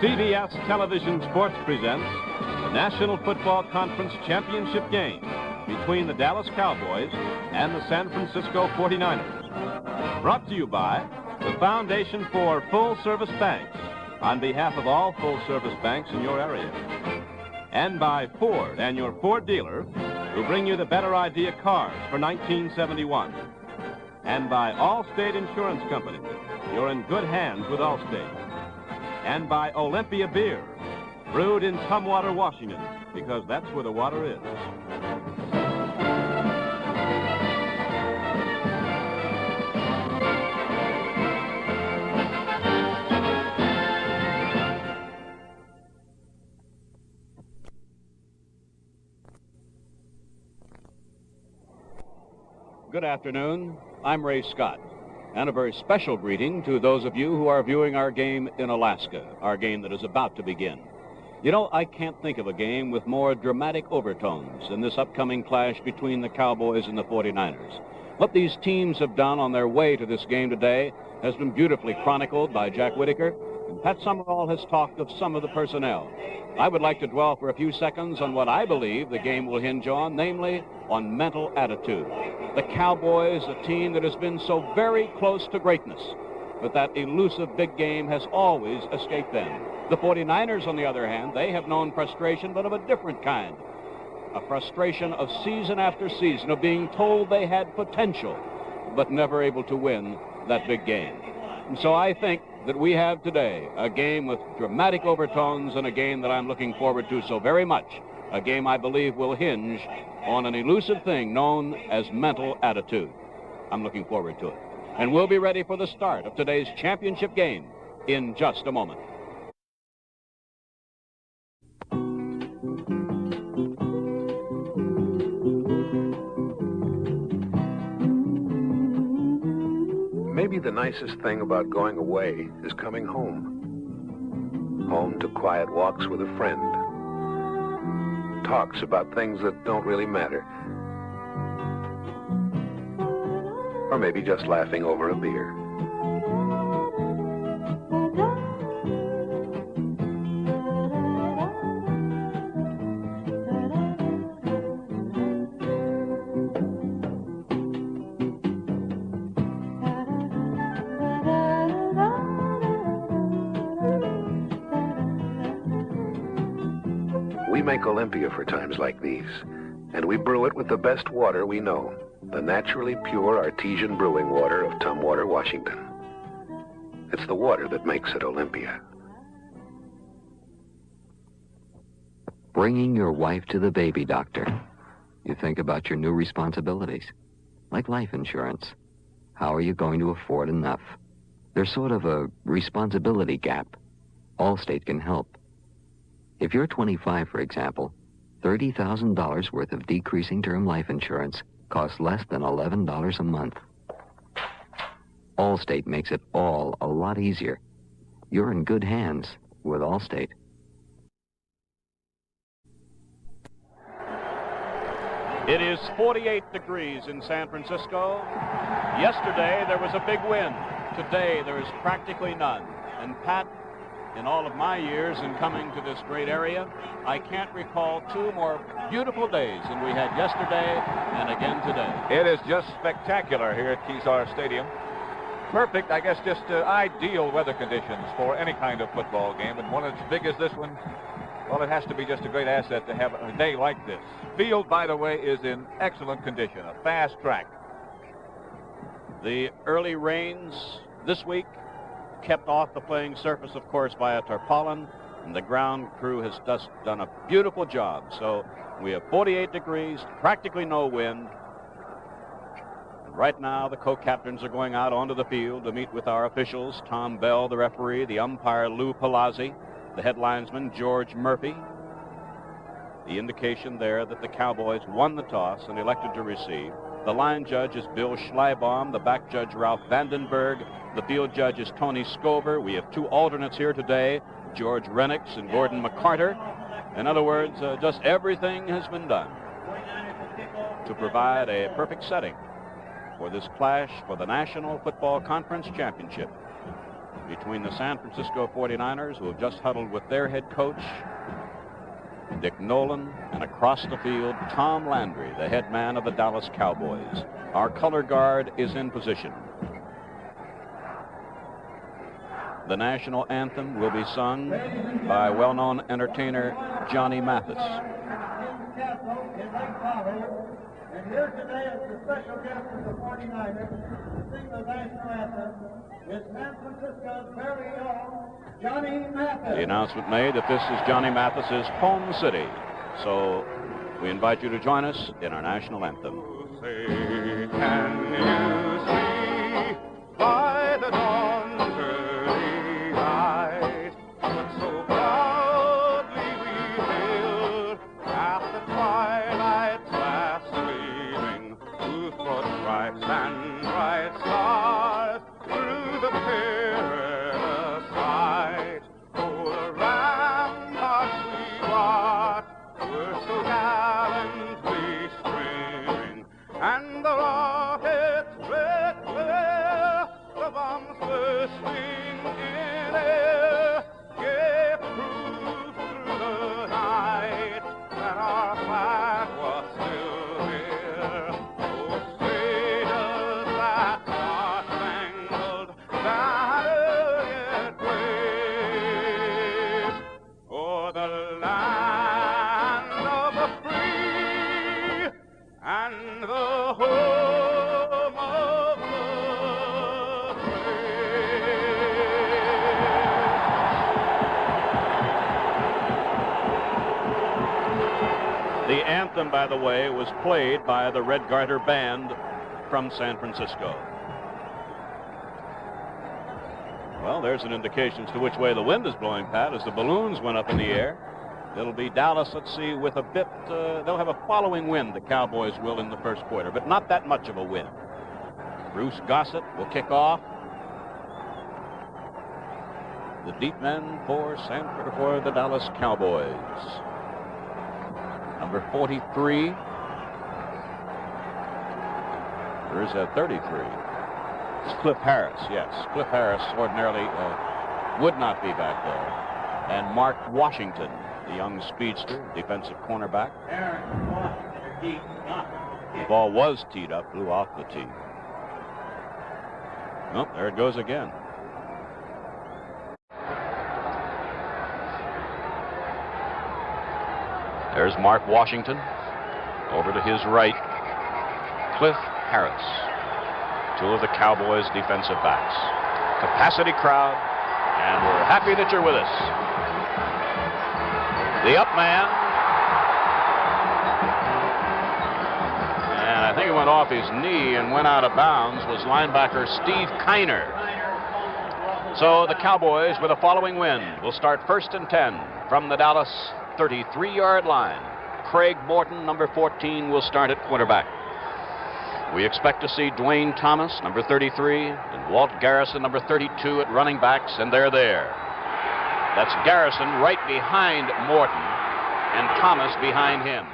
CBS Television Sports presents the National Football Conference Championship game between the Dallas Cowboys and the San Francisco 49ers. Brought to you by the Foundation for Full-Service Banks on behalf of all full-service banks in your area. And by Ford and your Ford dealer, who bring you the better idea cars for 1971. And by Allstate Insurance Company. You're in good hands with Allstate. And by Olympia Beer, brewed in Tumwater, Washington, because that's where the water is. Good afternoon. I'm Ray Scott. And a very special greeting to those of you who are viewing our game in Alaska, our game that is about to begin. You know, I can't think of a game with more dramatic overtones than this upcoming clash between the Cowboys and the 49ers. What these teams have done on their way to this game today has been beautifully chronicled by Jack Whitaker, and Pat Summerall has talked of some of the personnel. I would like to dwell for a few seconds on what I believe the game will hinge on, namely on mental attitude. The Cowboys, a team that has been so very close to greatness, but that elusive big game has always escaped them. The 49ers, on the other hand, they have known frustration, but of a different kind. A frustration of season after season of being told they had potential, but never able to win that big game. And so I think that we have today a game with dramatic overtones and a game that I'm looking forward to so very much. A game I believe will hinge on an elusive thing known as mental attitude. I'm looking forward to it. And we'll be ready for the start of today's championship game in just a moment. Maybe the nicest thing about going away is coming home. Home to quiet walks with a friend. Talks about things that don't really matter. Or maybe just laughing over a beer. We make Olympia for times like these, and we brew it with the best water we know, the naturally pure artesian brewing water of Tumwater, Washington. It's the water that makes it Olympia. Bringing your wife to the baby doctor. You think about your new responsibilities, like life insurance. How are you going to afford enough? There's sort of a responsibility gap. Allstate can help. If you're 25, for example, $30,000 worth of decreasing term life insurance costs less than $11 a month. Allstate makes it all a lot easier. You're in good hands with Allstate. It is 48 degrees in San Francisco. Yesterday there was a big wind. Today there is practically none. And Pat, in all of my years in coming to this great area, I can't recall two more beautiful days than we had yesterday and again today. It is just spectacular here at Kezar Stadium. Perfect, I guess, just ideal weather conditions for any kind of football game. And one as big as this one, well, it has to be just a great asset to have a day like this. Field, by the way, is in excellent condition, a fast track. The early rains this week kept off the playing surface, of course, by a tarpaulin, and the ground crew has just done a beautiful job. So we have 48 degrees, practically no wind. And right now, the co-captains are going out onto the field to meet with our officials, Tom Bell, the referee, the umpire, Lou Palazzi, the head linesman, George Murphy. The indication there that the Cowboys won the toss and elected to receive. The line judge is Bill Schleibaum, the back judge Ralph Vandenberg, the field judge is Tony Scover. We have two alternates here today, George Renix and Gordon McCarter. In other words, just everything has been done to provide a perfect setting for this clash for the National Football Conference Championship between the San Francisco 49ers, who have just huddled with their head coach, Dick Nolan, and across the field, Tom Landry, the head man of the Dallas Cowboys. Our color guard is in position. The national anthem will be sung by well-known entertainer Johnny Mathis. And here today as the special guest of the 49ers to sing the national anthem is San Francisco's very own Johnny Mathis. The announcement made that this is Johnny Mathis's home city. So we invite you to join us in our national anthem. Say, can you see by the dawn's early light what so proudly we hailed at the twilight's last gleaming, whose broad stripes and bright stars through the perilous fight o'er ramparts we watched were so gallantly streaming, and the rocket's red glare, the bombs bursting in air, gave proof through the night that our flag was still here. Oh, say does that star-spangled banner yet wave o'er the land of the free and the home of the brave. The anthem, by the way, was played by the Red Garter Band from San Francisco. Well, there's an indication as to which way the wind is blowing, Pat, as the balloons went up in the air. It'll be Dallas, let's see, with a bit, they'll have a following wind, the Cowboys will, in the first quarter, but not that much of a wind. Bruce Gossett will kick off. The deep men for the Dallas Cowboys. Number 43. There's a 33. It's Cliff Harris, yes. Cliff Harris ordinarily would not be back there. And Mark Washington, the young speedster, defensive cornerback. The ball was teed up, blew off the tee. Nope, there it goes again. There's Mark Washington. Over to his right, Cliff Harris. Two of the Cowboys' defensive backs. Capacity crowd, and we're happy that you're with us. The up man, and I think he went off his knee and went out of bounds, was linebacker Steve Kiner. So the Cowboys, with a following wind, will start 1st and 10 from the Dallas 33-yard line. Craig Morton, number 14, will start at quarterback. We expect to see Dwayne Thomas, number 33, and Walt Garrison, number 32, at running backs, and they're there. That's Garrison right behind Morton and Thomas behind him.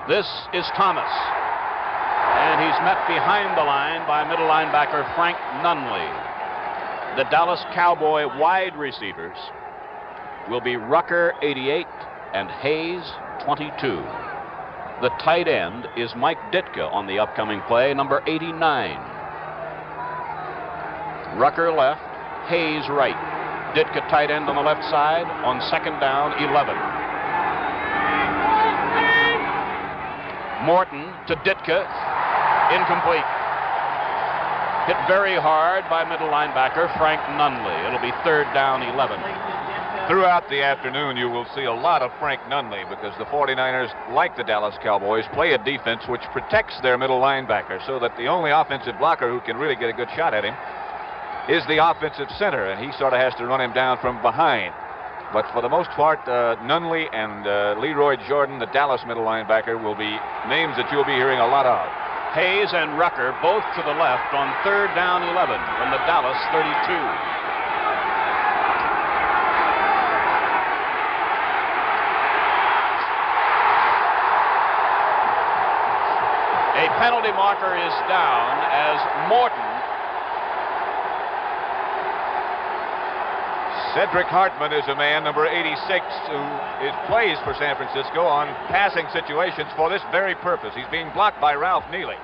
This is Thomas, and he's met behind the line by middle linebacker Frank Nunley. The Dallas Cowboy wide receivers will be Rucker, 88, and Hayes, 22. The tight end is Mike Ditka on the upcoming play, number 89. Rucker left, Hayes right. Ditka tight end on the left side on 2nd down, 11. Morton to Ditka, incomplete. Hit very hard by middle linebacker Frank Nunley. It'll be 3rd down, 11. Throughout the afternoon, you will see a lot of Frank Nunley because the 49ers, like the Dallas Cowboys, play a defense which protects their middle linebacker so that the only offensive blocker who can really get a good shot at him is the offensive center, and he sort of has to run him down from behind. But for the most part, Nunley and Leroy Jordan, the Dallas middle linebacker, will be names that you'll be hearing a lot of. Hayes and Rucker both to the left on 3rd down, 11 from the Dallas 32. A penalty marker is down as Morton Cedric Hartman is a man, number 86, who plays for San Francisco on passing situations for this very purpose. He's being blocked by Ralph Neely.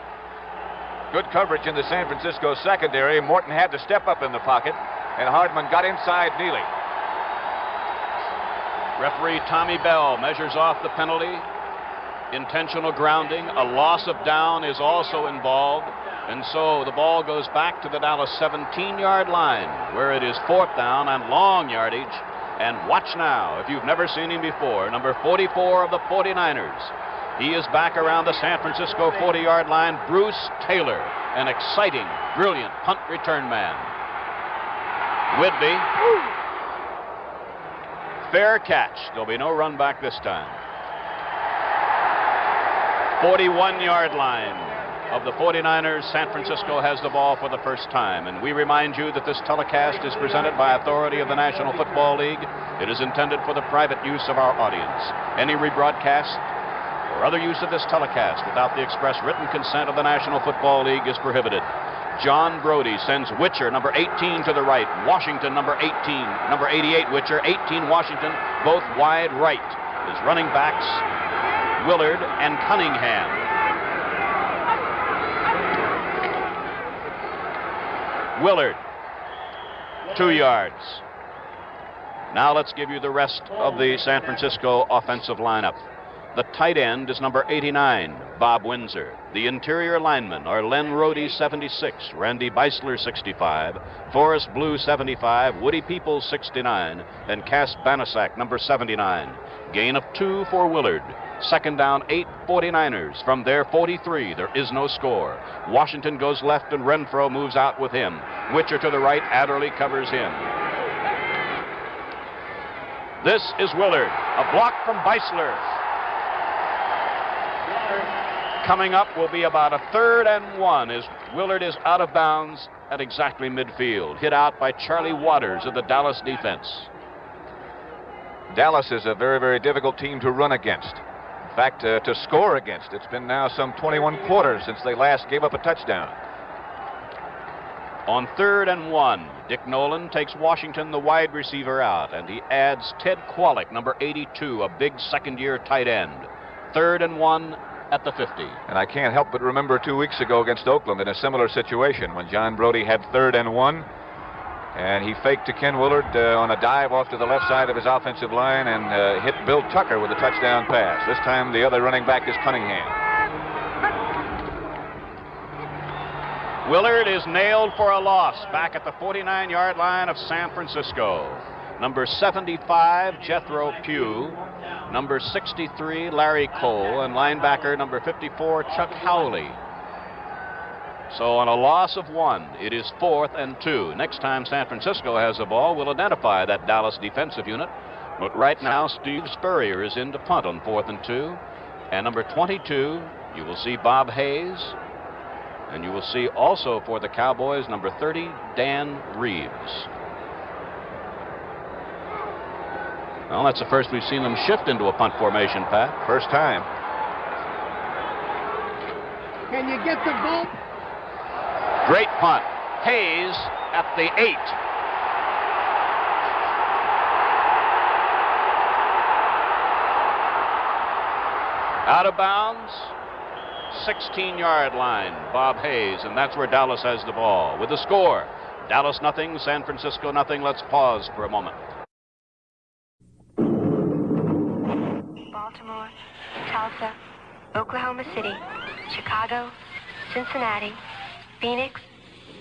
Good coverage in the San Francisco secondary. Morton had to step up in the pocket, and Hartman got inside Neely. Referee Tommy Bell measures off the penalty. Intentional grounding. A loss of down is also involved. And so the ball goes back to the Dallas 17-yard line, where it is 4th down and long yardage. And watch now, if you've never seen him before, number 44 of the 49ers. He is back around the San Francisco 40-yard line. Bruce Taylor, an exciting, brilliant punt return man. Whitby. Fair catch. There'll be no run back this time. 41-yard line of the 49ers. San Francisco has the ball for the first time. And we remind you that this telecast is presented by authority of the National Football League. It is intended for the private use of our audience. Any rebroadcast or other use of this telecast without the express written consent of the National Football League is prohibited. John Brody sends Witcher, number 18, to the right. Washington, number 18. Number 88, Witcher. 18, Washington, both wide right. His running backs, Willard and Cunningham. Willard, 2 yards. Now let's give you the rest of the San Francisco offensive lineup. The tight end is number 89, Bob Windsor. The interior linemen are Len Rohde, 76, Randy Beisler, 65, Forrest Blue, 75, Woody Peoples, 69, and Cass Banasak, number 79. Gain of 2 for Willard. Second down, 8, 49ers. From their 43, there is no score. Washington goes left and Renfro moves out with him. Witcher to the right, Adderley covers him. This is Willard, a block from Beisler. Coming up will be about a 3rd and 1 as Willard is out of bounds at exactly midfield. Hit out by Charlie Waters of the Dallas defense. Dallas is a very, very difficult team to run against. In fact, to score against. It's been now some 21 quarters since they last gave up a touchdown. On 3rd and 1, Dick Nolan takes Washington, the wide receiver, out, and he adds Ted Kwolek, number 82, a big second-year tight end. 3rd and 1 at the 50. And I can't help but remember 2 weeks ago against Oakland in a similar situation when John Brody had 3rd and 1. And he faked to Ken Willard on a dive off to the left side of his offensive line and hit Bill Tucker with a touchdown pass. This time the other running back is Cunningham. Willard is nailed for a loss back at the 49-yard line of San Francisco. Number 75, Jethro Pugh. Number 63, Larry Cole. And linebacker number 54, Chuck Howley. So on a loss of 1, it is 4th and 2. Next time San Francisco has the ball, we'll identify that Dallas defensive unit. But right now, Steve Spurrier is in to punt on 4th and 2. And number 22, you will see Bob Hayes. And you will see also for the Cowboys, number 30, Dan Reeves. Well, that's the first we've seen them shift into a punt formation, Pat. First time. Can you get the ball? Great punt. Hayes at the 8. Out of bounds, 16-yard line, Bob Hayes, and that's where Dallas has the ball. With the score, Dallas nothing, San Francisco nothing. Let's pause for a moment. Baltimore, Tulsa, Oklahoma City, Chicago, Cincinnati, Phoenix,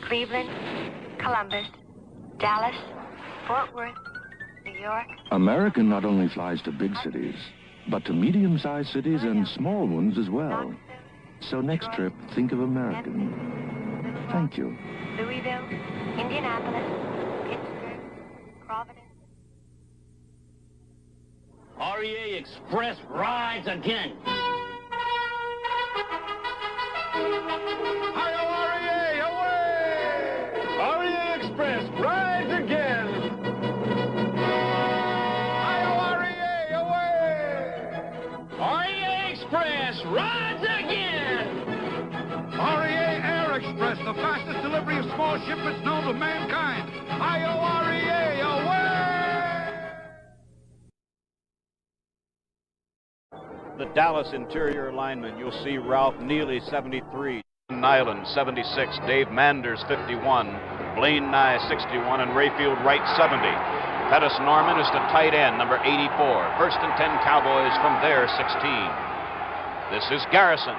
Cleveland, Columbus, Dallas, Fort Worth, New York. American not only flies to big cities, but to medium-sized cities and small ones as well. So next trip, think of American. Thank you. Louisville, Indianapolis, Pittsburgh, Providence. REA Express rides again. Express rides again. REA away. REA Express rides again. REA Air Express, the fastest delivery of small shipments known to mankind. REA away. the Dallas interior linemen, you'll see Ralph Neely, 73, Nyland, 76, Dave Manders, 51, Blaine Nye, 61, and Rayfield Wright, 70. Pettis Norman is the tight end, number 84. First and 10 Cowboys from their 16. This is Garrison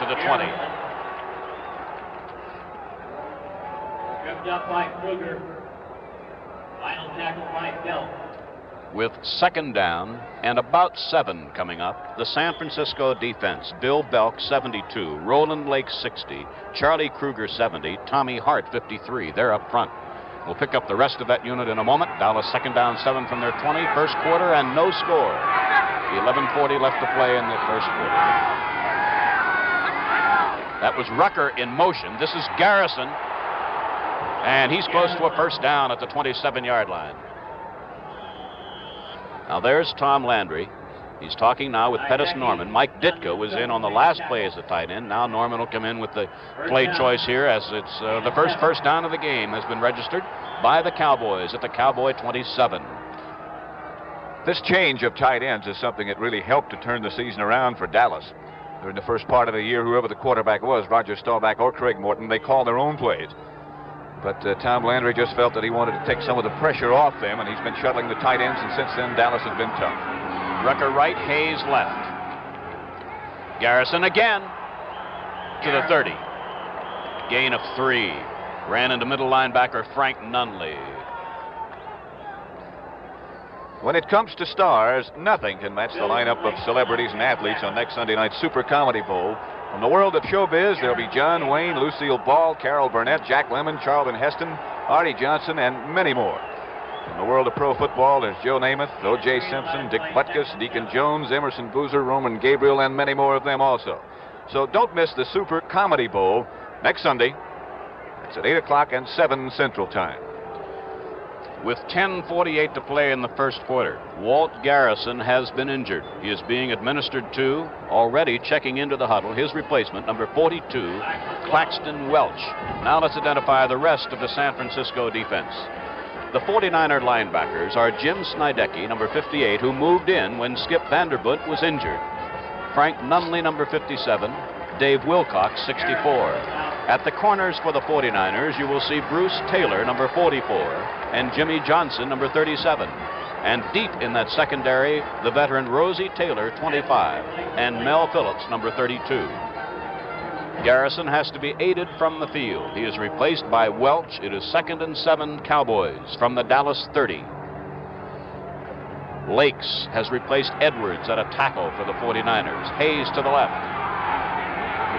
to the 20. Tripped up by Kruger. Final tackle by Bell. With second down and about 7 coming up, the San Francisco defense, Bill Belk, 72, Roland Lake, 60, Charlie Kruger, 70, Tommy Hart, 53. They're up front. We'll pick up the rest of that unit in a moment. Dallas second down, 7 from their 20, first quarter, and no score. 11:40 left to play in the first quarter. That was Rucker in motion. This is Garrison, and he's close to a first down at the 27-yard line. Now there's Tom Landry. He's talking now with Pettis Norman. Mike Ditka was in on the last play as a tight end. Now Norman will come in with the play choice here, as it's the first down of the game has been registered by the Cowboys at the Cowboy 27. This change of tight ends is something that really helped to turn the season around for Dallas. During the first part of the year, whoever the quarterback was, Roger Staubach or Craig Morton, they called their own plays. But Tom Landry just felt that he wanted to take some of the pressure off them, and he's been shuttling the tight ends, and since then, Dallas has been tough. Rucker right, Hayes left. Garrison again to the 30. Gain of 3. Ran into middle linebacker Frank Nunley. When it comes to stars, nothing can match the lineup of celebrities and athletes on next Sunday night's Super Comedy Bowl. From the world of showbiz, there'll be John Wayne, Lucille Ball, Carol Burnett, Jack Lemmon, Charlton Heston, Artie Johnson, and many more. In the world of pro football, there's Joe Namath, O.J. Simpson, Dick Butkus, Deacon Jones, Emerson Boozer, Roman Gabriel, and many more of them also. So don't miss the Super Comedy Bowl next Sunday. It's at 8 o'clock and 7 Central Time. With 10:48 to play in the first quarter, Walt Garrison has been injured. He is being administered to, already checking into the huddle, his replacement, number 42, Claxton Welch. Now let's identify the rest of the San Francisco defense. The 49er linebackers are Jim Snydecki, number 58, who moved in when Skip Vanderbutt was injured. Frank Nunley, number 57, Dave Wilcox, 64. At the corners for the 49ers, you will see Bruce Taylor, number 44, and Jimmy Johnson, number 37. And deep in that secondary, the veteran Rosie Taylor, 25, and Mel Phillips, number 32. Garrison has to be aided from the field. He is replaced by Welch. It is 2nd and 7 Cowboys from the Dallas 30. Lakes has replaced Edwards at a tackle for the 49ers. Hayes to the left.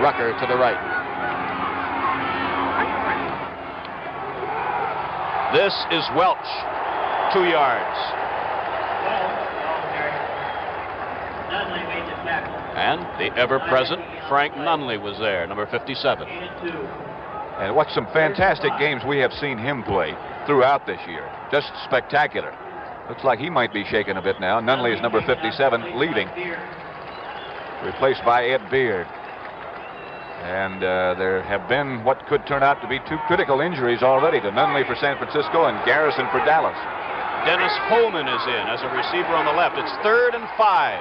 Rucker to the right. This is Welch, 2 yards. Nunley made the tackle. And the ever-present Frank Nunley was there, number 57. And what some fantastic games we have seen him play throughout this year. Just spectacular. Looks like he might be shaken a bit now. Nunley is number 57, leaving. Replaced by Ed Beard. And there have been what could turn out to be 2 critical injuries already to Nunley for San Francisco and Garrison for Dallas. Dennis Holman is in as a receiver on the left. It's 3rd and 5.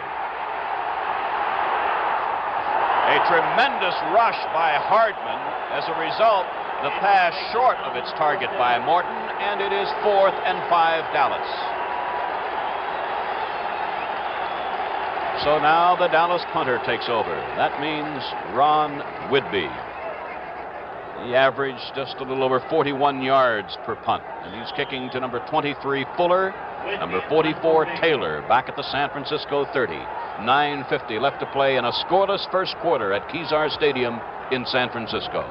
A tremendous rush by Hardman. As a result, the pass short of its target by Morton, and it is 4th and 5 Dallas. So now the Dallas punter takes over. That means Ron Whidbey. He averaged just a little over 41 yards per punt. And he's kicking to number 23, Fuller, number 44, Taylor, back at the San Francisco 30. 9:50 left to play in a scoreless first quarter at Kezar Stadium in San Francisco.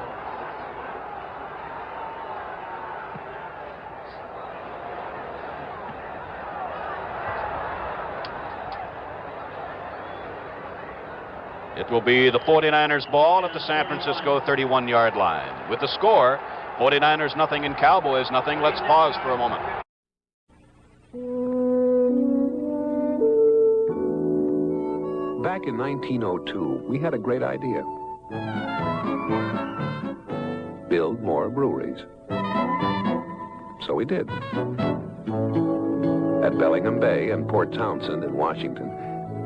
It will be the 49ers ball at the San Francisco 31-yard line. With the score, 49ers nothing and Cowboys nothing. Let's pause for a moment. Back in 1902, we had a great idea. Build more breweries. So we did. At Bellingham Bay and Port Townsend in Washington,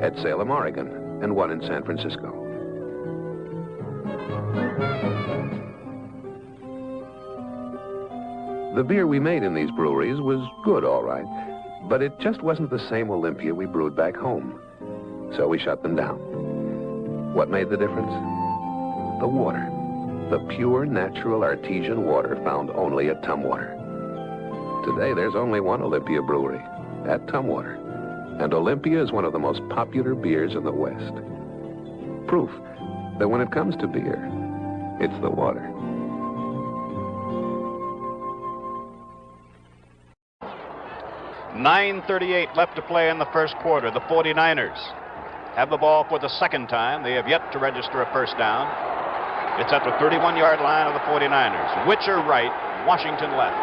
at Salem, Oregon, and one in San Francisco. The beer we made in these breweries was good, all right, but it just wasn't the same Olympia we brewed back home. So we shut them down. What made the difference? The water. The pure, natural, artesian water found only at Tumwater. Today, there's only one Olympia brewery, at Tumwater. And Olympia is one of the most popular beers in the West. Proof that when it comes to beer, it's the water. .9:38 left to play in the first quarter. The 49ers have the ball for the second time. They have yet to register a first down. It's at the 31-yard line of the 49ers. Witcher right, Washington left.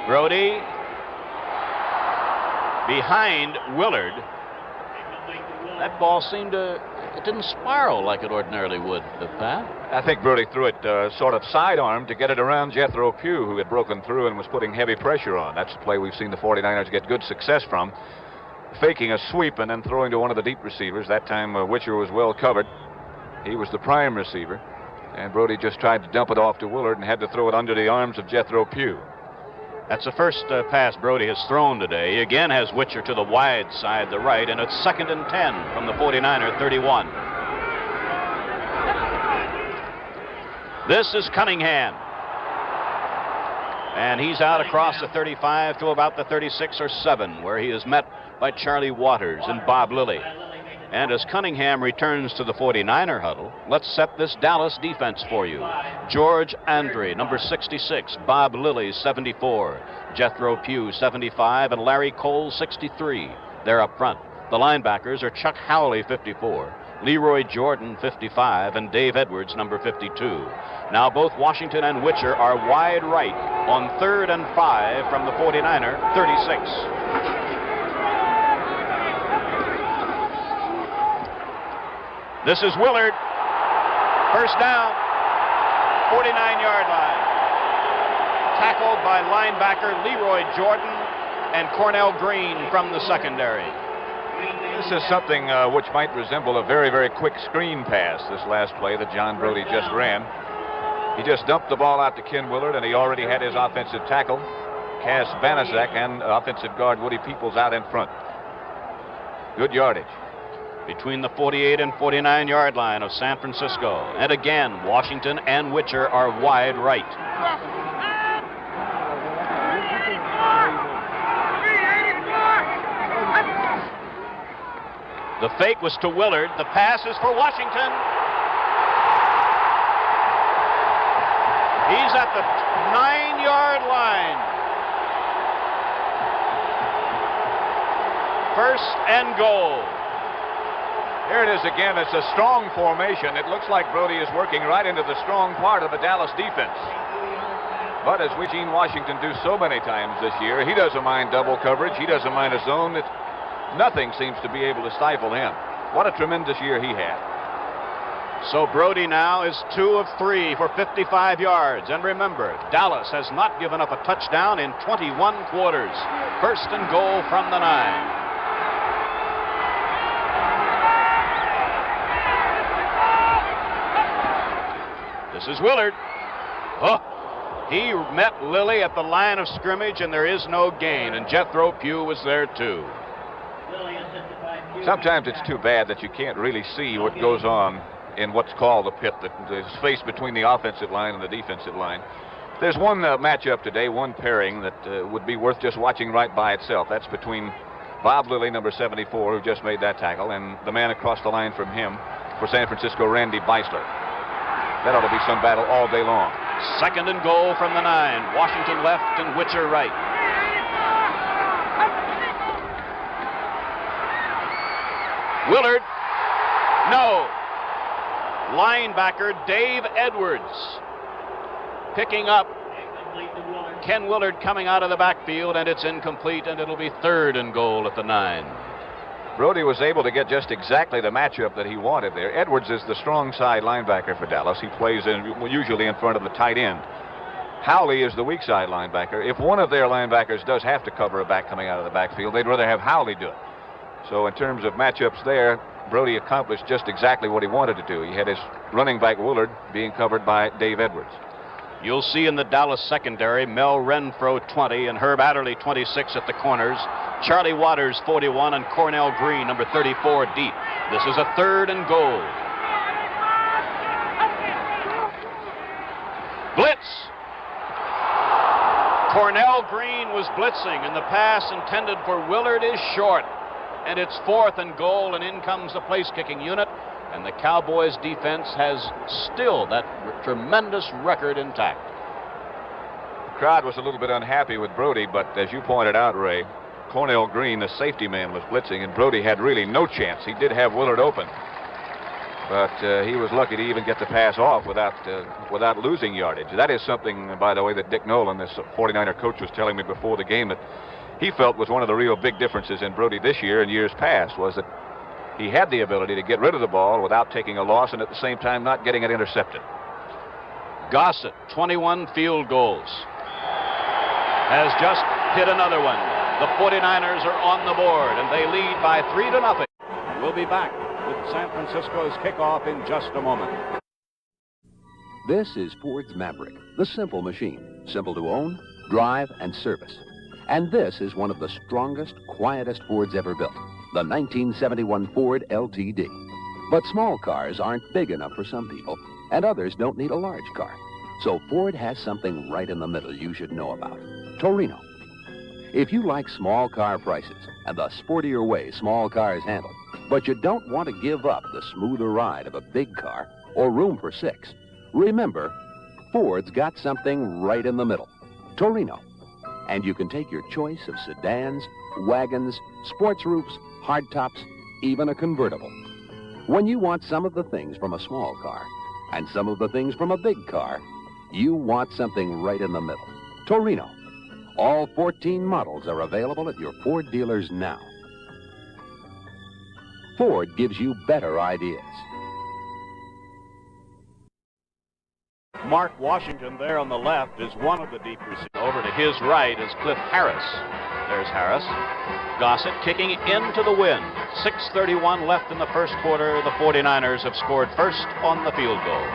Brody behind Willard. That ball seemed to, it didn't spiral like it ordinarily would, Pat. I think Brody threw it sort of sidearm to get it around Jethro Pugh, who had broken through and was putting heavy pressure on. That's the play we've seen the 49ers get good success from. Faking a sweep and then throwing to one of the deep receivers. That time Witcher was well covered. He was the prime receiver. And Brody just tried to dump it off to Willard and had to throw it under the arms of Jethro Pugh. That's the first pass Brody has thrown today. He again has Witcher to the wide side, the right, and it's 2nd and 10 from the 49er 31. This is Cunningham. And he's out across the 35 to about the 36 or 7, where he is met by Charlie Waters and Bob Lilly. And as Cunningham returns to the 49er huddle, let's set this Dallas defense for you. George Andre, number 66, Bob Lilly, 74, Jethro Pugh, 75, and Larry Cole, 63. They're up front. The linebackers are Chuck Howley, 54, Leroy Jordan, 55, and Dave Edwards, number 52. Now both Washington and Witcher are wide right on 3rd and 5 from the 49er 36. This is Willard. First down, 49-yard line. Tackled by linebacker Leroy Jordan and Cornell Green from the secondary. This is something which might resemble a very, very quick screen pass, this last play that John Brody just ran. He just dumped the ball out to Ken Willard, and he already had his offensive tackle, Cass Banaszak, and offensive guard Woody Peoples out in front. Good yardage. Between the 48 and 49-yard line of San Francisco. And again, Washington and Witcher are wide right. The fake was to Willard. The pass is for Washington. He's at the 9-yard line. First and goal. Here it is again. It's a strong formation. It looks like Brody is working right into the strong part of the Dallas defense. But as we've seen Washington do so many times this year, he doesn't mind double coverage. He doesn't mind a zone. Nothing seems to be able to stifle him. What a tremendous year he had. So Brody now is 2 of 3 for 55 yards. And remember, Dallas has not given up a touchdown in 21 quarters. First and goal from the 9. This is Willard. Oh, he met Lilly at the line of scrimmage, and there is no gain. And Jethro Pugh was there, too. Sometimes it's too bad that you can't really see what goes on in what's called the pit, the space between the offensive line and the defensive line. There's one matchup today, one pairing that would be worth just watching right by itself. That's between Bob Lilly, number 74, who just made that tackle, and the man across the line from him for San Francisco, Randy Beisler. That ought to be some battle all day long. Second and goal from the 9. Washington left and Witcher right. Willard. No. Linebacker Dave Edwards picking up Ken Willard coming out of the backfield, and it's incomplete, and it'll be 3rd and goal at the 9. Brody was able to get just exactly the matchup that he wanted there. Edwards is the strong side linebacker for Dallas. He plays usually in front of the tight end. Howley is the weak side linebacker. If one of their linebackers does have to cover a back coming out of the backfield, they'd rather have Howley do it. So in terms of matchups there, Brody accomplished just exactly what he wanted to do. He had his running back Willard being covered by Dave Edwards. You'll see in the Dallas secondary, Mel Renfro 20 and Herb Adderley 26 at the corners. Charlie Waters 41 and Cornell Green number 34 deep. This is a 3rd and goal. Blitz. Cornell Green was blitzing, and the pass intended for Willard is short. And it's 4th and goal, and in comes the place-kicking unit. And the Cowboys defense has still that tremendous record intact. The crowd was a little bit unhappy with Brody, but as you pointed out, Ray, Cornell Green, the safety man, was blitzing, and Brody had really no chance. He did have Willard open, but he was lucky to even get the pass off without losing yardage. That is something, by the way, that Dick Nolan, this 49er coach, was telling me before the game that he felt was one of the real big differences in Brody this year and years past, was that he had the ability to get rid of the ball without taking a loss and at the same time not getting it intercepted. Gossett, 21 field goals, has just hit another one. The 49ers are on the board, and they lead by 3-0. We'll be back with San Francisco's kickoff in just a moment. This is Ford's Maverick, the simple machine. Simple to own, drive, and service. And this is one of the strongest, quietest Fords ever built. The 1971 Ford LTD. But small cars aren't big enough for some people, and others don't need a large car. So Ford has something right in the middle you should know about. Torino. If you like small car prices and the sportier way small cars handle, but you don't want to give up the smoother ride of a big car or room for 6, remember, Ford's got something right in the middle. Torino. And you can take your choice of sedans, wagons, sports roofs, hardtops, even a convertible. When you want some of the things from a small car and some of the things from a big car, you want something right in the middle. Torino. All 14 models are available at your Ford dealers now. Ford gives you better ideas. Mark Washington there on the left is one of the deep receivers. Over to his right is Cliff Harris. There's Harris. Gossett kicking into the wind. 6:31 left in the first quarter. The 49ers have scored first on the field goal.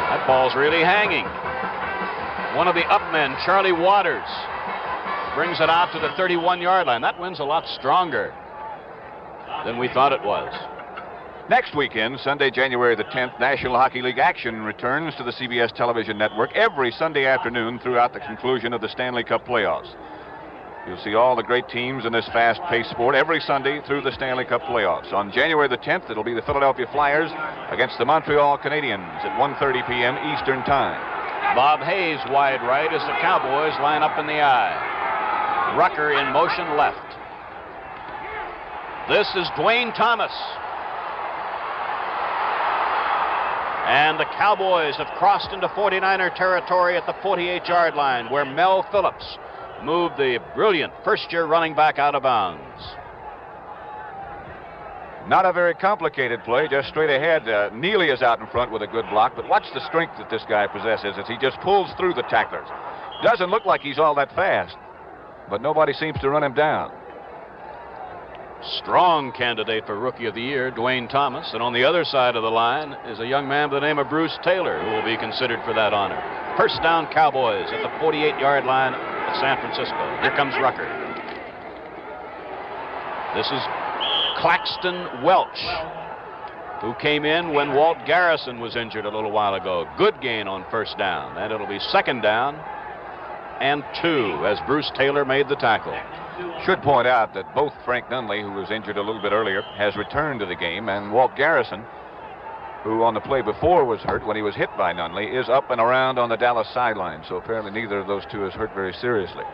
That ball's really hanging. One of the up men, Charlie Waters, brings it out to the 31-yard line. That wind's a lot stronger than we thought it was. Next weekend, Sunday, January the 10th, National Hockey League action returns to the CBS television network every Sunday afternoon throughout the conclusion of the Stanley Cup playoffs. You'll see all the great teams in this fast-paced sport every Sunday through the Stanley Cup playoffs. On January the 10th, it'll be the Philadelphia Flyers against the Montreal Canadiens at 1:30 p.m. Eastern Time. Bob Hayes wide right as the Cowboys line up in the eye. Rucker in motion left. This is Dwayne Thomas. And the Cowboys have crossed into 49er territory at the 48-yard line, where Mel Phillips moved the brilliant first-year running back out of bounds. Not a very complicated play, just straight ahead. Neely is out in front with a good block, but watch the strength that this guy possesses as he just pulls through the tacklers. Doesn't look like he's all that fast, but nobody seems to run him down. Strong candidate for Rookie of the Year, Dwayne Thomas. And on the other side of the line is a young man by the name of Bruce Taylor, who will be considered for that honor. First down, Cowboys at the 48-yard line of San Francisco. Here comes Rucker. This is Claxton Welch, who came in when Walt Garrison was injured a little while ago. Good gain on first down. And it'll be second down and 2 as Bruce Taylor made the tackle. Should point out that both Frank Nunley, who was injured a little bit earlier, has returned to the game, and Walt Garrison, who on the play before was hurt when he was hit by Nunley, is up and around on the Dallas sideline. So apparently neither of those two is hurt very seriously.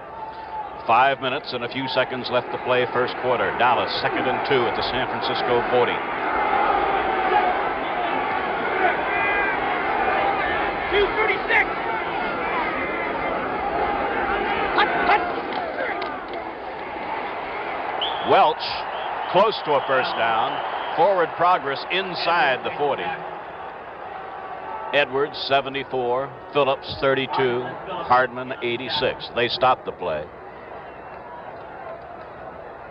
5 minutes and a few seconds left to play first quarter. Dallas 2nd and 2 at the San Francisco 40. Welch, close to a first down. Forward progress inside the 40. Edwards, 74. Phillips, 32. Hardman, 86. They stopped the play.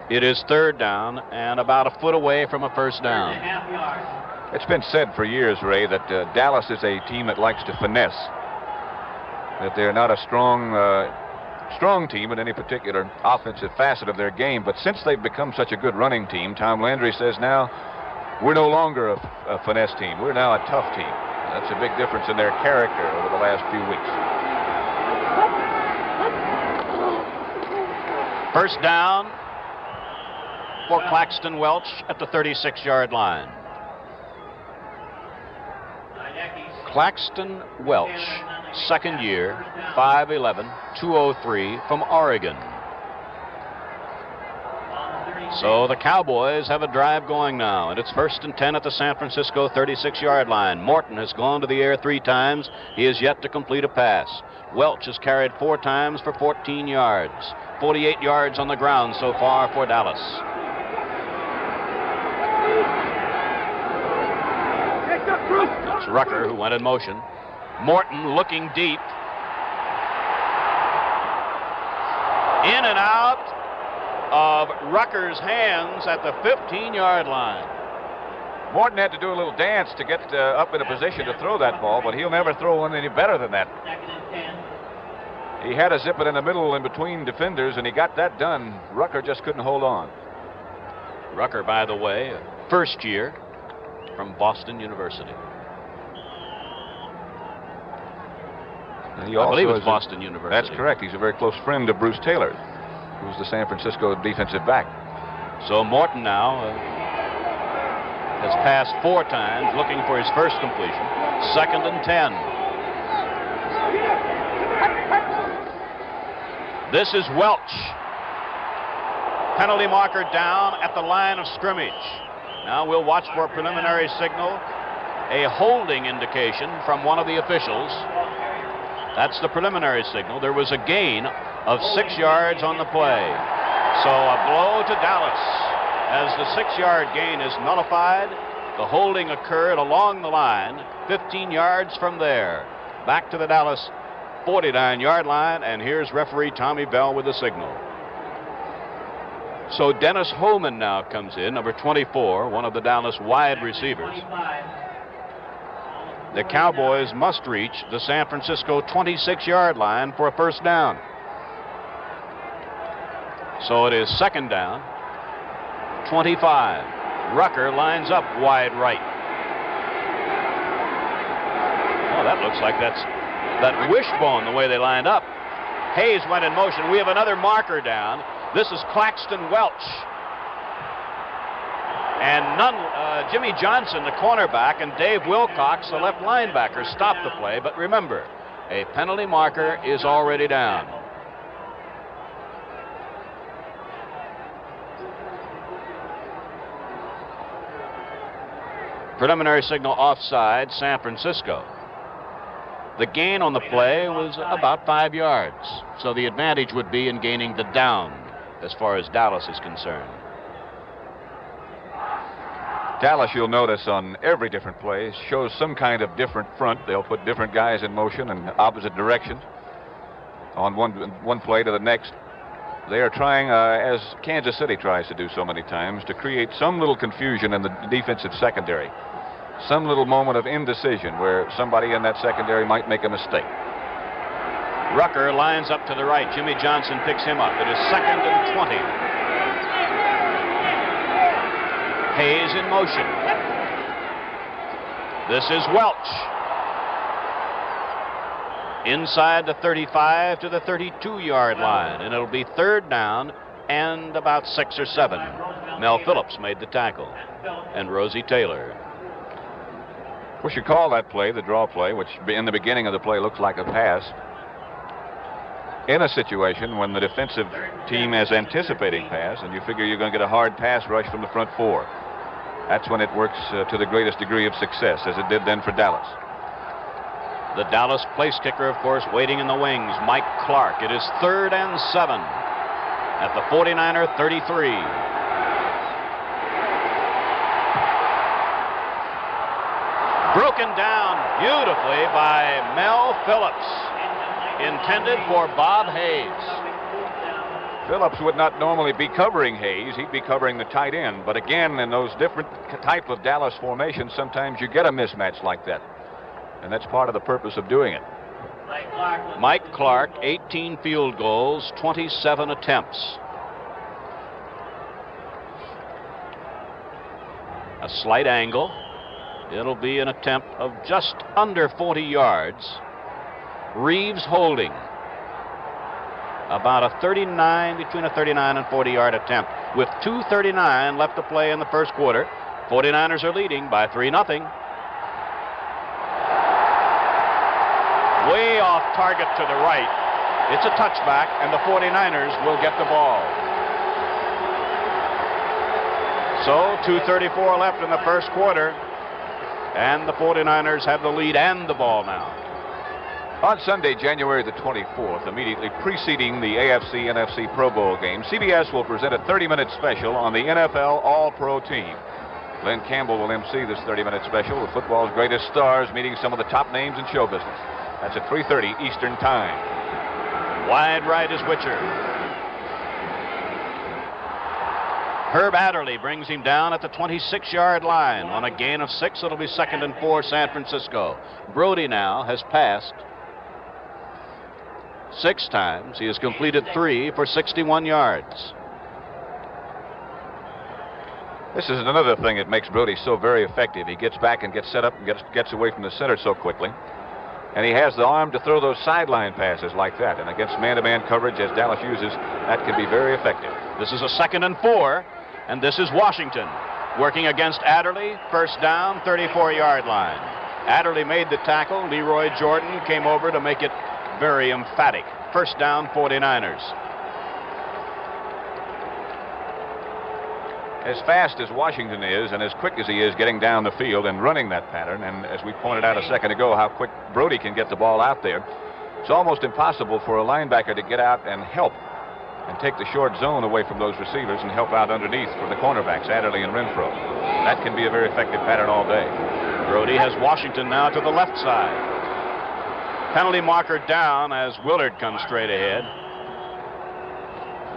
It is third down and about a foot away from a first down. It's been said for years, Ray, that Dallas is a team that likes to finesse. That they're not a strong team in any particular offensive facet of their game. But since they've become such a good running team, Tom Landry says now we're no longer a finesse team. We're now a tough team. That's a big difference in their character over the last few weeks. First down for Claxton Welch at the 36-yard line. Claxton Welch, second year, 5'11", 203 from Oregon. So the Cowboys have a drive going now, and it's 1st and 10 at the San Francisco 36-yard line. Morton has gone to the air 3 times. He has yet to complete a pass. Welch has carried 4 times for 14 yards. 48 yards on the ground so far for Dallas. It's Rucker who went in motion. Morton looking deep. In and out of Rucker's hands at the 15-yard line. Morton had to do a little dance to get up in a position to throw that ball, but he'll never throw one any better than that. He had to zip it in the middle in between defenders, and he got that done. Rucker just couldn't hold on. Rucker, by the way, first year from Boston University. I believe it's Boston University. That's correct. He's a very close friend of Bruce Taylor, who's the San Francisco defensive back. So Morton now has passed 4 times, looking for his first completion. 2nd and 10. This is Welch. Penalty marker down at the line of scrimmage. Now we'll watch for a preliminary signal, a holding indication from one of the officials. That's the preliminary signal. There was a gain of 6 yards on the play. So a blow to Dallas. As the 6-yard gain is nullified, the holding occurred along the line, 15 yards from there. Back to the Dallas 49-yard line, and here's referee Tommy Bell with the signal. So Dennis Holman now comes in, number 24, one of the Dallas wide receivers. The Cowboys must reach the San Francisco 26-yard line for a first down. So it is 2nd down, 25. Rucker lines up wide right. Oh, that looks like that's that wishbone the way they lined up. Hayes went in motion. We have another marker down. This is Claxton Welch. And Jimmy Johnson, the cornerback, and Dave Wilcox, the left linebacker, stopped the play. But remember, a penalty marker is already down. Preliminary signal offside, San Francisco. The gain on the play was about 5 yards. So the advantage would be in gaining the down as far as Dallas is concerned. Dallas, you'll notice on every different play, shows some kind of different front. They'll put different guys in motion in opposite directions on one play to the next. They are trying, as Kansas City tries to do so many times, to create some little confusion in the defensive secondary. Some little moment of indecision where somebody in that secondary might make a mistake. Rucker lines up to the right. Jimmy Johnson picks him up. It is 2nd and 20. Hayes in motion. This is Welch. Inside the 35 to the 32-yard line, and it'll be 3rd down and about 6 or 7. Mel Phillips made the tackle, and Rosie Taylor. We should call that play the draw play, which in the beginning of the play looks like a pass. In a situation when the defensive team is anticipating pass, and you figure you're going to get a hard pass rush from the front 4. That's when it works to the greatest degree of success, as it did then for Dallas. The Dallas place kicker, of course, waiting in the wings, Mike Clark. It is 3rd and 7 at the 49er 33. broken down beautifully by Mel Phillips. Intended for Bob Hayes. Phillips would not normally be covering Hayes. He'd be covering the tight end. But again, in those different type of Dallas formations, sometimes you get a mismatch like that. And that's part of the purpose of doing it. Mike Clark, 18 field goals, 27 attempts. A slight angle. It'll be an attempt of just under 40 yards. Reeves holding. About a 39, between a 39 and 40-yard attempt. With 2:39 left to play in the first quarter, 49ers are leading by 3-0. Way off target to the right. It's a touchback, and the 49ers will get the ball. So 2:34 left in the first quarter, and the 49ers have the lead and the ball now. On Sunday, January the 24th, immediately preceding the AFC-NFC Pro Bowl game, CBS will present a 30-minute special on the NFL All-Pro team. Glenn Campbell will MC this 30-minute special with football's greatest stars meeting some of the top names in show business. That's at 3:30 Eastern Time. Wide right is Witcher. Herb Adderley brings him down at the 26-yard line. On a gain of 6, it'll be 2nd and 4 San Francisco. Brody now has passed 6 times. He has completed 3 for 61 yards. This is another thing that makes Brody so very effective. He gets back and gets set up and gets away from the center so quickly. And he has the arm to throw those sideline passes like that. And against man-to-man coverage, as Dallas uses, that can be very effective. This is a 2nd and 4, and this is Washington working against Adderley. First down, 34-yard line. Adderley made the tackle. Leroy Jordan came over to make it very emphatic. First down, 49ers. As fast as Washington is and as quick as he is getting down the field and running that pattern, and as we pointed out a second ago how quick Brody can get the ball out there, it's almost impossible for a linebacker to get out and help and take the short zone away from those receivers and help out underneath for the cornerbacks, Adderley and Renfro. That can be a very effective pattern all day. Brody has Washington now to the left side. Penalty marker down as Willard comes straight ahead.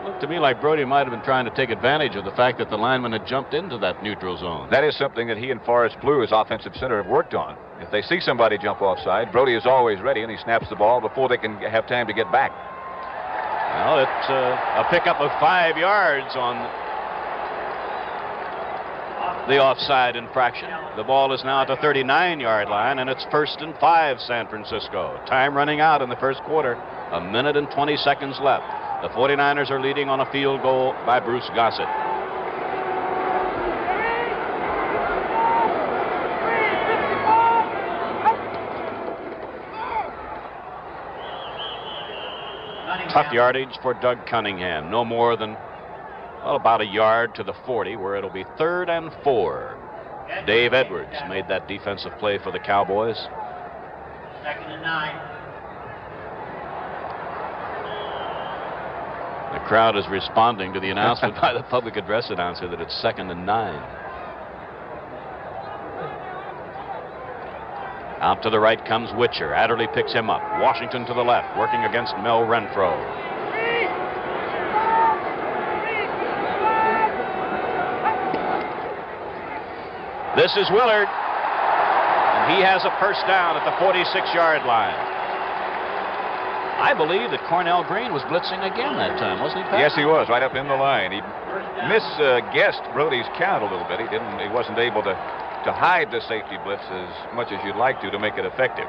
It looked to me like Brody might have been trying to take advantage of the fact that the lineman had jumped into that neutral zone. That is something that he and Forrest Blue, his offensive center, have worked on. If they see somebody jump offside, Brody is always ready, and he snaps the ball before they can have time to get back. Well, it's a pickup of 5 yards on the offside infraction. The ball is now at the 39-yard line, and it's 1st and 5 San Francisco. Time running out in the first quarter. 1 minute and 20 seconds left. The 49ers are leading on a field goal by Bruce Gossett. Tough yardage for Doug Cunningham. No more than, well, about a yard to the 40, where it'll be 3rd and 4. Dave Edwards made that defensive play for the Cowboys. 2nd and 9. The crowd is responding to the announcement by the public address announcer that it's 2nd and 9. Out to the right comes Witcher. Adderley picks him up. Washington to the left, working against Mel Renfro. This is Willard, and he has a first down at the 46-yard line. I believe that Cornell Green was blitzing again that time, wasn't he, Pat? Yes, he was, right up in the line. He misguessed Brody's count a little bit. He wasn't able to hide the safety blitz as much as you'd like to make it effective.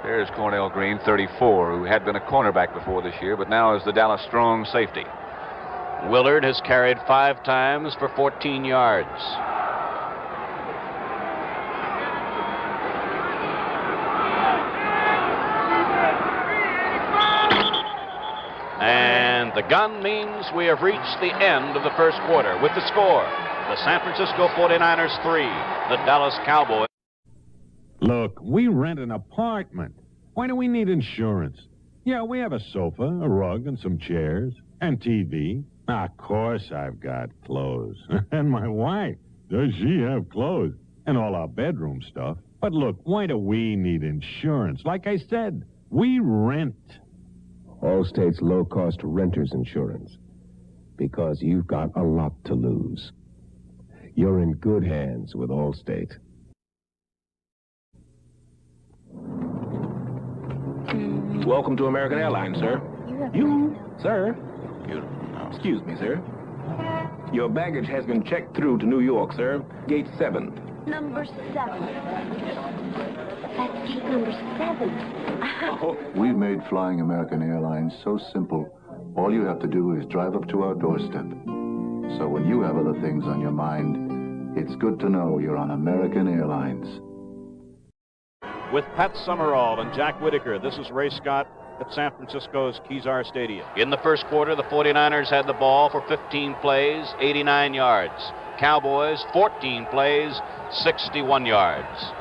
There's Cornell Green, 34, who had been a cornerback before this year, but now is the Dallas strong safety. Willard has carried 5 times for 14 yards. And the gun means we have reached the end of the first quarter with the score. The San Francisco 49ers 3, the Dallas Cowboys. Look, we rent an apartment. Why do we need insurance? Yeah, we have a sofa, a rug, and some chairs, and TV. Of course I've got clothes. And my wife, does she have clothes? and all our bedroom stuff. But look, why do we need insurance? Like I said, we rent. Allstate's low-cost renter's insurance. Because you've got a lot to lose. You're in good hands with Allstate. Welcome to American Airlines, sir. Sir? Excuse me, sir. Your baggage has been checked through to New York, sir. Gate 7. Number 7. That's gate number 7. We've made flying American Airlines so simple. All you have to do is drive up to our doorstep. So when you have other things on your mind, it's good to know you're on American Airlines. With Pat Summerall and Jack Whitaker, this is Ray Scott at San Francisco's Kezar Stadium. In the first quarter, the 49ers had the ball for 15 plays, 89 yards. Cowboys, 14 plays, 61 yards.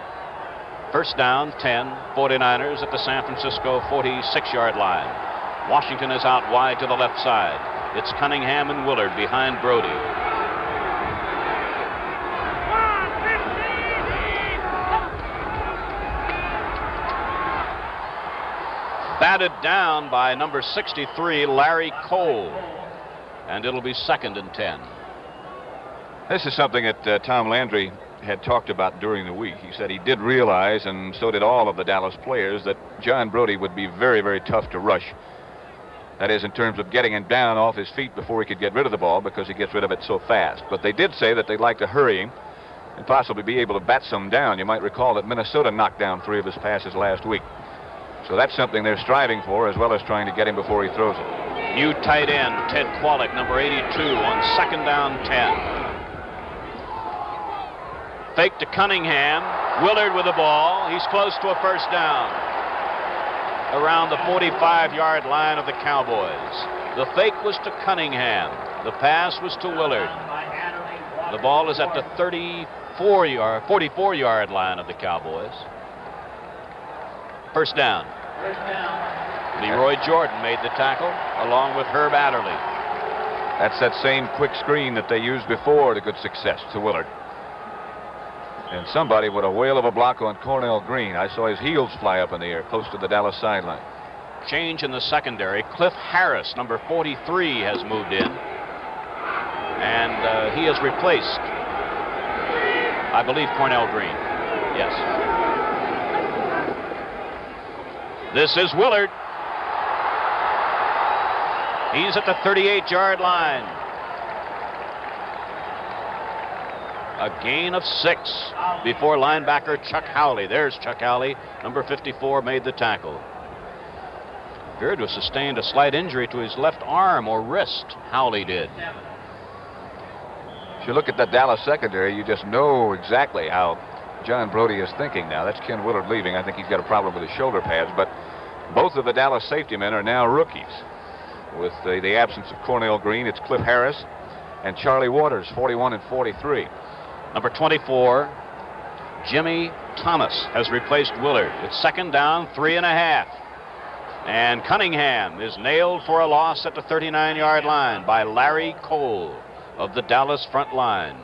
First down, 10, 49ers at the San Francisco 46-yard line. Washington is out wide to the left side. It's Cunningham and Willard behind Brody. Batted down by number 63, Larry Cole. And it'll be 2nd and 10. This is something that Tom Landry had talked about during the week. He said he did realize, and so did all of the Dallas players, that John Brody would be very, very tough to rush. That is, in terms of getting him down off his feet before he could get rid of the ball, because he gets rid of it so fast. But they did say that they'd like to hurry him and possibly be able to bat some down. You might recall that Minnesota knocked down 3 of his passes last week. So that's something they're striving for, as well as trying to get him before he throws it. New tight end, Ted Kwolek, number 82, on 2nd down 10. Fake to Cunningham. Willard with the ball. He's close to a first down. Around the 45-yard line of the Cowboys. The fake was to Cunningham. The pass was to Willard. The ball is at the 44-yard line of the Cowboys. First down. Leroy Jordan made the tackle, along with Herb Adderley. That's that same quick screen that they used before to good success to Willard. And somebody with a whale of a block on Cornell Green. I saw his heels fly up in the air close to the Dallas sideline. Change in the secondary. Cliff Harris, number 43, has moved in. And he has replaced, I believe, Cornell Green. Yes. This is Willard. He's at the 38-yard line. A gain of 6 before linebacker Chuck Howley. There's Chuck Howley, number 54, made the tackle. Appeared to have sustained a slight injury to his left arm or wrist. Howley did. If you look at that Dallas secondary, you just know exactly how John Brody is thinking now. That's Ken Willard leaving. I think he's got a problem with his shoulder pads, but both of the Dallas safety men are now rookies. With the absence of Cornell Green, it's Cliff Harris and Charlie Waters, 41 and 43. Number 24, Jimmy Thomas, has replaced Willard. It's 2nd down, 3.5. And Cunningham is nailed for a loss at the 39-yard line by Larry Cole of the Dallas front line.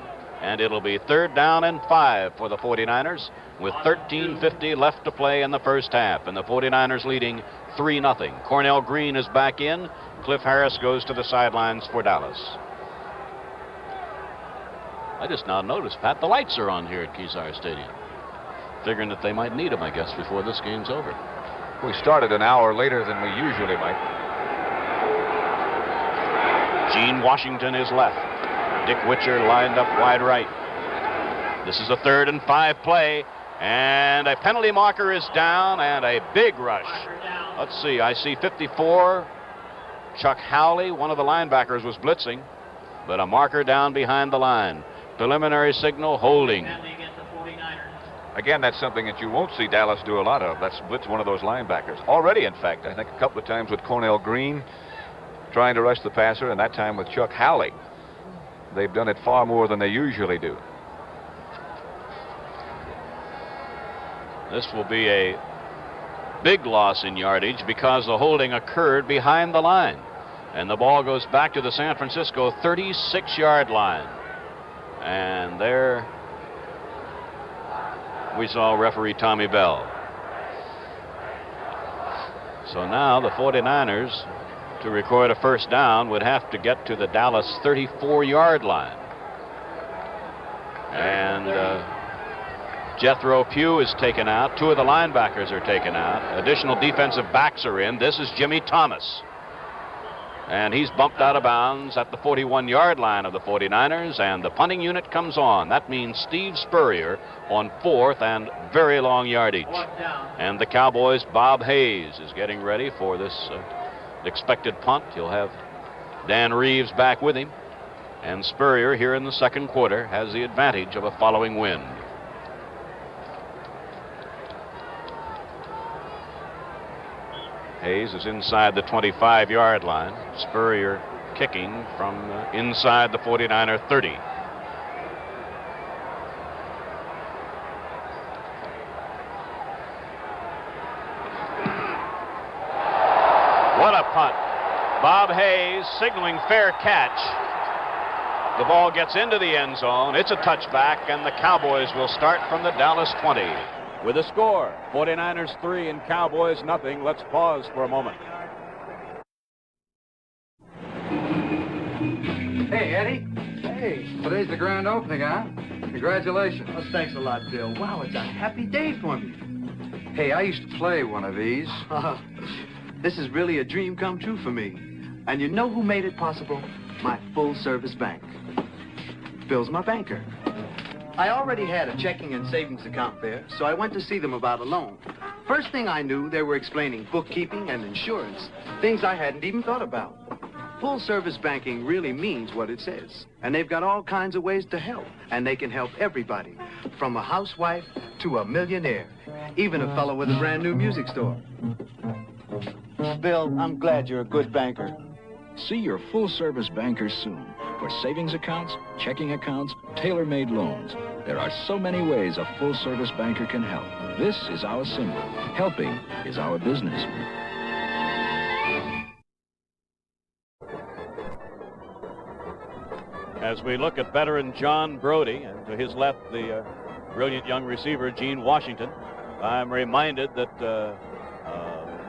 And it'll be 3rd down and 5 for the 49ers with 13:50 left to play in the first half. And the 49ers leading 3-0. Cornell Green is back in. Cliff Harris goes to the sidelines for Dallas. I just now noticed, Pat, the lights are on here at Kezar Stadium. Figuring that they might need them, I guess, before this game's over. We started an hour later than we usually might. Gene Washington is left. Dick Witcher lined up wide right. This is a 3rd and 5 play, and a penalty marker is down, and a big rush. Let's see, I see 54. Chuck Howley, one of the linebackers, was blitzing, but a marker down behind the line. Preliminary signal, holding. Again, that's something that you won't see Dallas do a lot of. That's blitz one of those linebackers. Already, in fact, I think a couple of times with Cornell Green trying to rush the passer, and that time with Chuck Howley. They've done it far more than they usually do. This will be a big loss in yardage because the holding occurred behind the line. And the ball goes back to the San Francisco 36-yard line. And there we saw referee Tommy Bell. So now the 49ers, to record a first down, would have to get to the Dallas 34-yard line. And Jethro Pugh is taken out. Two of the linebackers are taken out. Additional defensive backs are in. This is Jimmy Thomas. And he's bumped out of bounds at the 41-yard line of the 49ers, and the punting unit comes on. That means Steve Spurrier on 4th and very long yardage. And the Cowboys' Bob Hayes is getting ready for this expected punt. He'll have Dan Reeves back with him. And Spurrier here in the second quarter has the advantage of a following wind. Hayes is inside the 25-yard line. Spurrier kicking from inside the 49er 30. What a punt. Bob Hayes signaling fair catch. The ball gets into the end zone. It's a touchback, and the Cowboys will start from the Dallas 20. With a score, 49ers 3 and Cowboys nothing. Let's pause for a moment. Hey, Eddie. Hey, today's the grand opening, huh? Congratulations. Oh, thanks a lot, Bill. Wow, it's a happy day for me. Hey, I used to play one of these. This is really a dream come true for me. And you know who made it possible? My full-service bank. Bill's my banker. I already had a checking and savings account there, so I went to see them about a loan. First thing I knew, they were explaining bookkeeping and insurance, things I hadn't even thought about. Full-service banking really means what it says, and they've got all kinds of ways to help, and they can help everybody, from a housewife to a millionaire, even a fellow with a brand new music store. Bill, I'm glad you're a good banker. See your full-service banker soon for savings accounts, checking accounts, tailor-made loans. There are so many ways a full-service banker can help. This is our symbol. Helping is our business. As we look at veteran John Brody, and to his left, the brilliant young receiver, Gene Washington, I'm reminded that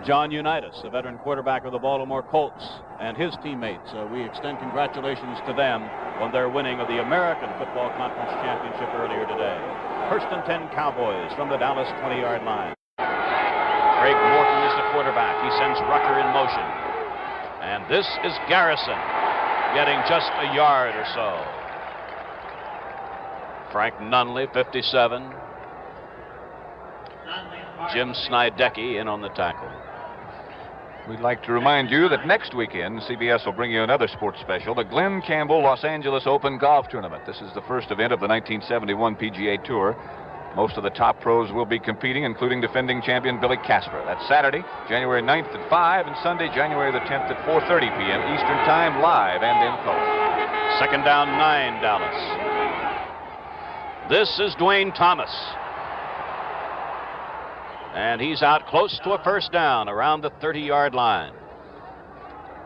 John Unitas, the veteran quarterback of the Baltimore Colts, and his teammates, we extend congratulations to them on their winning of the American Football Conference Championship earlier today. First and 10 Cowboys from the Dallas 20-yard line. Craig Morton is the quarterback. He sends Rucker in motion. And this is Garrison, getting just a yard or so. Frank Nunley, 57. Jim Snydecki in on the tackle. We'd like to remind you that next weekend, CBS will bring you another sports special, the Glenn Campbell Los Angeles Open Golf Tournament. This is the first event of the 1971 PGA Tour. Most of the top pros will be competing, including defending champion Billy Casper. That's Saturday, January 9th at 5, and Sunday, January the 10th at 4:30 p.m. Eastern Time, live and in color. Second down, 9, Dallas. This is Dwayne Thomas. And he's out close to a first down around the 30-yard line.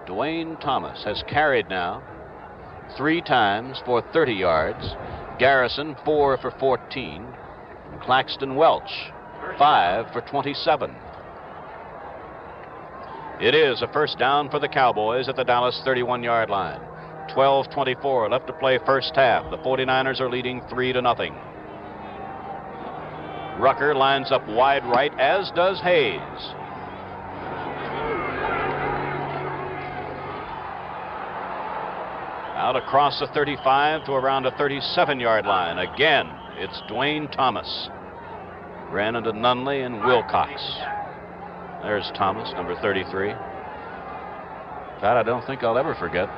Dwayne Thomas has carried now 3 times for 30 yards. Garrison 4 for 14. And Claxton Welch 5 for 27. It is a first down for the Cowboys at the Dallas 31-yard line. 12:24 left to play first half. The 49ers are leading 3-0. Rucker lines up wide right, as does Hayes. Out across the 35 to around a 37-yard line. Again, it's Dwayne Thomas. Ran into Nunley and Wilcox. There's Thomas, number 33. Pat, I don't think I'll ever forget,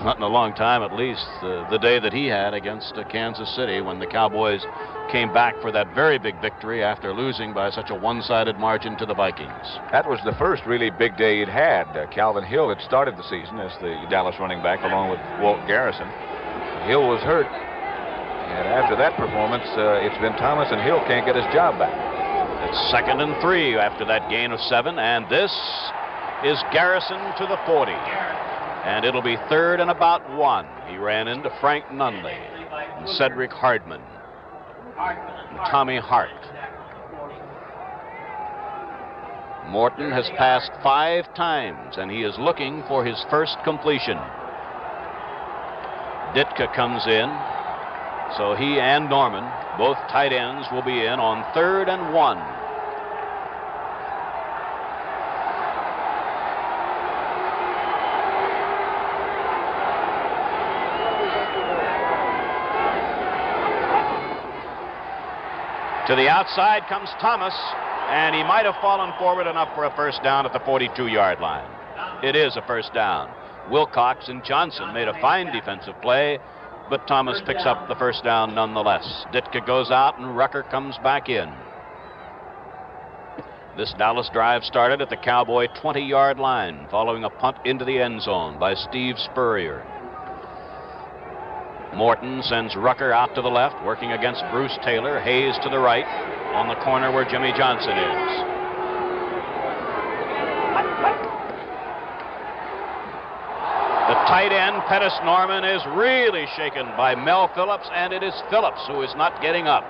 not in a long time at least, the day that he had against Kansas City when the Cowboys came back for that very big victory after losing by such a one-sided margin to the Vikings. That was the first really big day he'd had. Calvin Hill had started the season as the Dallas running back along with Walt Garrison. Hill was hurt, and after that performance, it's been Thomas, and Hill can't get his job back. It's 2nd and 3 after that gain of 7, and this is Garrison to the 40. And it'll be 3rd and about 1. He ran into Frank Nunley and Cedric Hardman. and Tommy Hart. Morton has passed 5 times, and he is looking for his first completion. Ditka comes in, so he and Norman, both tight ends, will be in on 3rd and 1. To the outside comes Thomas, and he might have fallen forward enough for a first down at the 42-yard line. It is a first down. Wilcox and Johnson made a fine defensive play, but Thomas picks up the first down nonetheless. Ditka goes out, and Rucker comes back in. This Dallas drive started at the Cowboy 20-yard line, following a punt into the end zone by Steve Spurrier. Morton sends Rucker out to the left, working against Bruce Taylor. Hayes to the right, on the corner where Jimmy Johnson is. The tight end, Pettis Norman, is really shaken by Mel Phillips, and it is Phillips who is not getting up.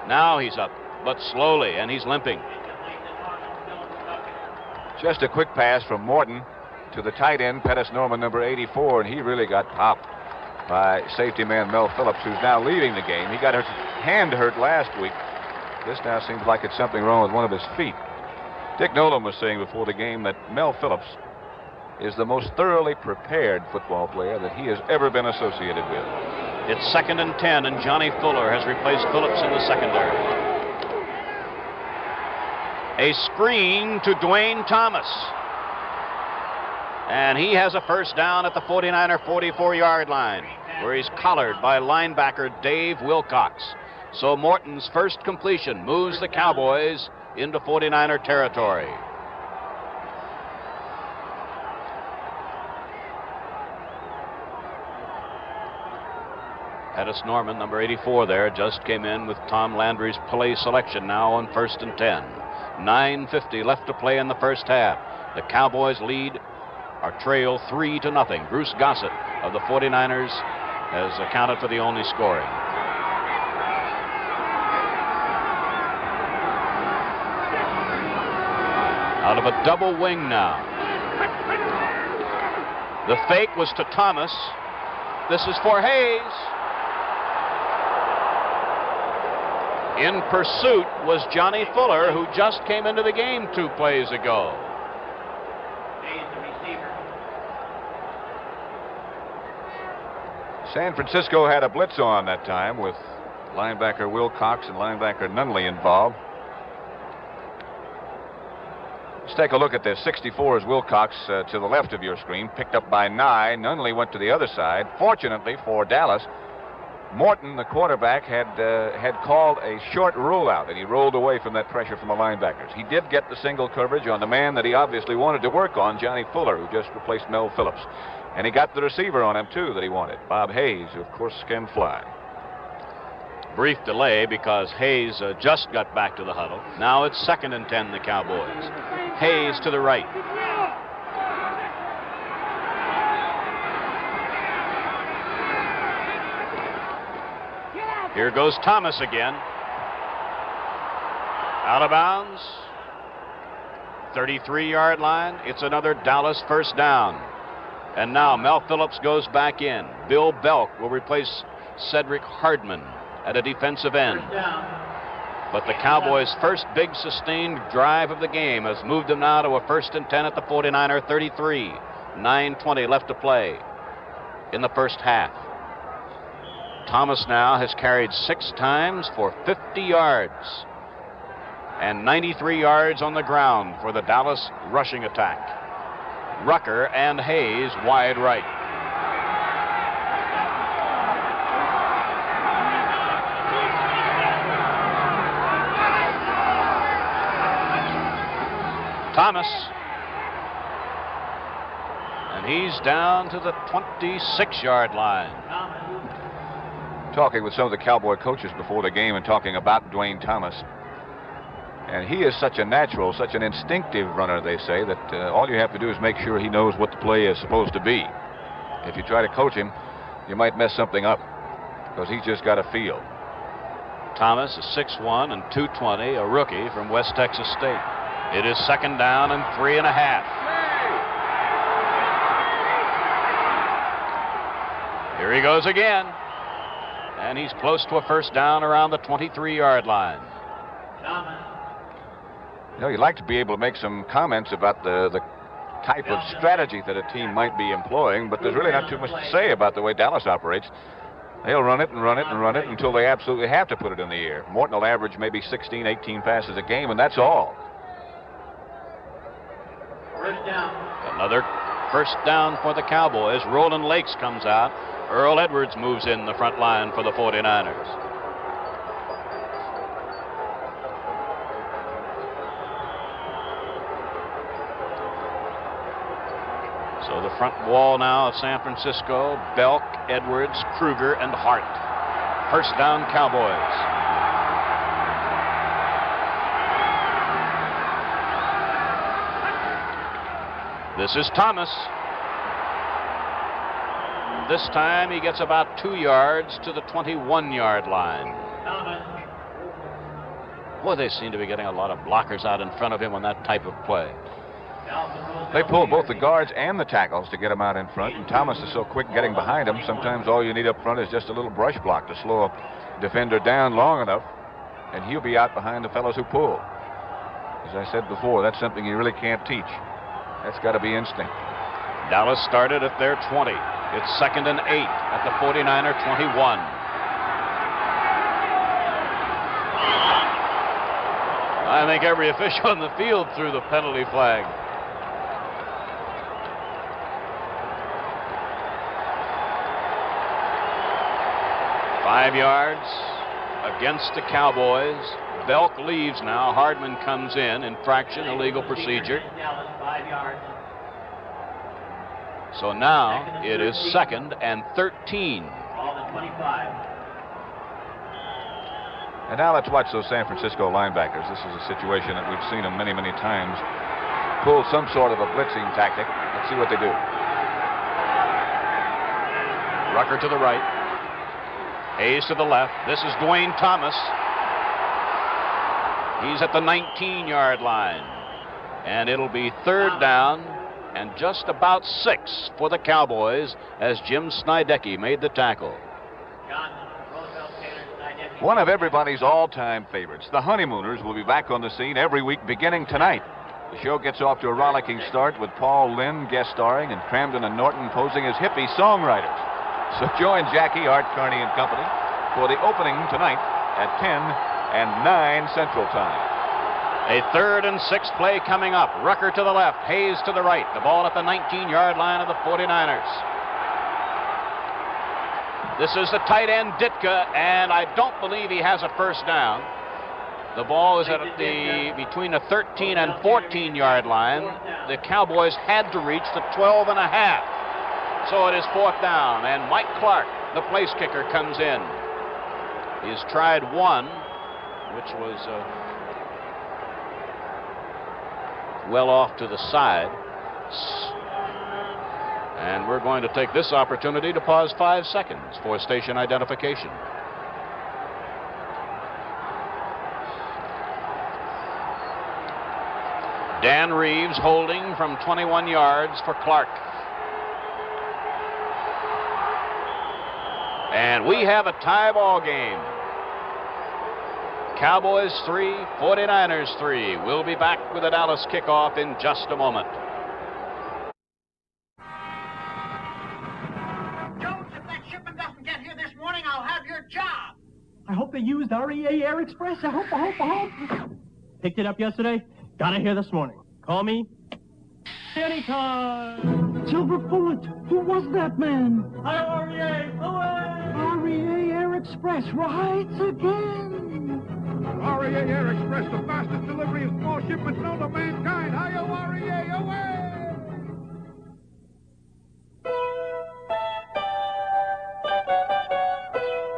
Now he's up, but slowly, and he's limping. Just a quick pass from Morton to the tight end, Pettis Norman, number 84, and he really got popped by safety man Mel Phillips, who's now leaving the game. He got his hand hurt last week. This now seems like it's something wrong with one of his feet. Dick Nolan was saying before the game that Mel Phillips is the most thoroughly prepared football player that he has ever been associated with. It's 2nd and 10, and Johnny Fuller has replaced Phillips in the secondary. A screen to Dwayne Thomas. And he has a first down at the 49er 44-yard line, where he's collared by linebacker Dave Wilcox. So Morton's first completion moves the Cowboys into 49er territory. Pettis Norman, number 84 there, just came in with Tom Landry's play selection now on 1st and 10. 9:50 left to play in the first half. The Cowboys lead or trail 3-0. Bruce Gossett of the 49ers has accounted for the only scoring. Out of a double wing now. The fake was to Thomas. This is for Hayes. In pursuit was Johnny Fuller, who just came into the game 2 plays ago. San Francisco had a blitz on that time with linebacker Wilcox and linebacker Nunley involved. Let's take a look at this. 64 is Wilcox to the left of your screen, picked up by Nye. Nunley went to the other side. Fortunately for Dallas, Morton, the quarterback, had called a short rollout, and he rolled away from that pressure from the linebackers. He did get the single coverage on the man that he obviously wanted to work on, Johnny Fuller, who just replaced Mel Phillips. And he got the receiver on him, too, that he wanted, Bob Hayes, who, of course, can fly. Brief delay because Hayes just got back to the huddle. Now it's 2nd and 10, the Cowboys. Hayes to the right. Here goes Thomas again. Out of bounds. 33-yard line. It's another Dallas first down. And now Mel Phillips goes back in. Bill Belk will replace Cedric Hardman at a defensive end. But the Cowboys' first big sustained drive of the game has moved them now to a 1st and 10 at the 49er 33. 9:20 left to play in the first half. Thomas now has carried 6 times for 50 yards and 93 yards on the ground for the Dallas rushing attack. Rucker and Hayes wide right. Thomas. And he's down to the 26-yard line. Talking with some of the Cowboy coaches before the game and talking about Dwayne Thomas. And he is such a natural, such an instinctive runner, they say, that all you have to do is make sure he knows what the play is supposed to be. If you try to coach him, you might mess something up because he's just got a feel. Thomas is 6'1" and 220, a rookie from West Texas State. It is 2nd down and 3.5. Here he goes again. And he's close to a 1st down around the 23-yard line. You know, you'd like to be able to make some comments about the type of strategy that a team might be employing, but there's really not too much to say about the way Dallas operates. They'll run it and run it and run it until they absolutely have to put it in the air. Morton will average maybe 16, 18 passes a game, and that's all. Another 1st down for the Cowboys. Roland Lakes comes out. Earl Edwards moves in the front line for the 49ers. So the front wall now of San Francisco: Belk, Edwards, Kruger, and Hart. 1st down, Cowboys. This is Thomas. This time he gets about 2 yards to the 21-yard line. Boy, they seem to be getting a lot of blockers out in front of him on that type of play. They pull both the guards and the tackles to get him out in front, and Thomas is so quick getting behind him, sometimes all you need up front is just a little brush block to slow a defender down long enough, and he'll be out behind the fellows who pull. As I said before, that's something you really can't teach. That's got to be instinct. Dallas started at their 20. It's 2nd and 8 at the 49er 21. I think every official on the field threw the penalty flag. Five yards against the Cowboys. Belk leaves now. Hardman comes in. Infraction, illegal procedure. 5 yards. So now it is 2nd and 13. Ball at 25. And now let's watch those San Francisco linebackers. This is a situation that we've seen them many, many times pull some sort of a blitzing tactic. Let's see what they do. Rucker to the right. Hayes to the left. This is Dwayne Thomas. He's at the 19-yard line. And it'll be 3rd down and just about 6 for the Cowboys as Jim Snydecki made the tackle. One of everybody's all-time favorites, the Honeymooners, will be back on the scene every week beginning tonight. The show gets off to a rollicking start with Paul Lynde guest starring and Cramden and Norton posing as hippie songwriters. So join Jackie, Art Carney, and company for the opening tonight at 10 and 9 Central Time. A 3rd and 6 play coming up. Rucker to the left, Hayes to the right. The ball at the 19-yard line of the 49ers. This is the tight end, Ditka, and I don't believe he has a 1st down. The ball is at between the 13 and 14-yard line. The Cowboys had to reach the 12 and a half. So it is 4th down, and Mike Clark, the place kicker, comes in. He's tried one, which was well off to the side. And we're going to take this opportunity to pause 5 seconds for station identification. Dan Reeves holding from 21 yards for Clark. And we have a tie ball game. Cowboys 3, 49ers 3. We'll be back with a Dallas kickoff in just a moment. Jones, if that shipment doesn't get here this morning, I'll have your job. I hope they used REA Air Express. I hope. Picked it up yesterday. Got it here this morning. Call me anytime. Silver Bullet. Who was that man? Hi, REA. Away. REA Air Express rides again. REA Air Express, the fastest delivery of small shipments known to mankind. Hi-yo, REA, away!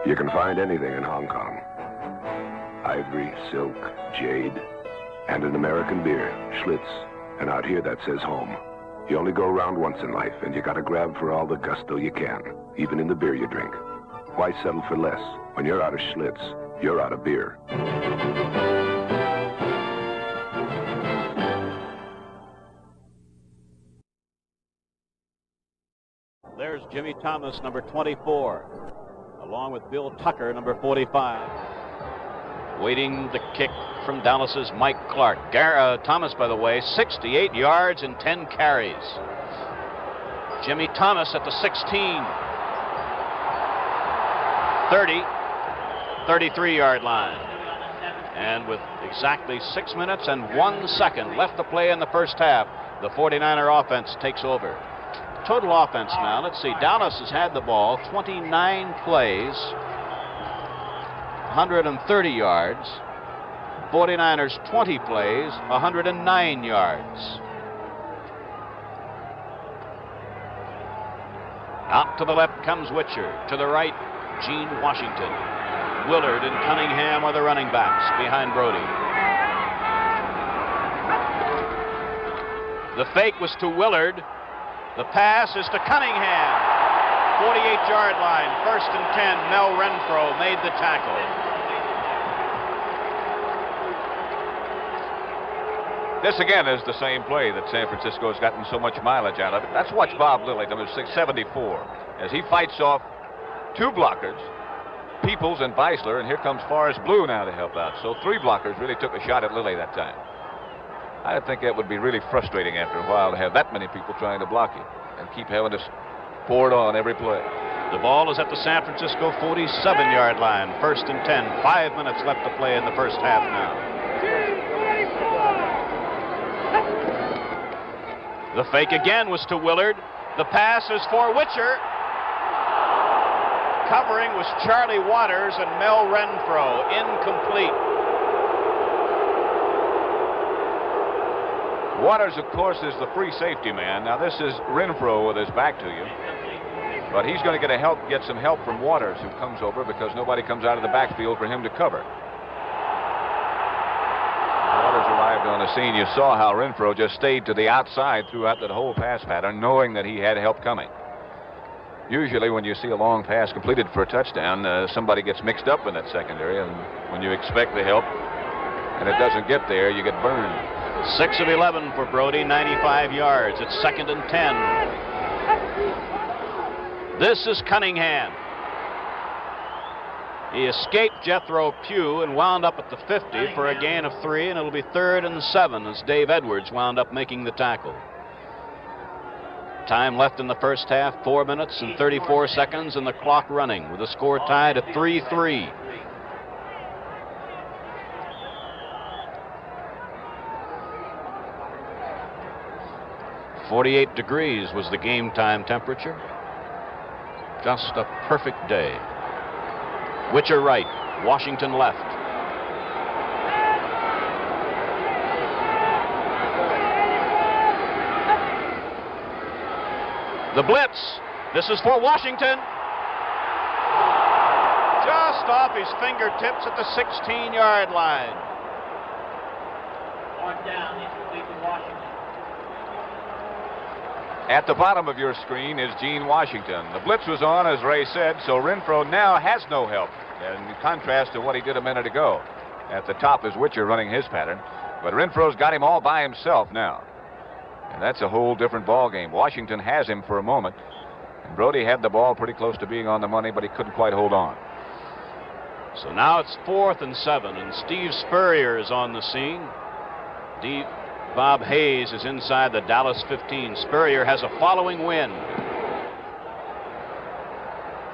You can find anything in Hong Kong. Ivory, silk, jade, and an American beer, Schlitz. And out here that says home. You only go around once in life, and you gotta grab for all the gusto you can, even in the beer you drink. Why settle for less when you're out of Schlitz? you're out of beer. There's Jimmy Thomas, number 24, along with Bill Tucker, number 45. Waiting the kick from Dallas's Mike Clark. Thomas, by the way, 68 yards and 10 carries. Jimmy Thomas at the 16, 30, 33-yard line. And with exactly 6 minutes and 1 second left to play in the first half, the 49er offense takes over. Total offense now, let's see, Dallas has had the ball 29 plays, 130 yards. 49ers 20 plays, 109 yards. Out to the left comes Witcher. To the right, Gene Washington. Willard and Cunningham are the running backs behind Brody. The fake was to Willard. The pass is to Cunningham. 48-yard line, 1st and 10. Mel Renfro made the tackle. This again is the same play that San Francisco has gotten so much mileage out of it. Let's watch Bob Lilly, number 674, as he fights off two blockers, Peoples and Beisler, and here comes Forrest Blue now to help out. So 3 blockers really took a shot at Lilly that time. I think that would be really frustrating after a while to have that many people trying to block you and keep having to pour it on every play. The ball is at the San Francisco 47-yard line, 1st and 10. 5 minutes left to play in the first half now. The fake again was to Willard. The pass is for Witcher. Covering was Charlie Waters and Mel Renfro. Incomplete. Waters, of course, is the free safety man. Now, this is Renfro with his back to you. But he's going to get some help from Waters, who comes over because nobody comes out of the backfield for him to cover. Waters arrived on the scene. You saw how Renfro just stayed to the outside throughout that whole pass pattern, knowing that he had help coming. Usually when you see a long pass completed for a touchdown, somebody gets mixed up in that secondary, and when you expect the help and it doesn't get there, you get burned. 6 of 11 for Brody, 95 yards. It's 2nd and 10. This is Cunningham. He escaped Jethro Pugh and wound up at the 50 for a gain of 3, and it'll be 3rd and 7 as Dave Edwards wound up making the tackle. Time left in the first half, 4 minutes and 34 seconds, and the clock running with the score tied at 3-3. "48 degrees was the game time temperature. Just a perfect day." Witcher right, Washington left. The blitz. This is for Washington. Just off his fingertips at the 16-yard line. Fourth down, incomplete to Washington. At the bottom of your screen is Gene Washington. The blitz was on, as Ray said, so Renfro now has no help, in contrast to what he did a minute ago. At the top is Witcher running his pattern, but Renfro's got him all by himself now. And that's a whole different ball game. Washington has him for a moment, and Brody had the ball pretty close to being on the money, but he couldn't quite hold on. So now it's 4th and 7, and Steve Spurrier is on the scene. Bob Hayes is inside the Dallas 15. Spurrier has a following wind.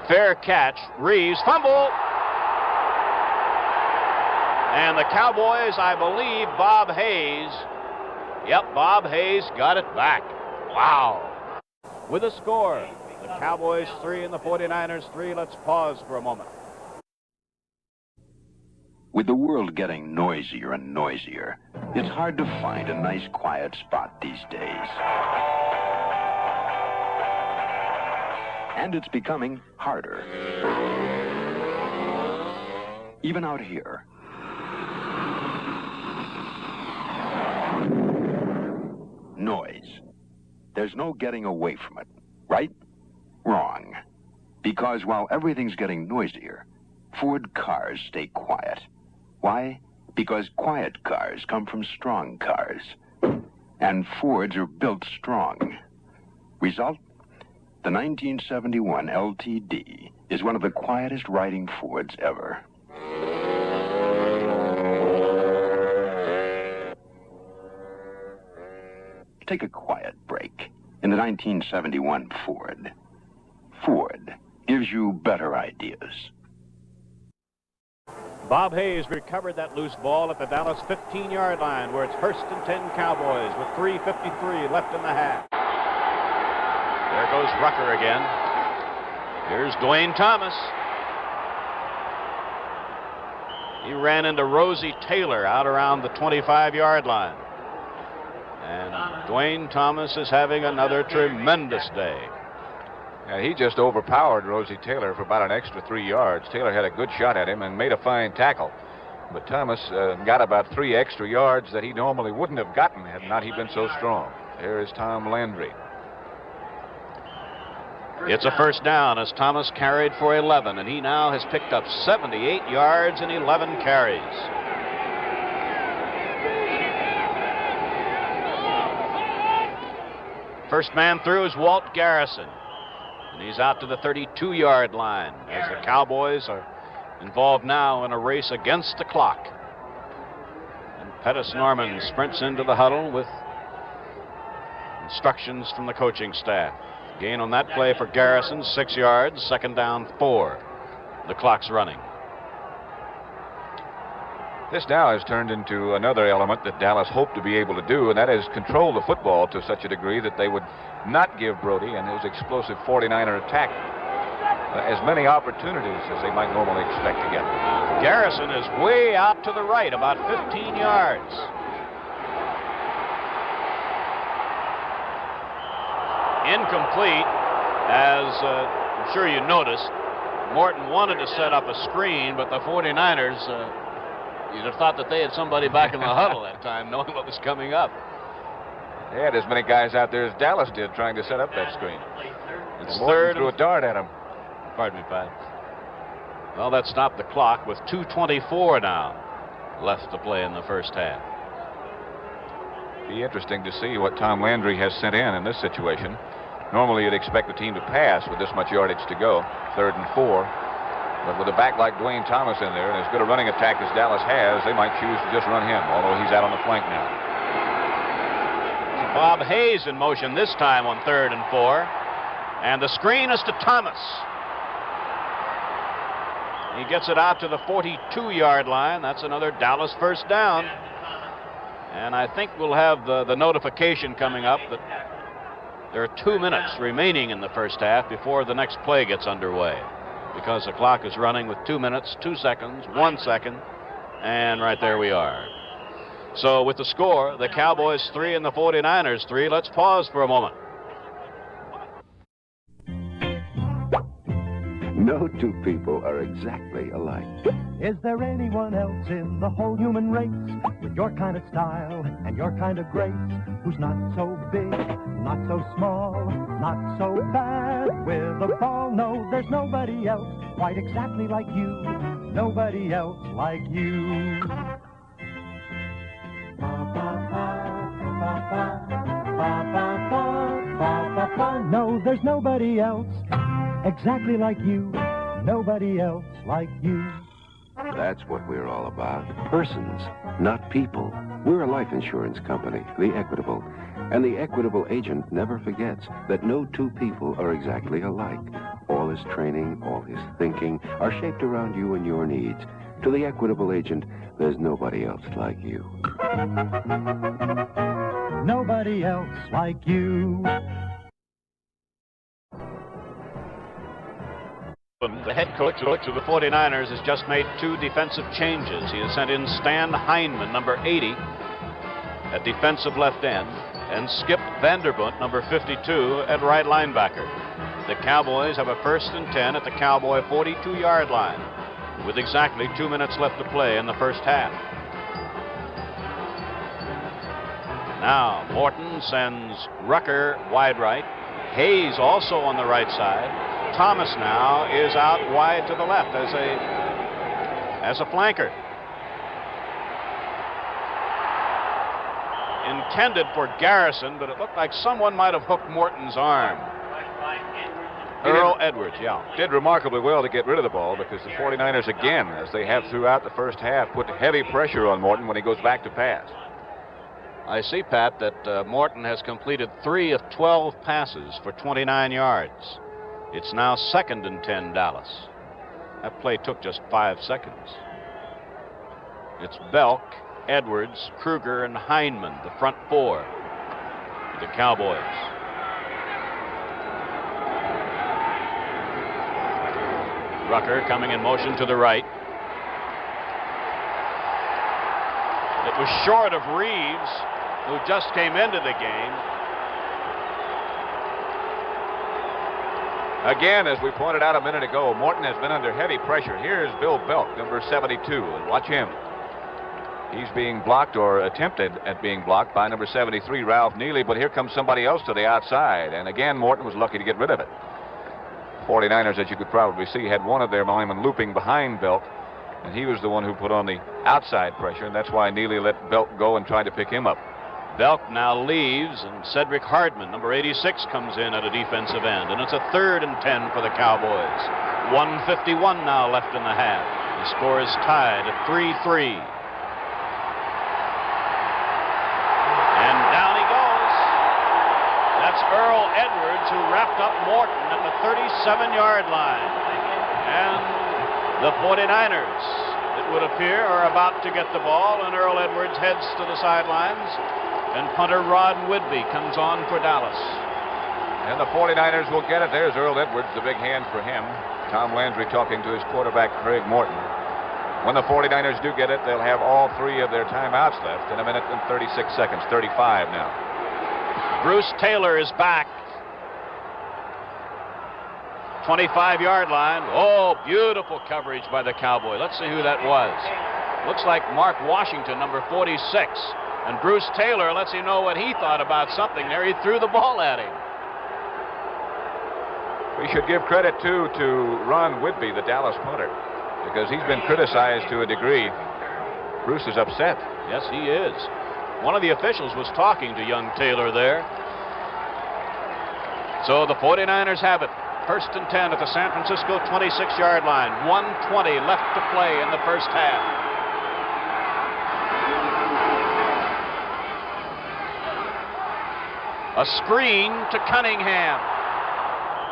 Fair catch. Reeves fumble. And the Cowboys, I believe, Bob Hayes. Yep, Bob Hayes got it back. Wow. With a score, the Cowboys 3 and the 49ers 3. Let's pause for a moment. With the world getting noisier and noisier, it's hard to find a nice quiet spot these days. And it's becoming harder. Even out here. Noise. There's no getting away from it, right? Wrong. Because while everything's getting noisier, Ford cars stay quiet. Why? Because quiet cars come from strong cars. And Fords are built strong. Result? The 1971 LTD is one of the quietest riding Fords ever. Take a quiet break in the 1971 Ford. Ford gives you better ideas. Bob Hayes recovered that loose ball at the Dallas 15-yard line, where it's 1st and 10 Cowboys with 3:53 left in the half. There goes Rucker again. Here's Dwayne Thomas. He ran into Rosie Taylor out around the 25-yard line. And Dwayne Thomas is having another tremendous day. Yeah, he just overpowered Rosie Taylor for about an extra 3 yards. Taylor had a good shot at him and made a fine tackle. But Thomas got about 3 extra yards that he normally wouldn't have gotten had not he been so strong. There is Tom Landry. It's a first down as Thomas carried for 11, and he now has picked up 78 yards in 11 carries. First man through is Walt Garrison, and he's out to the 32-yard line as the Cowboys are involved now in a race against the clock. And Pettis Norman sprints into the huddle with instructions from the coaching staff. Gain on that play for Garrison, 6 yards, 2nd down, 4. The clock's running. This now has turned into another element that Dallas hoped to be able to do, and that is control the football to such a degree that they would not give Brody and his explosive 49er attack as many opportunities as they might normally expect to get. Garrison is way out to the right, about 15 yards. Incomplete, as I'm sure you noticed. Morton wanted to set up a screen, but the 49ers, you'd have thought that they had somebody back in the huddle that time, knowing what was coming up. They had as many guys out there as Dallas did trying to set up that screen. It's Morton threw a dart at him. Pardon me, Pat. Well, that stopped the clock with 2:24 now left to play in the first half. Be interesting to see what Tom Landry has sent in this situation. Normally you'd expect the team to pass with this much yardage to go, 3rd and 4. But with a back like Dwayne Thomas in there and as good a running attack as Dallas has, they might choose to just run him, although he's out on the flank now. Bob Hayes in motion this time on 3rd and 4. And the screen is to Thomas. He gets it out to the 42-yard line. That's another Dallas first down. And I think we'll have the notification coming up that there are 2 minutes remaining in the first half before the next play gets underway, because the clock is running with 2 minutes, 2 seconds, 1 second, and right there we are. So with the score, the Cowboys 3 and the 49ers 3, let's pause for a moment. No two people are exactly alike. Is there anyone else in the whole human race with your kind of style and your kind of grace, who's not so big, not so small, not so bad with a ball? No, there's nobody else quite exactly like you. Nobody else like you. No, there's nobody else exactly like you. Nobody else like you. That's what we're all about. Persons, not people. We're a life insurance company, the Equitable. And the Equitable agent never forgets that no two people are exactly alike. All his training, all his thinking are shaped around you and your needs. To the Equitable agent, there's nobody else like you. Nobody else like you. The head coach of the 49ers has just made 2 defensive changes. He has sent in Stan Heineman, number 80, at defensive left end, and Skip Vanderbunt, number 52, at right linebacker. The Cowboys have a 1st and 10 at the Cowboy 42-yard line, with exactly 2 minutes left to play in the first half. Now, Morton sends Rucker wide right. Hayes also on the right side. Thomas now is out wide to the left as a as a flanker. Intended for Garrison, but it looked like someone might have hooked Morton's arm. Earl Edwards, yeah. Did remarkably well to get rid of the ball because the 49ers, again, as they have throughout the first half, put heavy pressure on Morton when he goes back to pass. I see, Pat, that Morton has completed 3 of 12 passes for 29 yards. It's now 2nd and 10, Dallas. That play took just 5 seconds. It's Belk, Edwards, Kruger, and Hindman, the front 4 for the Cowboys. Rucker coming in motion to the right. It was short of Reeves, who just came into the game. Again, as we pointed out a minute ago, Morton has been under heavy pressure. Here's Bill Belk, number 72, and watch him. He's being blocked, or attempted at being blocked, by number 73, Ralph Neely, but here comes somebody else to the outside, and again, Morton was lucky to get rid of it. 49ers, as you could probably see, had one of their linemen looping behind Belk, and he was the one who put on the outside pressure, and that's why Neely let Belk go and tried to pick him up. Belk now leaves, and Cedric Hardman, number 86, comes in at a defensive end, and it's a 3rd and 10 for the Cowboys. 1:51 now left in the half. The score is tied at 3-3. And down he goes. That's Earl Edwards, who wrapped up Morton at the 37-yard line. And the 49ers, it would appear, are about to get the ball, and Earl Edwards heads to the sidelines, and punter Rod Whidbey comes on for Dallas. And the 49ers will get it. There's Earl Edwards, the big hand for him. Tom Landry talking to his quarterback, Craig Morton. When the 49ers do get it, they'll have all 3 of their timeouts left in 1 minute and 36 seconds, 35 now. Bruce Taylor is back. 25-yard line. Oh, beautiful coverage by the Cowboys. Let's see who that was. Looks like Mark Washington, number 46. And Bruce Taylor lets him know what he thought about something there. He threw the ball at him. We should give credit, too, to Ron Whidbey, the Dallas punter, because he's been criticized to a degree. Bruce is upset. Yes, he is. One of the officials was talking to young Taylor there. So the 49ers have it. 1st and 10 at the San Francisco 26-yard line. 1:20 left to play in the first half. A screen to Cunningham.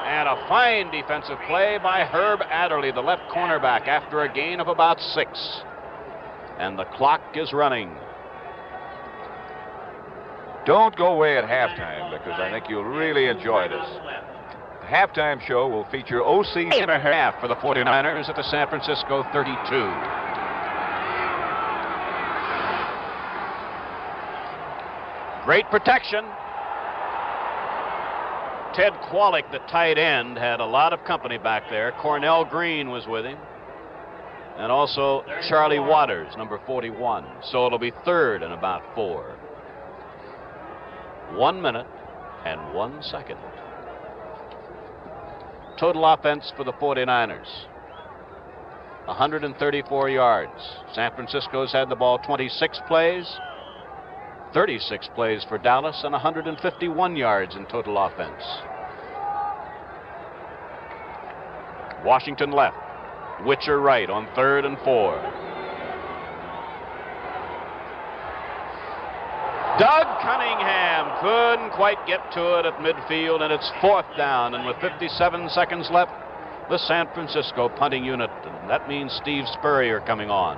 And a fine defensive play by Herb Adderley, the left cornerback, after a gain of about 6. And the clock is running. Don't go away at halftime, because I think you'll really enjoy this. The halftime show will feature O.C. and a half for the 49ers at the San Francisco 32. Great protection. Ted Kwolek, the tight end, had a lot of company back there. Cornell Green was with him. And also Charlie Waters, number 41. So it'll be 3rd and about 4. 1 minute and 1 second. Total offense for the 49ers. 134 yards. San Francisco's had the ball 26 plays. 36 plays for Dallas, and 151 yards in total offense. Washington left. Witcher right on 3rd and 4. Doug Cunningham couldn't quite get to it at midfield, and it's 4th down, and with 57 seconds left, the San Francisco punting unit, and that means Steve Spurrier coming on.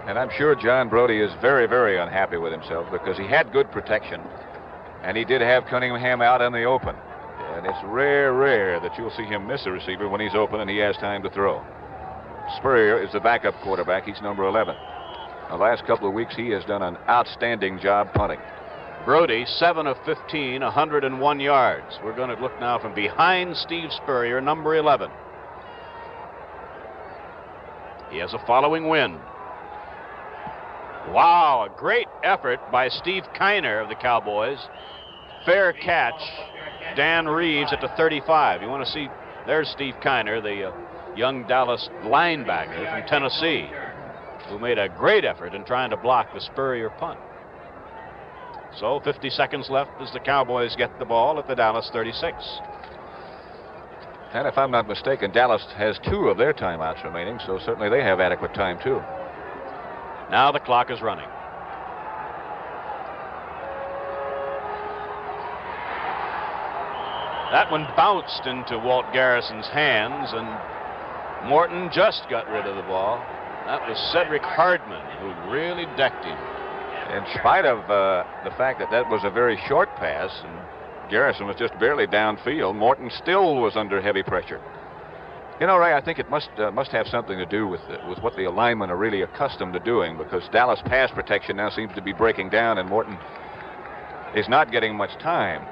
And I'm sure John Brody is very, very unhappy with himself because he had good protection, and he did have Cunningham out in the open. And it's rare that you'll see him miss a receiver when he's open and he has time to throw. Spurrier is the backup quarterback. He's number 11. The last couple of weeks, he has done an outstanding job punting. Brody, 7 of 15, 101 yards. We're going to look now from behind Steve Spurrier, number 11. He has a following wind. Wow, a great effort by Steve Kiner of the Cowboys. Fair catch, Dan Reeves at the 35. You want to see, there's Steve Kiner, the young Dallas linebacker from Tennessee, who made a great effort in trying to block the Spurrier punt. So 50 seconds left as the Cowboys get the ball at the Dallas 36. And if I'm not mistaken, Dallas has 2 of their timeouts remaining, so certainly they have adequate time too. Now the clock is running. That one bounced into Walt Garrison's hands, and Morton just got rid of the ball. That was Cedric Hardman who really decked him. In spite of the fact that that was a very short pass and Garrison was just barely downfield, Morton still was under heavy pressure. You know, Ray, I think it must have something to do with what the linemen are really accustomed to doing, because Dallas pass protection now seems to be breaking down and Morton is not getting much time.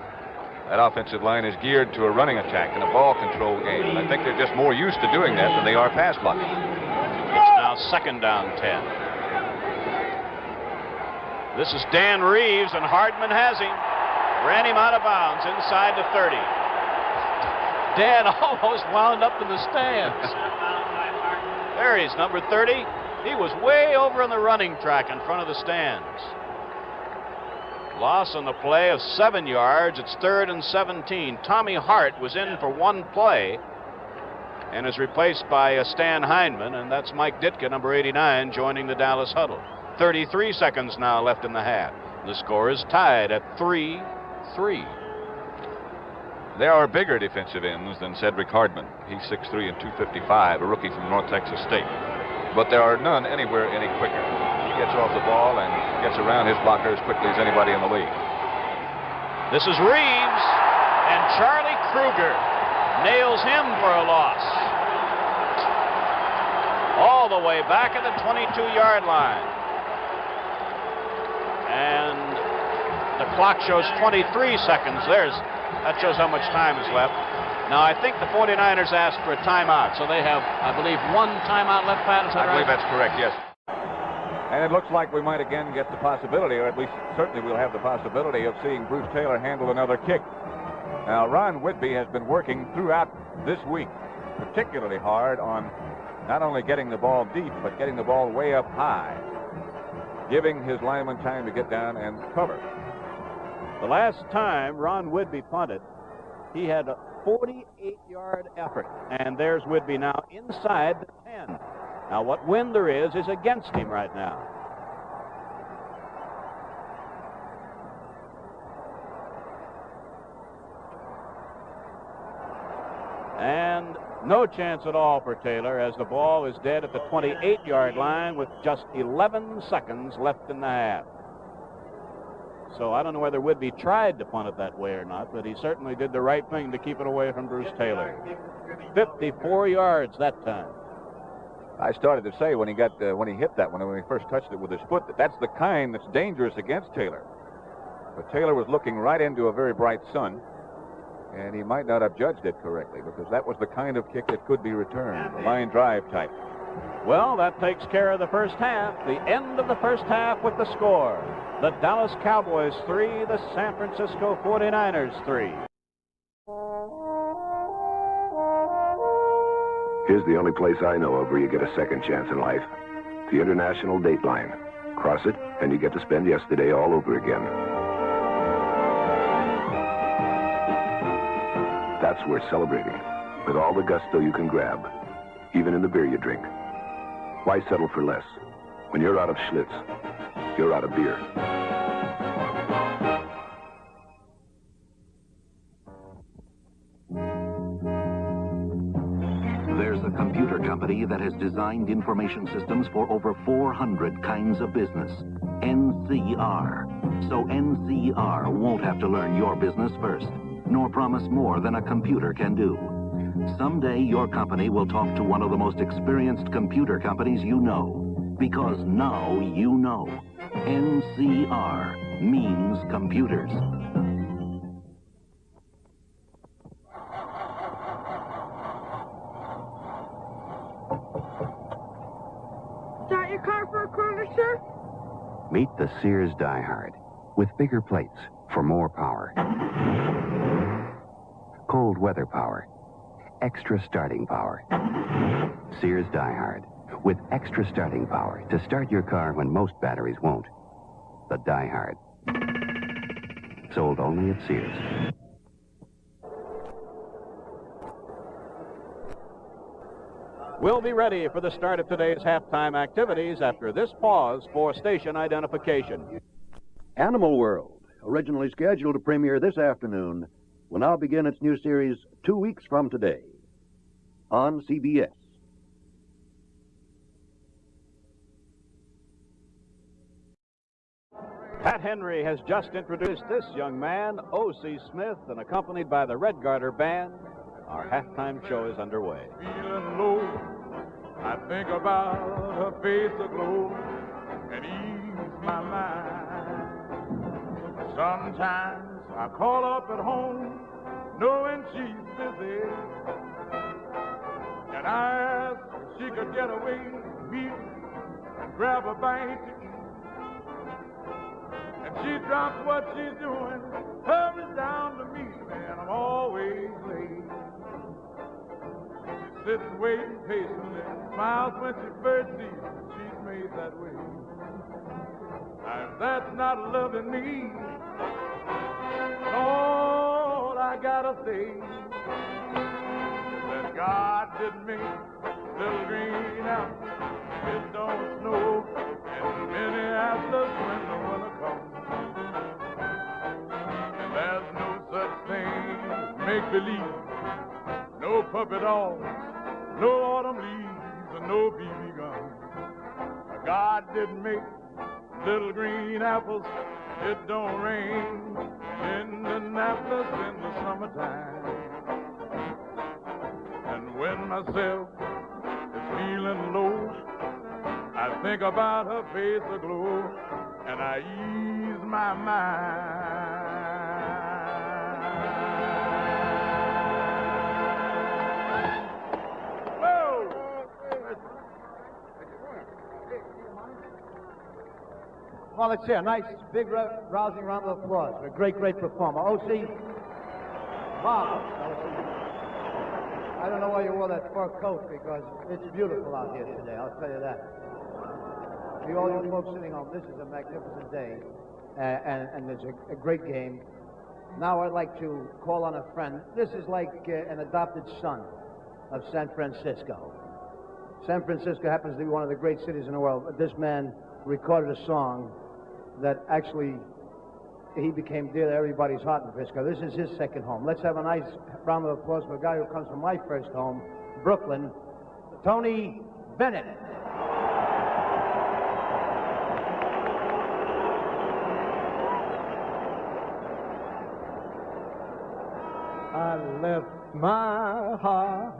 That offensive line is geared to a running attack and a ball control game, and I think they're just more used to doing that than they are pass blocking. It's now 2nd down 10. This is Dan Reeves, and Hardman has him. Ran him out of bounds inside the 30. Dan almost wound up in the stands. There he's, number 30. He was way over on the running track in front of the stands. Loss on the play of 7 yards. It's 3rd and 17. Tommy Hart was in for 1 play and is replaced by Stan Hindman, and that's Mike Ditka, number 89, joining the Dallas huddle. 33 seconds now left in the half. The score is tied at 3-3. There are bigger defensive ends than Cedric Hardman. He's 6'3" and 255, a rookie from North Texas State. But there are none anywhere any quicker. He gets off the ball and gets around his blocker as quickly as anybody in the league. This is Reeves, and Charlie Kruger nails him for a loss. All the way back at the 22-yard line. And the clock shows 23 seconds. That shows how much time is left. Now, I think the 49ers asked for a timeout, so they have, I believe, 1 timeout left, Pat. Is that right? I believe that's correct, yes. And it looks like we might again get the possibility, or at least certainly we'll have the possibility of seeing Bruce Taylor handle another kick. Now, Ron Whitby has been working throughout this week particularly hard on not only getting the ball deep, but getting the ball way up high, giving his lineman time to get down and cover. The last time Ron Whitby punted, he had a 48-yard effort, and there's Whitby now inside the 10. Now, what wind there is against him right now. And no chance at all for Taylor, as the ball is dead at the 28-yard line with just 11 seconds left in the half. So I don't know whether Whitby tried to punt it that way or not, but he certainly did the right thing to keep it away from Bruce Taylor. 54 yards that time. I started to say when he hit that one, when he first touched it with his foot, that's the kind that's dangerous against Taylor. But Taylor was looking right into a very bright sun, and he might not have judged it correctly, because that was the kind of kick that could be returned, the line drive type. Well, that takes care of the first half. The end of the first half with the score. The Dallas Cowboys 3, the San Francisco 49ers 3. Here's the only place I know of where you get a second chance in life. The International Date Line. Cross it, and you get to spend yesterday all over again. That's worth celebrating, with all the gusto you can grab, even in the beer you drink. Why settle for less? When you're out of Schlitz, you're out of beer. There's a computer company that has designed information systems for over 400 kinds of business. NCR. So NCR won't have to learn your business first, nor promise more than a computer can do. Someday your company will talk to one of the most experienced computer companies you know, because now you know. NCR means computers. Start your car for a corner, sir? Meet the Sears Diehard, with bigger plates for more power. Cold weather power. extra starting power. Sears Die-Hard, with extra starting power to start your car when most batteries won't. The Die-Hard. Sold only at Sears. We'll be ready for the start of today's halftime activities after this pause for station identification. Animal World, originally scheduled to premiere this afternoon, will now begin its new series 2 weeks from today on CBS. Pat Henry has just introduced this young man, O.C. Smith, and accompanied by the Red Garter Band, our halftime show is underway. Feeling low, I think about her face aglow and ease my mind. Sometimes I call up at home knowing she's busy, and I ask if she could get away from me and grab a bite to eat. And she drops what she's doing, hurries down to me, and I'm always late. Sits waiting patiently, smiles when she first sees me. She's made that way. Now, if that's not loving me, all I gotta say is that God didn't make little green apples. It don't snow in Minneapolis when the winter comes. And there's no such thing as make-believe, no puppy dogs, no autumn leaves, and no BB guns. God didn't make little green apples. It don't rain in Indianapolis in the summertime. And when myself is feeling low, I think about her face aglow, and I ease my mind. Well, let's hear a nice, big, rousing round of applause for a great, great performer. O.C., marvelous. I don't know why you wore that fur coat, because it's beautiful out here today, I'll tell you that. To all you folks sitting home, this is a magnificent day, and there's a great game. Now I'd like to call on a friend. This is like an adopted son of San Francisco. San Francisco happens to be one of the great cities in the world, but this man recorded a song that actually he became dear to everybody's heart in Frisco. This is his second home. Let's have a nice round of applause for a guy who comes from my first home, Brooklyn, Tony Bennett. I left my heart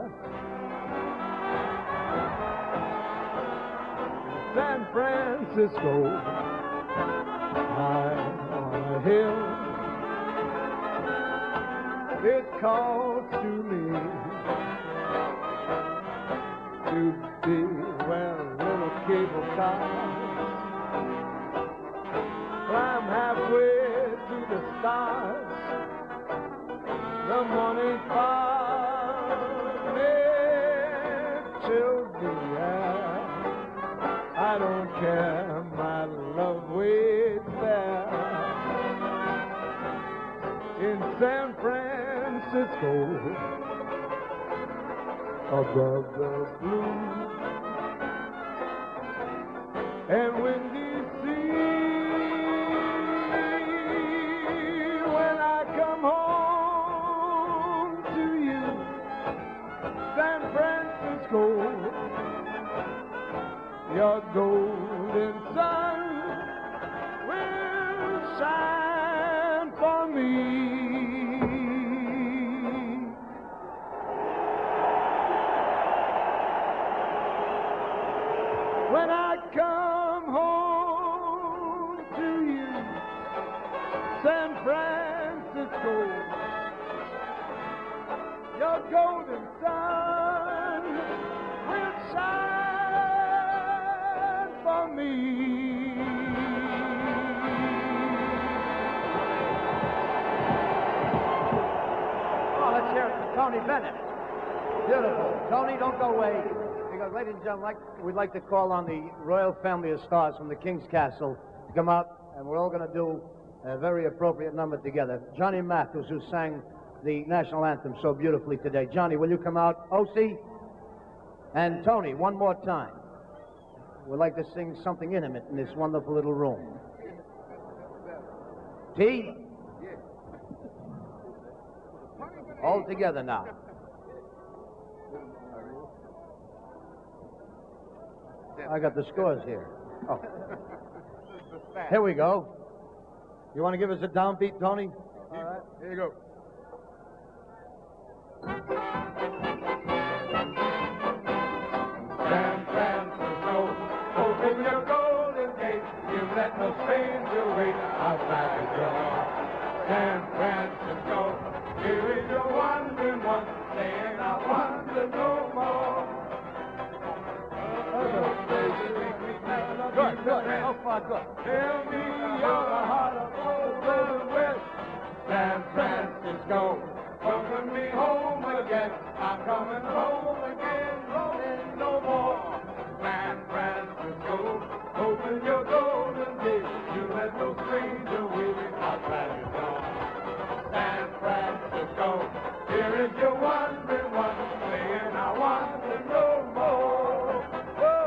in San Francisco, high on a hill. It calls to me to be where little cable cars climb halfway to the stars. The morning fog chills the air. I don't care, my love waits there in San Francisco, above the blue and windy sea. When I come home to you, San Francisco, your golden sun will shine for me. When I come home to you, San Francisco, your golden sun will shine for me. Well, let's hear it for Tony Bennett. Beautiful. Tony, don't go away. Because, ladies and gentlemen, we'd like to call on the royal family of stars from the King's Castle to come out, and we're all going to do a very appropriate number together. Johnny Mathis, who sang the national anthem so beautifully today. Johnny, will you come out? O.C. and Tony, one more time. We'd like to sing something intimate in this wonderful little room. T? All together now. I got the scores here. Oh. Here we go. You want to give us a downbeat, Tony? All right. Here you go. San Francisco, open your golden gate. You let no stranger wait outside the door. San Francisco, here is your wandering one, saying I wonder no more. Good. Oh, far, good. Tell me you're the heart of the West. San Francisco, welcome me home again. I'm coming home again, rolling no more. San Francisco, open your golden gate. You let no stranger waiting outside your door. San Francisco, here is your wandering one, saying I want to know more. Whoa!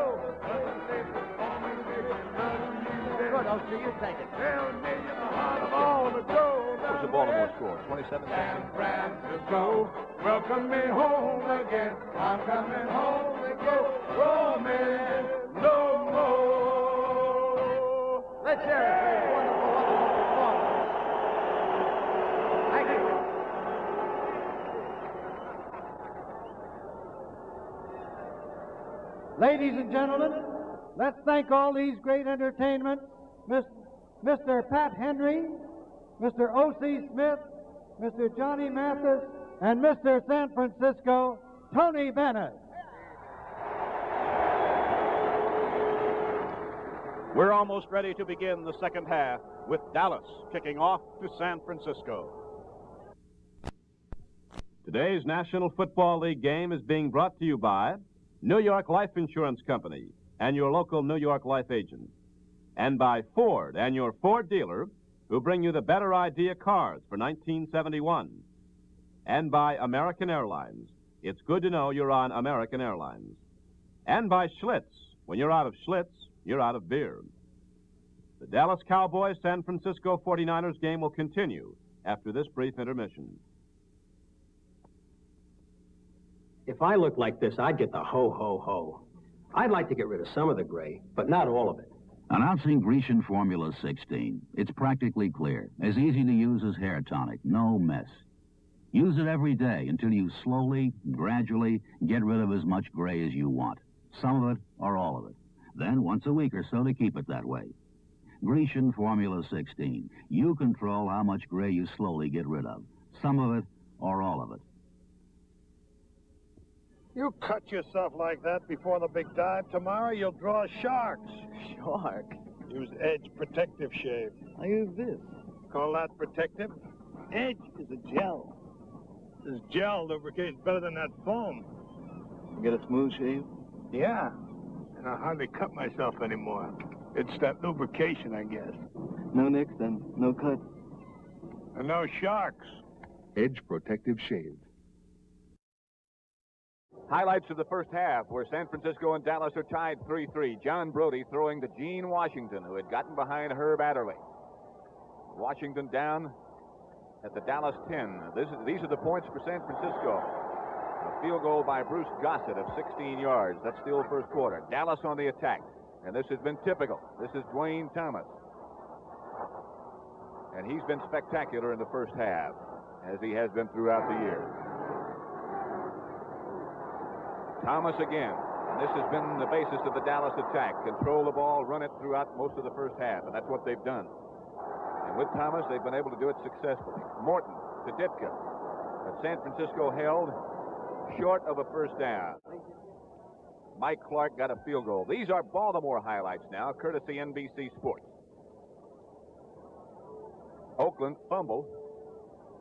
Good, O.C., you take it. Tell me you're the heart of all the gold. What was the Baltimore score? 27-16. San Francisco, welcome me home again. I'm coming home and go roaming no more. Let's hear it. Wonderful, wonderful performance. Thank you. Ladies and gentlemen, let's thank all these great entertainment, Mr. Pat Henry, Mr. O.C. Smith, Mr. Johnny Mathis, and Mr. San Francisco, Tony Bennett. We're almost ready to begin the second half with Dallas kicking off to San Francisco. Today's National Football League game is being brought to you by New York Life Insurance Company and your local New York Life agent, and by Ford and your Ford dealer, who bring you the better idea cars for 1971, and by American Airlines. It's good to know you're on American Airlines. And by Schlitz. When you're out of Schlitz, you're out of beer. The Dallas Cowboys San Francisco 49ers game will continue after this brief intermission. If I looked like this, I'd get the ho-ho-ho. I'd like to get rid of some of the gray, but not all of it. Announcing Grecian Formula 16. It's practically clear, as easy to use as hair tonic, no mess. Use it every day until you slowly, gradually get rid of as much gray as you want. Some of it or all of it. Then once a week or so to keep it that way. Grecian Formula 16. You control how much gray you slowly get rid of. Some of it or all of it. You cut yourself like that before the big dive tomorrow, you'll draw sharks. Shark? Use Edge Protective Shave. I use this. Call that protective? Edge is a gel. This gel lubricates better than that foam. You get a smooth shave? Yeah, and I hardly cut myself anymore. It's that lubrication, I guess. No nicks, then. No cuts. And no sharks. Edge Protective Shave. Highlights of the first half where San Francisco and Dallas are tied 3-3. John Brody throwing to Gene Washington, who had gotten behind Herb Adderley. Washington down at the Dallas 10. These are the points for San Francisco. A field goal by Bruce Gossett of 16 yards. That's still first quarter. Dallas on the attack. And this has been typical. This is Dwayne Thomas. And he's been spectacular in the first half, as he has been throughout the year. Thomas again. And this has been the basis of the Dallas attack. Control the ball, run it throughout most of the first half. And that's what they've done. And with Thomas, they've been able to do it successfully. Morton to Ditka. But San Francisco held short of a first down. Mike Clark got a field goal. These are Baltimore highlights now, courtesy NBC Sports. Oakland fumble.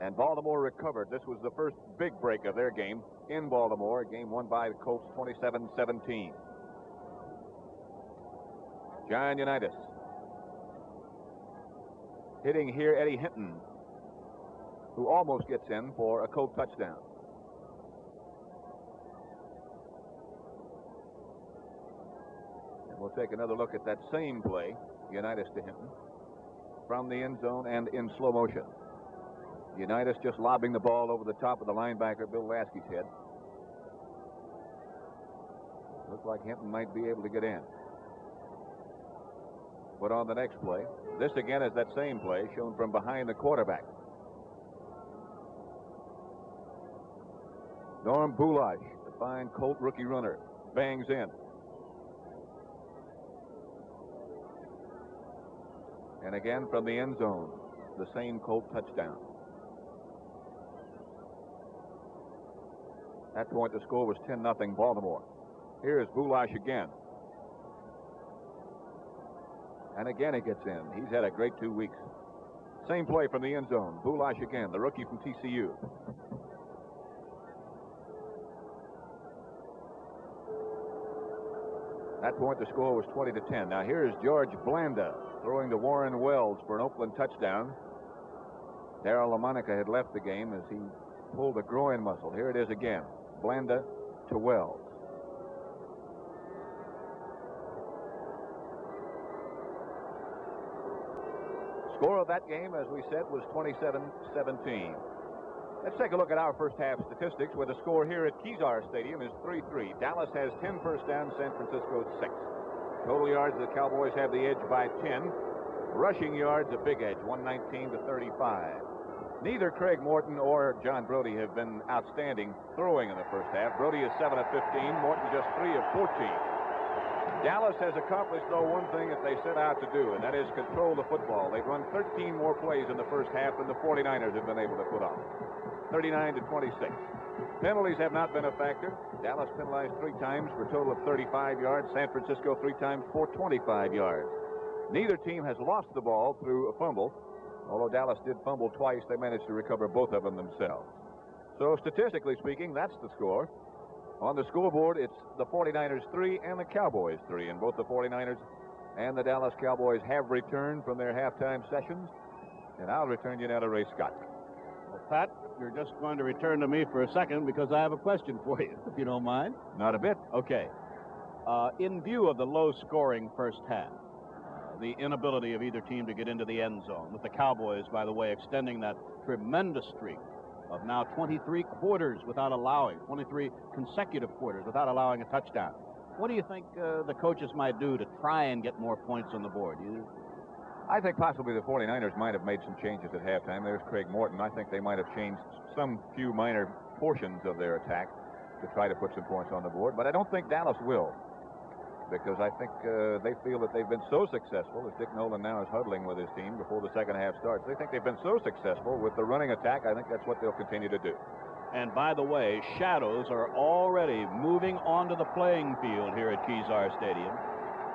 And Baltimore recovered. This was the first big break of their game in Baltimore, a game won by the Colts 27-17. John Unitas hitting here Eddie Hinton, who almost gets in for a Colt touchdown. And we'll take another look at that same play, Unitas to Hinton, from the end zone and in slow motion. Unitas just lobbing the ball over the top of the linebacker, Bill Lasky's head. Looks like Hinton might be able to get in. But on the next play, this again is that same play shown from behind the quarterback. Norm Boulash, the fine Colt rookie runner, bangs in. And again from the end zone, the same Colt touchdown. At that point, the score was 10-0 Baltimore. Here's Boulash again. And again he gets in. He's had a great 2 weeks. Same play from the end zone. Boulash again, the rookie from TCU. At that point, the score was 20-10. Now here's George Blanda throwing to Warren Wells for an Oakland touchdown. Darryl LaMonica had left the game as he pulled a groin muscle. Here it is again. Blanda to Wells. Score of that game, as we said, was 27-17. Let's take a look at our first half statistics, where the score here at Kezar Stadium is 3-3. Dallas has 10 first downs, San Francisco 6. Total yards, the Cowboys have the edge by 10. Rushing yards, a big edge, 119-35. Neither Craig Morton or John Brody have been outstanding throwing in the first half. Brody is 7 of 15, Morton just 3 of 14. Dallas has accomplished, though, one thing that they set out to do, and that is control the football. They've run 13 more plays in the first half than the 49ers have been able to put on. 39-26. Penalties have not been a factor. Dallas penalized 3 times for a total of 35 yards. San Francisco 3 times for 25 yards. Neither team has lost the ball through a fumble. Although Dallas did fumble twice, they managed to recover both of them themselves. So statistically speaking, that's the score. On the scoreboard, it's the 49ers 3 and the Cowboys 3. And both the 49ers and the Dallas Cowboys have returned from their halftime sessions. And I'll return you now to Ray Scott. Well, Pat, you're just going to return to me for a second because I have a question for you, if you don't mind. Not a bit. Okay. In view of the low-scoring first half, the inability of either team to get into the end zone, with the Cowboys, by the way, extending that tremendous streak of now 23 consecutive quarters without allowing a touchdown. What do you think the coaches might do to try and get more points on the board? I think possibly the 49ers might have made some changes at halftime. There's Craig Morton. I think they might have changed some few minor portions of their attack to try to put some points on the board, but I don't think Dallas will. Because I think they feel that they've been so successful, as Dick Nolan now is huddling with his team before the second half starts. They think they've been so successful with the running attack, I think that's what they'll continue to do. And by the way, shadows are already moving onto the playing field here at Kezar Stadium.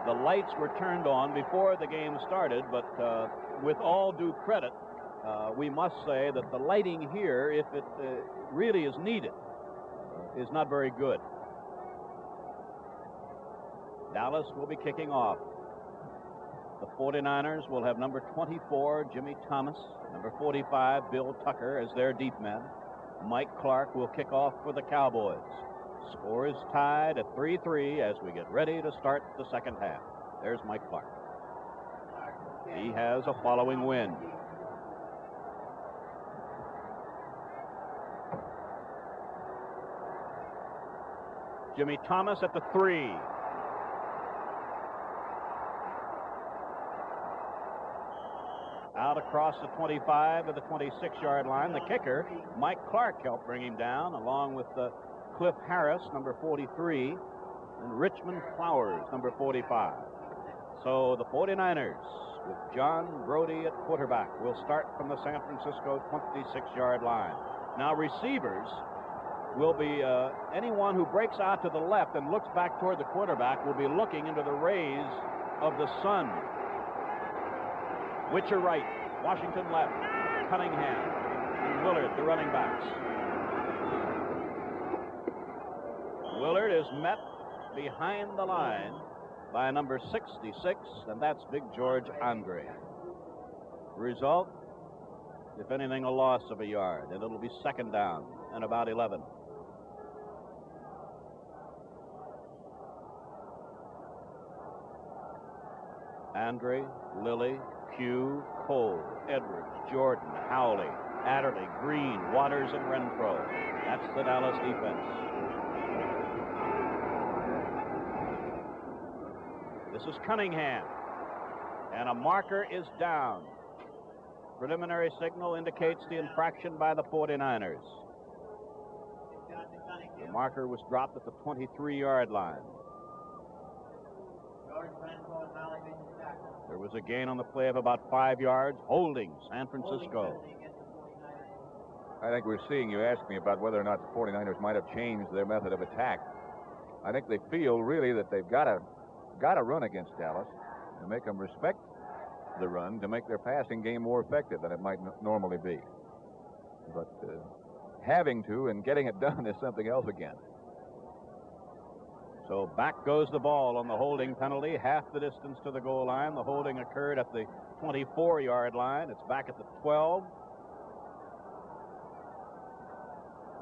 The lights were turned on before the game started, but with all due credit, we must say that the lighting here, if it really is needed, is not very good. Dallas will be kicking off. The 49ers will have number 24, Jimmy Thomas, number 45, Bill Tucker, as their deep men. Mike Clark will kick off for the Cowboys. Score is tied at 3-3 as we get ready to start the second half. There's Mike Clark. He has a following wind. Jimmy Thomas at the 3. Out across the 25 to the 26-yard line. The kicker, Mike Clark, helped bring him down, along with Cliff Harris, number 43, and Richmond Flowers, number 45. So the 49ers, with John Brody at quarterback, will start from the San Francisco 26-yard line. Now receivers will be anyone who breaks out to the left and looks back toward the quarterback will be looking into the rays of the sun. Witcher right, Washington left, Cunningham, and Willard, the running backs. Willard is met behind the line by number 66, and that's Big George Andre. Result, if anything, a loss of a yard, and it'll be second down and about 11. Andre, Lilly, Pugh, Cole, Edwards, Jordan, Howley, Adderley, Green, Waters, and Renfro. That's the Dallas defense. This is Cunningham, and a marker is down. Preliminary signal indicates the infraction by the 49ers. The marker was dropped at the 23-yard line. There was a gain on the play of about 5 yards, holding San Francisco. I think we're seeing, you asked me about whether or not the 49ers might have changed their method of attack. I think they feel really that they've got to run against Dallas and make them respect the run to make their passing game more effective than it might normally be. But having to and getting it done is something else again. So back goes the ball on the holding penalty, half the distance to the goal line. The holding occurred at the 24-yard line. It's back at the 12.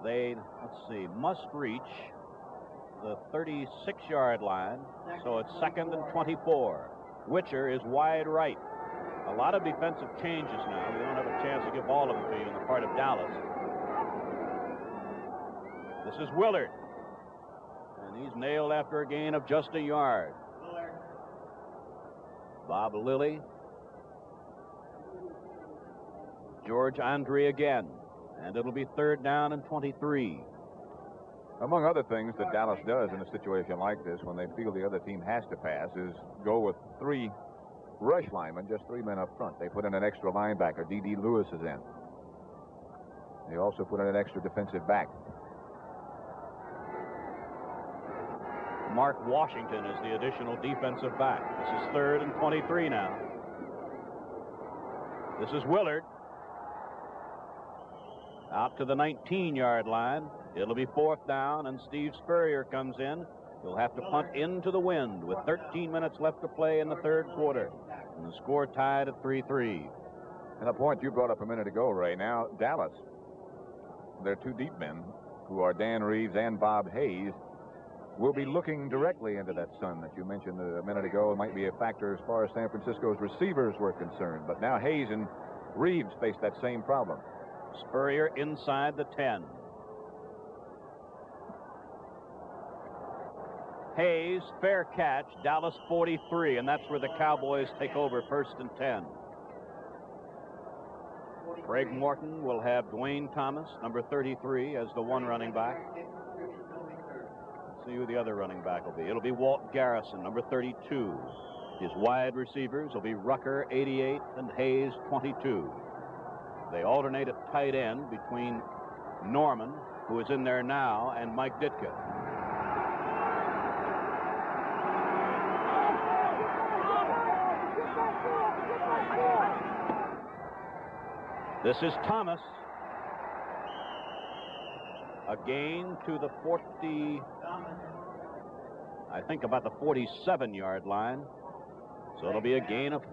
They, must reach the 36-yard line, so it's second and 24. Witcher is wide right. A lot of defensive changes now. We don't have a chance to give all of them to you on the part of Dallas. This is Willard, and he's nailed after a gain of just a yard. Bob Lilly. George Andre again, and it'll be third down and 23. Among other things that Dallas does in a situation like this, when they feel the other team has to pass, is go with 3 rush linemen, just 3 men up front. They put in an extra linebacker. D.D. Lewis is in. They also put in an extra defensive back. Mark Washington is the additional defensive back. This is third and 23 now. This is Willard. Out to the 19-yard line. It'll be fourth down, and Steve Spurrier comes in. He'll have to punt into the wind with 13 minutes left to play in the third quarter. And the score tied at 3-3. And a point you brought up a minute ago, Ray. Now, Dallas, their 2 deep men, who are Dan Reeves and Bob Hayes, will be looking directly into that sun that you mentioned a minute ago. It might be a factor as far as San Francisco's receivers were concerned. But now Hayes and Reeves face that same problem. Spurrier inside the 10. Hayes, fair catch, Dallas 43, and that's where the Cowboys take over first and 10. Craig Morton will have Dwayne Thomas, number 33, as the one running back. Let's see who the other running back will be. It'll be Walt Garrison, number 32. His wide receivers will be Rucker, 88, and Hayes, 22. They alternate at tight end between Norman, who is in there now, and Mike Ditka. This is Thomas. A gain to the 40, I think about the 47-yard line. So it'll be a gain of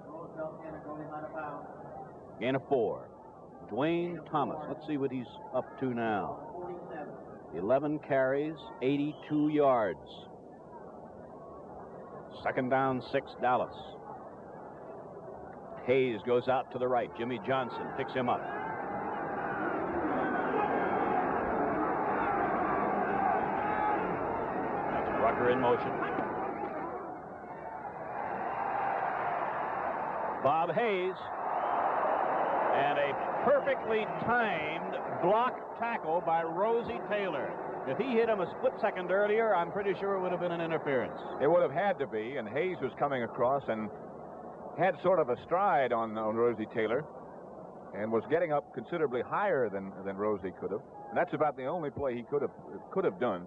4. Dwayne Thomas, let's see what he's up to now. 11 carries, 82 yards. Second down, 6, Dallas. Hayes goes out to the right. Jimmy Johnson picks him up. That's Rucker in motion. Bob Hayes. And a perfectly timed block tackle by Rosie Taylor. If he hit him a split second earlier, I'm pretty sure it would have been an interference. It would have had to be, and Hayes was coming across and had sort of a stride on Rosie Taylor and was getting up considerably higher than Rosie could have. And that's about the only play he could have done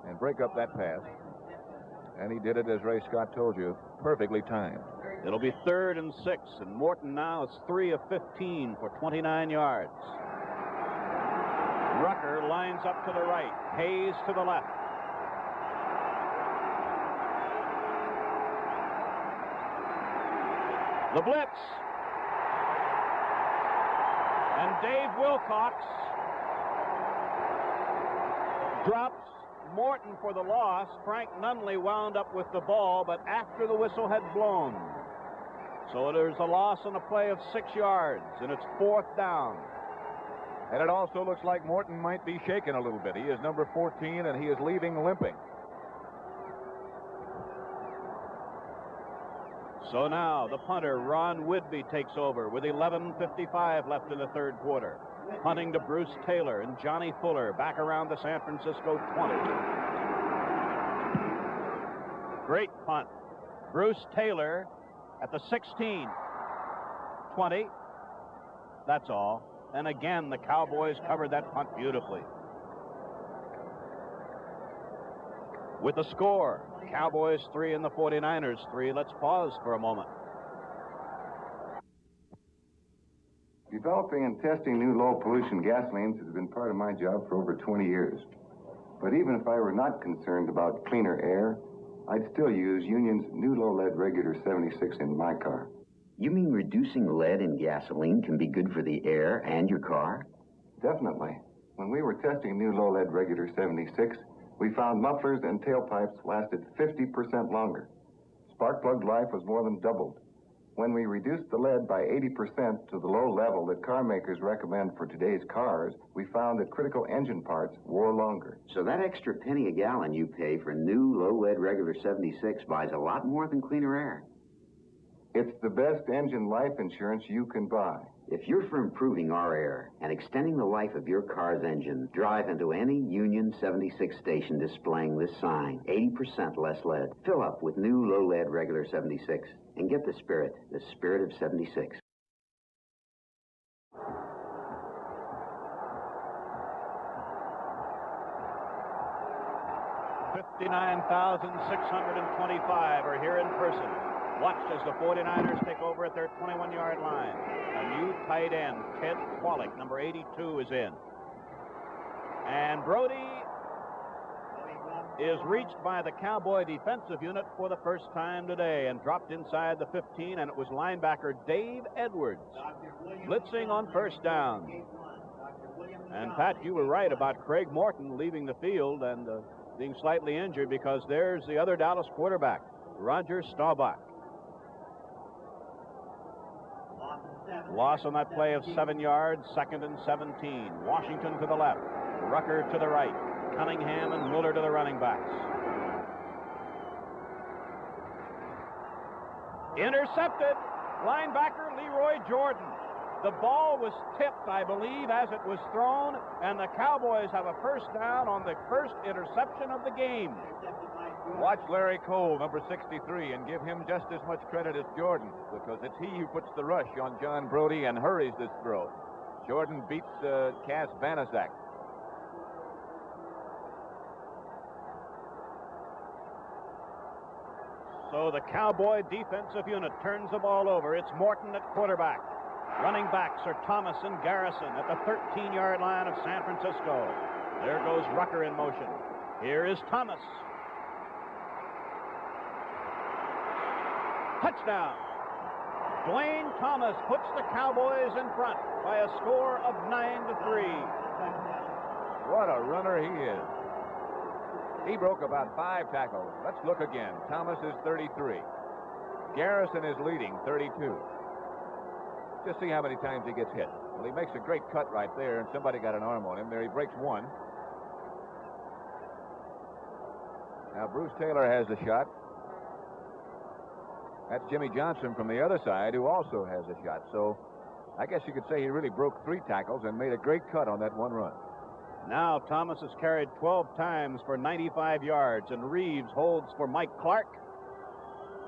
and break up that pass. And he did it, as Ray Scott told you, perfectly timed. It'll be third and 6, and Morton now is 3 of 15 for 29 yards. Rucker lines up to the right. Hayes to the left. The blitz. And Dave Wilcox drops Morton for the loss. Frank Nunley wound up with the ball, but after the whistle had blown. So there's a loss on a play of 6 yards, and it's 4th down. And it also looks like Morton might be shaken a little bit. He is number 14, and he is leaving limping. So now the punter, Ron Whidbey, takes over with 11:55 left in the third quarter. Punting to Bruce Taylor and Johnny Fuller back around the San Francisco 20. Great punt. Bruce Taylor at the 16. 20. That's all. And again, the Cowboys covered that punt beautifully. With the score, Cowboys 3 and the 49ers 3. Let's pause for a moment. Developing and testing new low-pollution gasolines has been part of my job for over 20 years. But even if I were not concerned about cleaner air, I'd still use Union's new low-lead Regular 76 in my car. You mean reducing lead in gasoline can be good for the air and your car? Definitely. When we were testing new low-lead Regular 76, we found mufflers and tailpipes lasted 50% longer. Spark plug life was more than doubled. When we reduced the lead by 80% to the low level that car makers recommend for today's cars, we found that critical engine parts wore longer. So that extra penny a gallon you pay for new low-lead Regular 76 buys a lot more than cleaner air. It's the best engine life insurance you can buy. If you're for improving our air and extending the life of your car's engine, drive into any Union 76 station displaying this sign, 80% less lead. Fill up with new low-lead Regular 76 and get the spirit of 76. $59,625 are here in person. Watch as the 49ers take over at their 21-yard line. A new tight end, Ted Kwolek, number 82, is in. And Brody is reached by the Cowboy defensive unit for the first time today and dropped inside the 15, and it was linebacker Dave Edwards blitzing on first down. And Pat, you were right about Craig Morton leaving the field and being slightly injured, because there's the other Dallas quarterback, Roger Staubach. Loss on that play of 7 yards, 2nd and 17. Washington to the left, Rucker to the right, Cunningham and Muller to the running backs. Intercepted, linebacker Leroy Jordan. The ball was tipped, I believe, as it was thrown, and the Cowboys have a first down on the first interception of the game. Watch Larry Cole, number 63, and give him just as much credit as Jordan, because it's he who puts the rush on John Brody and hurries this throw. Jordan beats Cass Banaszak. So the Cowboy defensive unit turns the ball over. It's Morton at quarterback. Running backs are Thomas and Garrison at the 13-yard line of San Francisco. There goes Rucker in motion. Here is Thomas. Touchdown. Dwayne Thomas puts the Cowboys in front by a score of 9-3. What a runner he is. He broke about 5 tackles. Let's look again. Thomas is 33. Garrison is leading, 32. Just see how many times he gets hit. Well, he makes a great cut right there, and somebody got an arm on him. There he breaks one. Now Bruce Taylor has the shot. That's Jimmy Johnson from the other side, who also has a shot. So I guess you could say he really broke 3 tackles and made a great cut on that one run. Now Thomas has carried 12 times for 95 yards, and Reeves holds for Mike Clark.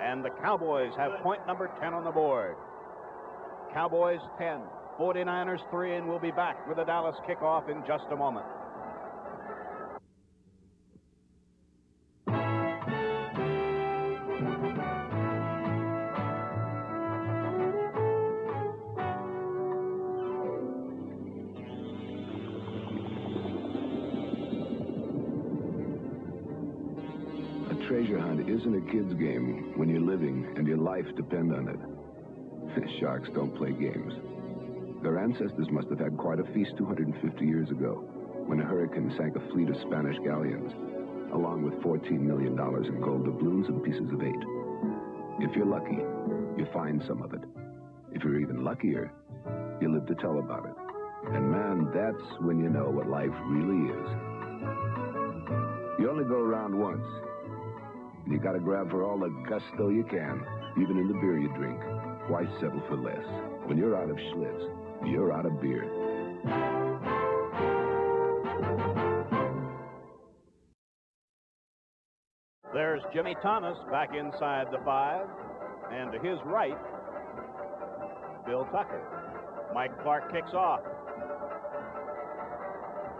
And the Cowboys have point number 10 on the board. Cowboys 10, 49ers 3, and we'll be back with the Dallas kickoff in just a moment. treasure hunt isn't a kid's game when you're living and your life depends on it. Sharks don't play games. Their ancestors must have had quite a feast 250 years ago when a hurricane sank a fleet of Spanish galleons, along with $14 million in gold doubloons and pieces of 8. If you're lucky, you find some of it. If you're even luckier, you live to tell about it. And man, that's when you know what life really is. You only go around once. And you gotta grab for all the gusto you can, even in the beer you drink. Why settle for less? When you're out of Schlitz, you're out of beer. There's Jimmy Thomas back inside the 5. And to his right, Bill Tucker. Mike Clark kicks off.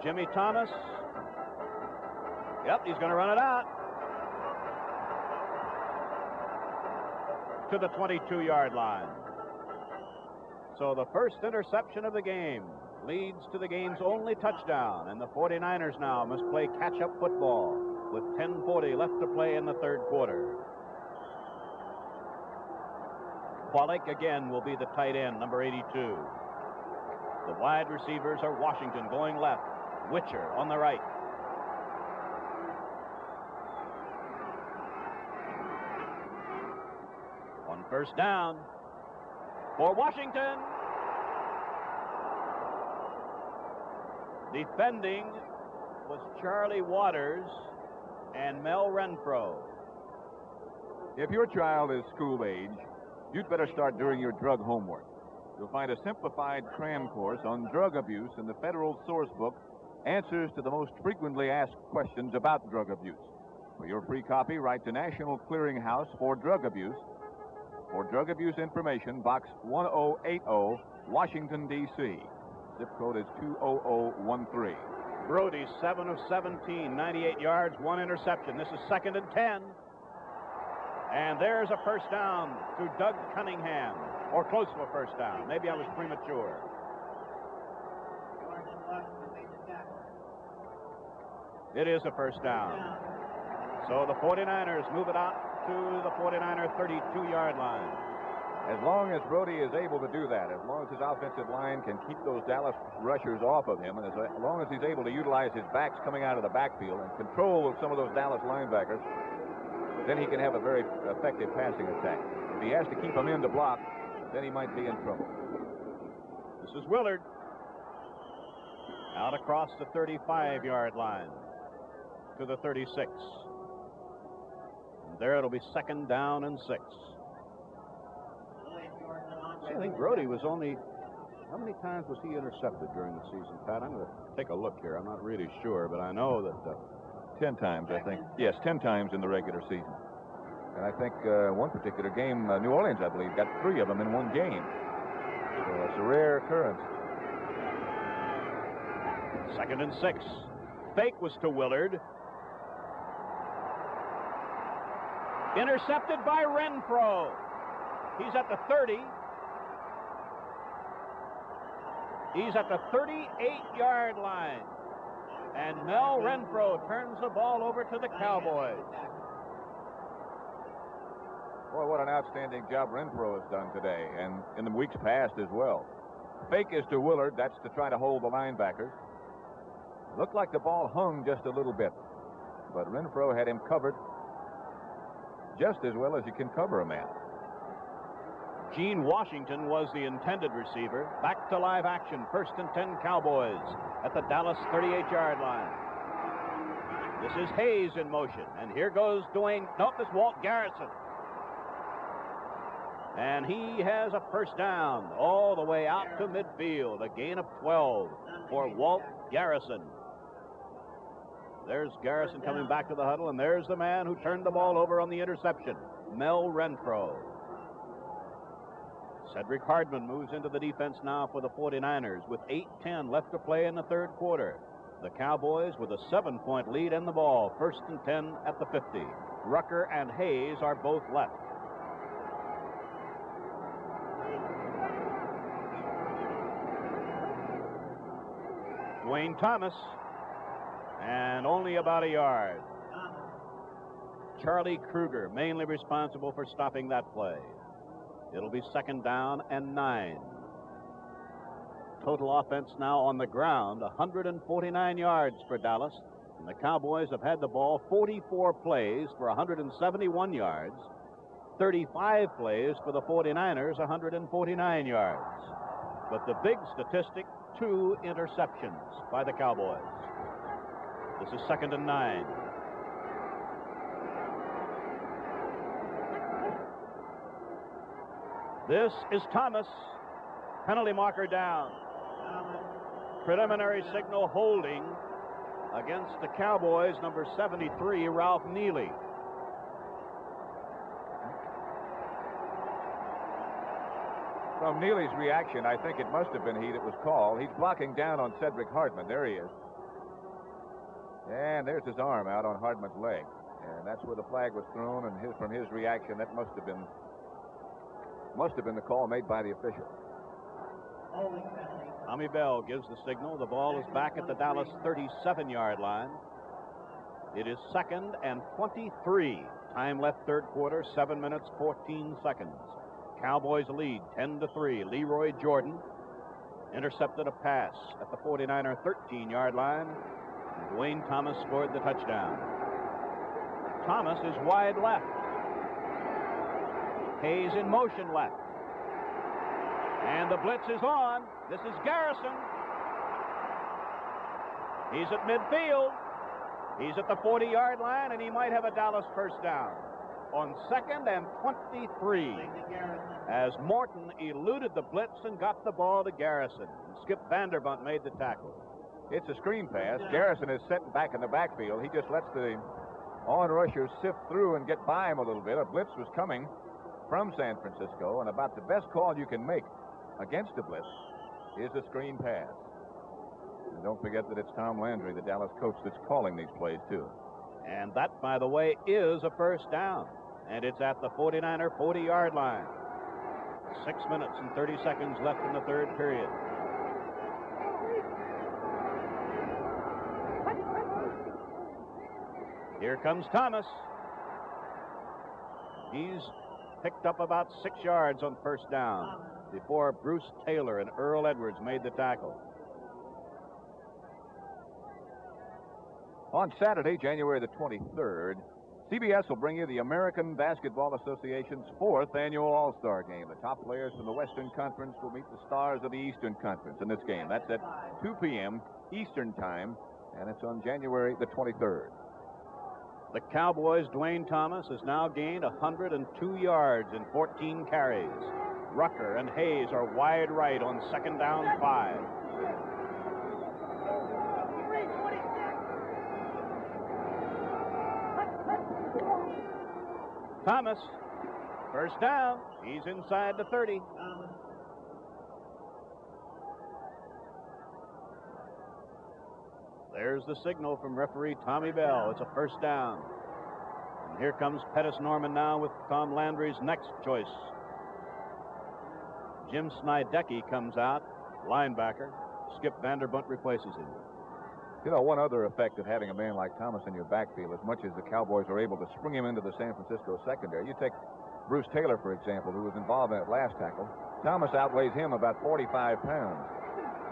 Jimmy Thomas. Yep, he's going to run it out. To the 22-yard line. So the first interception of the game leads to the game's only touchdown, and the 49ers now must play catch-up football with 10:40 left to play in the third quarter. Pollock again will be the tight end, number 82. The wide receivers are Washington going left, Witcher on the right. On first down for Washington. Defending was Charlie Waters and Mel Renfro. If your child is school age, you'd better start doing your drug homework. You'll find a simplified cram course on drug abuse in the Federal Source Book, Answers to the Most Frequently Asked Questions About Drug Abuse. For your free copy, write to National Clearinghouse for Drug Abuse. For drug abuse information, Box 1080, Washington, D.C. Zip code is 20013. Brody, 7 of 17, 98 yards, 1 interception. This is 2nd and 10. And there's a first down to Doug Cunningham, or close to a first down. Maybe I was premature. It is a first down. So the 49ers move it out to the 49er 32-yard line. As long as Brody is able to do that, as long as his offensive line can keep those Dallas rushers off of him, and as long as he's able to utilize his backs coming out of the backfield and control of some of those Dallas linebackers, then he can have a very effective passing attack. If he has to keep them in to block, then he might be in trouble. This is Willard. Out across the 35-yard line to the 36. And there it'll be 2nd down and 6. I think Brody was only, how many times was he intercepted during the season, Pat? I'm going to take a look here. I'm not really sure, but I know that 10 times, I think. Yes, 10 times in the regular season. And I think one particular game, New Orleans, I believe, got 3 of them in one game. So it's a rare occurrence. 2nd and 6. Fake was to Willard. Intercepted by Renfro. He's at the 30. He's at the 38-yard line. And Mel Renfro turns the ball over to the Cowboys. Boy, what an outstanding job Renfro has done today, and in the weeks past as well. Fake is to Willard. That's to try to hold the linebackers. Looked like the ball hung just a little bit, but Renfro had him covered just as well as you can cover a man. Gene Washington was the intended receiver. Back to live action. 1st and 10 Cowboys at the Dallas 38-yard line. This is Hayes in motion. And here goes Dwayne. Nope, this is Walt Garrison. And he has a first down all the way out to midfield. A gain of 12 for Walt Garrison. There's Garrison coming back to the huddle, and there's the man who turned the ball over on the interception, Mel Renfro. Cedric Hardman moves into the defense now for the 49ers with 8:10 left to play in the third quarter. The Cowboys with a 7-point lead in the ball. 1st and 10 at the 50. Rucker and Hayes are both left. Dwayne Thomas, and only about a yard. Charlie Kruger, mainly responsible for stopping that play. It'll be 2nd down and 9. Total offense now on the ground, 149 yards for Dallas. And the Cowboys have had the ball 44 plays for 171 yards, 35 plays for the 49ers, 149 yards. But the big statistic, 2 interceptions by the Cowboys. This is 2nd and 9. This is Thomas. Penalty marker down. Preliminary signal holding against the Cowboys, number 73, Ralph Neely. From Neely's reaction, I think it must have been he that was called. He's blocking down on Cedric Hardman. There he is. And there's his arm out on Hardman's leg. And that's where the flag was thrown, and from his reaction, that must have been the call made by the official. Tommy Bell gives the signal. The ball is back at the Dallas 37-yard line. It is 2nd and 23. Time left third quarter, 7 minutes, 14 seconds. Cowboys lead 10-3. Leroy Jordan intercepted a pass at the 49er 13-yard line. And Dwayne Thomas scored the touchdown. Thomas is wide left. Hayes in motion left. And the blitz is on. This is Garrison. He's at midfield. He's at the 40-yard line, and he might have a Dallas first down. On 2nd and 23, as Morton eluded the blitz and got the ball to Garrison. Skip Vanderbunt made the tackle. It's a screen pass. Garrison is sitting back in the backfield. He just lets the on-rushers sift through and get by him a little bit. A blitz was coming from San Francisco, and about the best call you can make against a blitz is a screen pass. And don't forget that it's Tom Landry, the Dallas coach, that's calling these plays, too. And that, by the way, is a first down. And it's at the 49er 40-yard line. 6 minutes and 30 seconds left in the third period. Here comes Thomas. He's picked up about 6 yards on first down before Bruce Taylor and Earl Edwards made the tackle. On Saturday, January the 23rd, CBS will bring you the American Basketball Association's 4th annual All-Star Game. The top players from the Western Conference will meet the stars of the Eastern Conference in this game. That's at 2 p.m. Eastern Time, and it's on January the 23rd. The Cowboys' Dwayne Thomas has now gained 102 yards in 14 carries. Rucker and Hayes are wide right on 2nd down 5. Thomas, first down. He's inside the 30. There's the signal from referee Tommy Bell. It's a first down. And here comes Pettis Norman now with Tom Landry's next choice. Jim Snydecki comes out, linebacker. Skip Vanderbunt replaces him. You know, one other effect of having a man like Thomas in your backfield, as much as the Cowboys are able to spring him into the San Francisco secondary. You take Bruce Taylor, for example, who was involved in that last tackle. Thomas outweighs him about 45 pounds.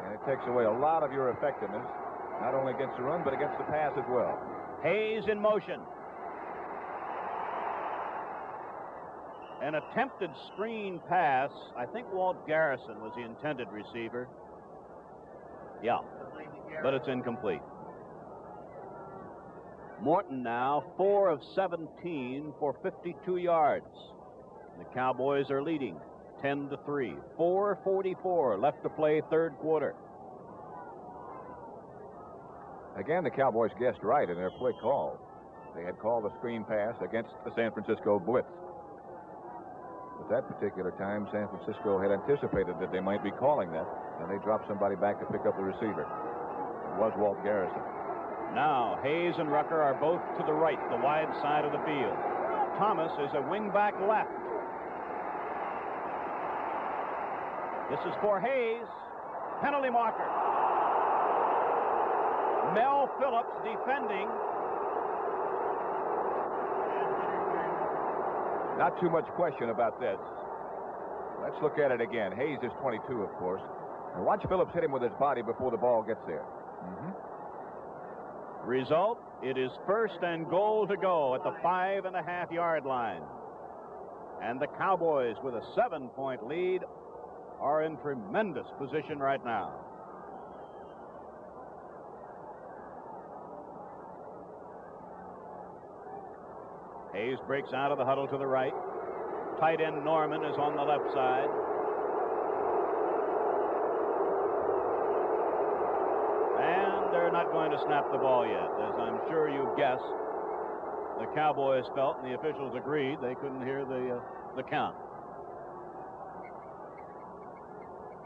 And it takes away a lot of your effectiveness, not only against the run, but against the pass as well. Hayes in motion. An attempted screen pass. I think Walt Garrison was the intended receiver. Yeah, but it's incomplete. Morton now 4 of 17 for 52 yards. The Cowboys are leading 10-3. 4:44 left to play third quarter. Again, the Cowboys guessed right in their play call. They had called a screen pass against the San Francisco blitz. At that particular time, San Francisco had anticipated that they might be calling that, and they dropped somebody back to pick up the receiver. It was Walt Garrison. Now, Hayes and Rucker are both to the right, the wide side of the field. Thomas is a wingback left. This is for Hayes. Penalty marker. Mel Phillips defending. Not too much question about this. Let's look at it again. Hayes is 22, of course. And watch Phillips hit him with his body before the ball gets there. Result, it is 1st and goal to go at the 5.5-yard line. And the Cowboys, with a 7-point lead, are in tremendous position right now. Hayes breaks out of the huddle to the right. Tight end Norman is on the left side. And they're not going to snap the ball yet. As I'm sure you guessed, the Cowboys felt, and the officials agreed, they couldn't hear the count.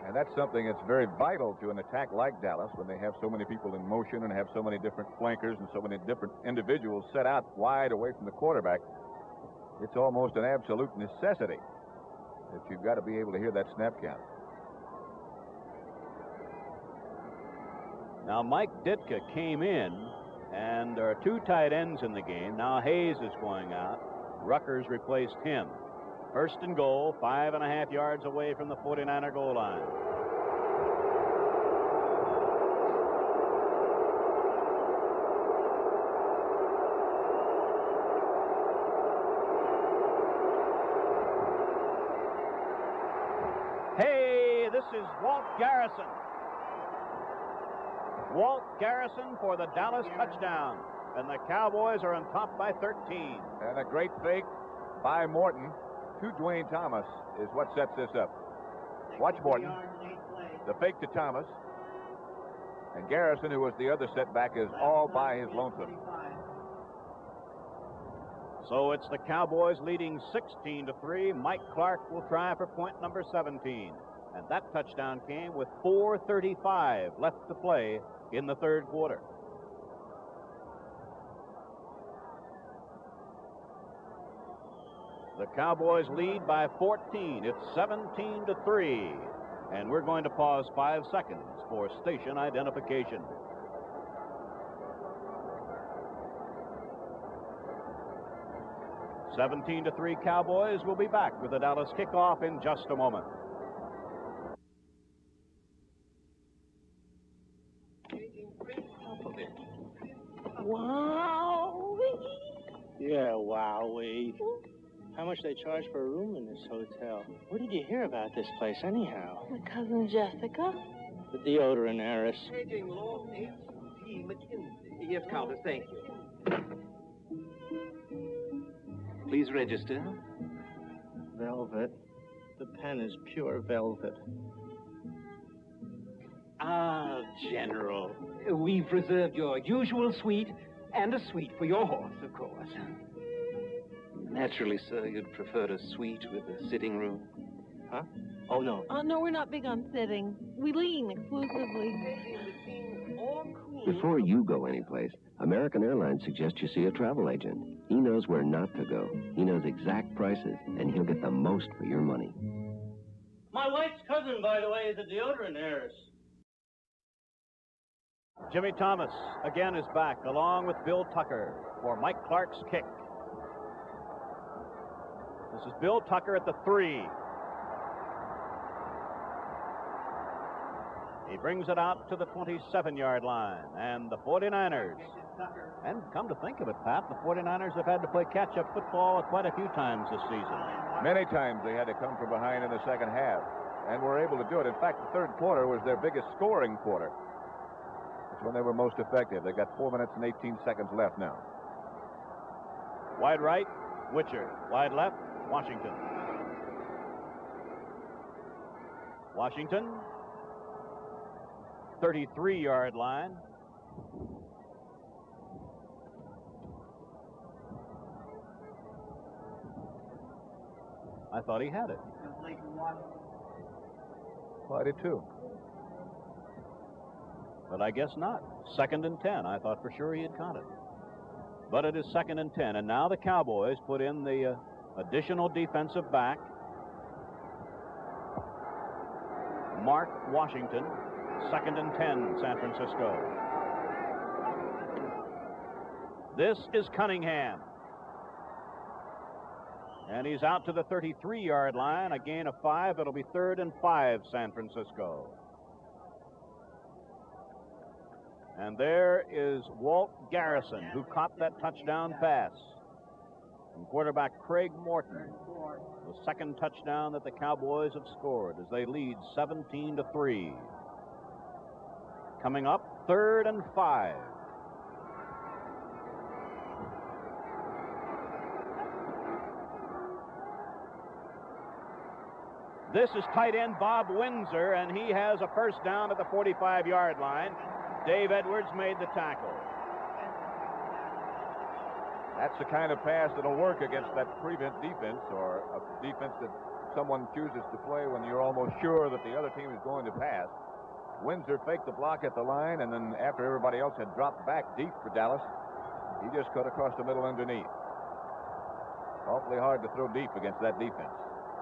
And that's something that's very vital to an attack like Dallas, when they have so many people in motion and have so many different flankers and so many different individuals set out wide away from the quarterback. It's almost an absolute necessity that you've got to be able to hear that snap count. Now, Mike Ditka came in, and there are 2 tight ends in the game. Now Hayes is going out. Ruckers replaced him. 1st and goal, 5.5 yards away from the 49er goal line. Hey, this is Walt Garrison. Walt Garrison for the Dallas touchdown. And the Cowboys are on top by 13. And a great fake by Morton to Dwayne Thomas is what sets this up. Watch Morton. The fake to Thomas. And Garrison, who was the other setback, is all by his lonesome. So it's the Cowboys leading 16-3. Mike Clark will try for point number 17. And that touchdown came with 4:35 left to play in the 3rd quarter. The Cowboys lead by 14. It's 17-3. And we're going to pause 5 seconds for station identification. (17-3) Cowboys. Will be back with the Dallas kickoff in just a moment. Wow! Yeah, wowee. How much they charge for a room in this hotel? Where did you hear about this place, anyhow? My cousin Jessica. The deodorant heiress. Paging Lord H.P. McKenzie. Yes, Countess, thank you. Please register. Velvet. The pen is pure velvet. Ah, General. We've reserved your usual suite and a suite for your horse, of course. Naturally, sir, you'd prefer a suite with a sitting room. Huh? Oh, no. Oh, no, we're not big on sitting. We lean exclusively. Before you go anyplace, American Airlines suggests you see a travel agent. He knows where not to go. He knows exact prices, and he'll get the most for your money. My wife's cousin, by the way, is a deodorant heiress. Jimmy Thomas again is back, along with Bill Tucker, for Mike Clark's kick. This is Bill Tucker at the 3. He brings it out to the 27-yard line, and the 49ers. And come to think of it, Pat, the 49ers have had to play catch-up football quite a few times this season. Many times they had to come from behind in the second half, and were able to do it. In fact, the 3rd quarter was their biggest scoring quarter. It's when they were most effective. They got 4 minutes and 18 seconds left now. Wide right, Witcher. Wide left, Washington. Washington, 33-yard line. I thought he had it. Well, I did too. But I guess not. 2nd and 10. I thought for sure he had caught it. But it is 2nd and 10. And now the Cowboys put in the additional defensive back, Mark Washington. 2nd and 10, San Francisco. This is Cunningham. And he's out to the 33-yard line, a gain of 5. It'll be 3rd and 5, San Francisco. And there is Walt Garrison, who caught that touchdown pass. And quarterback Craig Morton, the second touchdown that the Cowboys have scored as they lead 17-3. Coming up, 3rd and 5. This is tight end Bob Windsor, and he has a first down at the 45-yard line. Dave Edwards made the tackle. That's the kind of pass that'll work against that prevent defense, or a defense that someone chooses to play when you're almost sure that the other team is going to pass. Windsor faked the block at the line, and then after everybody else had dropped back deep for Dallas, he just cut across the middle underneath. Awfully hard to throw deep against that defense.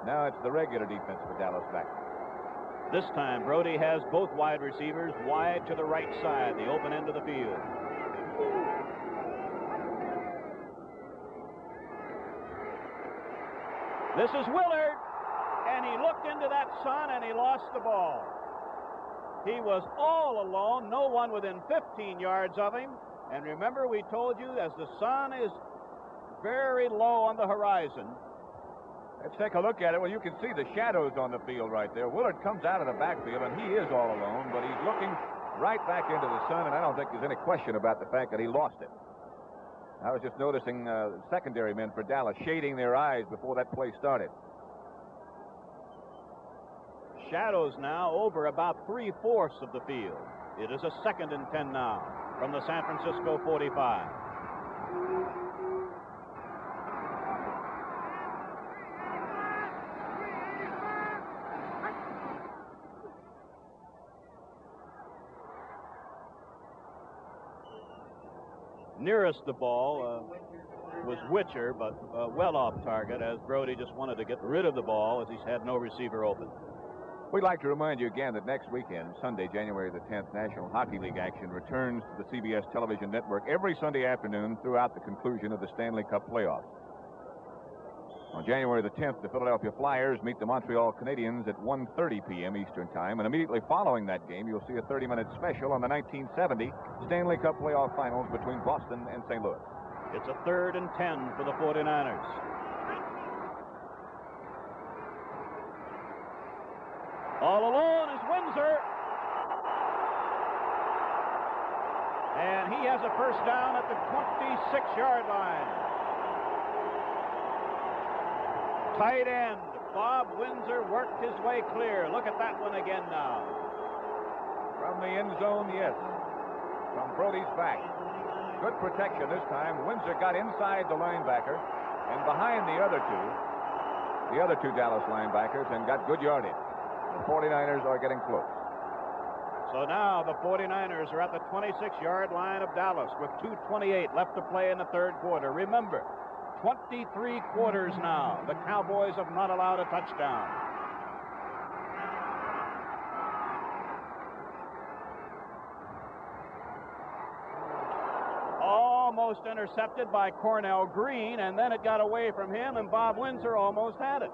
Now it's the regular defense for Dallas back. This time, Brody has both wide receivers wide to the right side, the open end of the field. This is Willard, and he looked into that sun and he lost the ball. He was all alone, no one within 15 yards of him. And remember, we told you, as the sun is very low on the horizon. Let's take a look at it. Well, you can see the shadows on the field right there. Willard comes out of the backfield, and he is all alone, but he's looking right back into the sun, and I don't think there's any question about the fact that he lost it. I was just noticing secondary men for Dallas shading their eyes before that play started. Shadows now over about 3/4 of the field. It is a 2nd and 10 now from the San Francisco 45. Nearest the ball was Witcher, but well off target, as Brody just wanted to get rid of the ball as he's had no receiver open. We'd like to remind you again that next weekend, Sunday, January the 10th, National Hockey League action returns to the CBS television network every Sunday afternoon throughout the conclusion of the Stanley Cup playoffs. On January the 10th, the Philadelphia Flyers meet the Montreal Canadiens at 1:30 p.m. Eastern Time, and immediately following that game, you'll see a 30-minute special on the 1970 Stanley Cup playoff finals between Boston and St. Louis. It's a 3rd and 10 for the 49ers. All alone is Windsor. And he has a first down at the 26-yard line. Tight end Bob Windsor worked his way clear. Look at that one again now. From the end zone, yes. From Brody's back. Good protection this time. Windsor got inside the linebacker and behind the other two Dallas linebackers, and got good yardage. The 49ers are getting close. So now the 49ers are at the 26-yard line of Dallas with 2:28 left to play in the 3rd quarter. Remember, 23 quarters now. The Cowboys have not allowed a touchdown. Almost intercepted by Cornell Green, and then it got away from him, and Bob Windsor almost had it.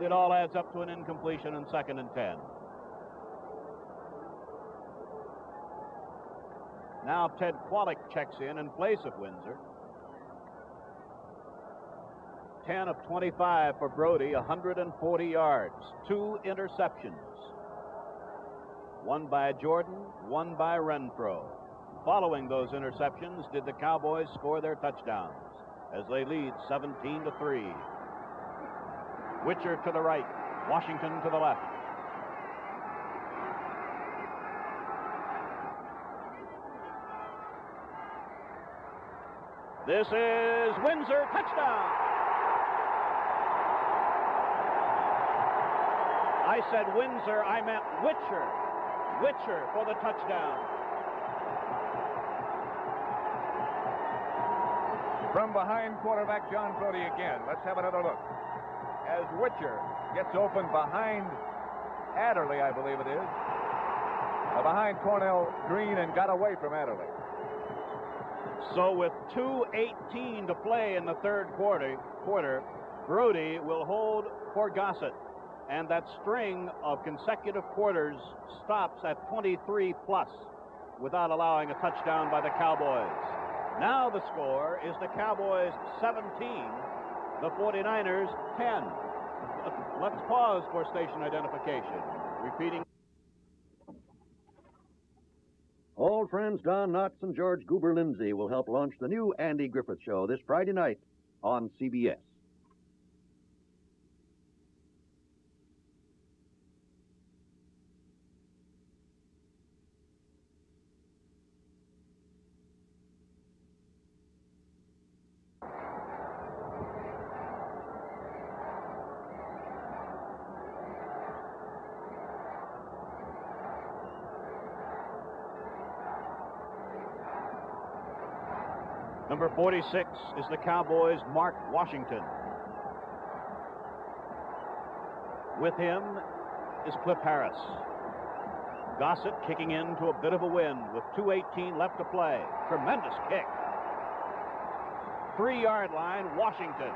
It all adds up to an incompletion in 2nd and 10. Now Ted Kwolek checks in place of Windsor. 10 of 25 for Brody, 140 yards, 2 interceptions. One by Jordan, one by Renfro. Following those interceptions, did the Cowboys score their touchdowns as they lead 17-3. Witcher to the right, Washington to the left. This is Windsor, touchdown. I said Windsor, I meant Witcher. Witcher for the touchdown. From behind quarterback John Brody again. Let's have another look. As Witcher gets open behind Adderley, I believe it is. Behind Cornell Green, and got away from Adderley. So with 2:18 to play in the third quarter, Brody will hold for Gossett. And that string of consecutive quarters stops at 23 plus without allowing a touchdown by the Cowboys. Now the score is the Cowboys 17, the 49ers 10. Let's pause for station identification. Repeating. Old friends Don Knotts and George Goober Lindsay will help launch the new Andy Griffith Show this Friday night on CBS. Number 46 is the Cowboys' Mark Washington. With him is Cliff Harris. Gossett kicking into a bit of a wind with 2:18 left to play. Tremendous kick. 3-yard line, Washington.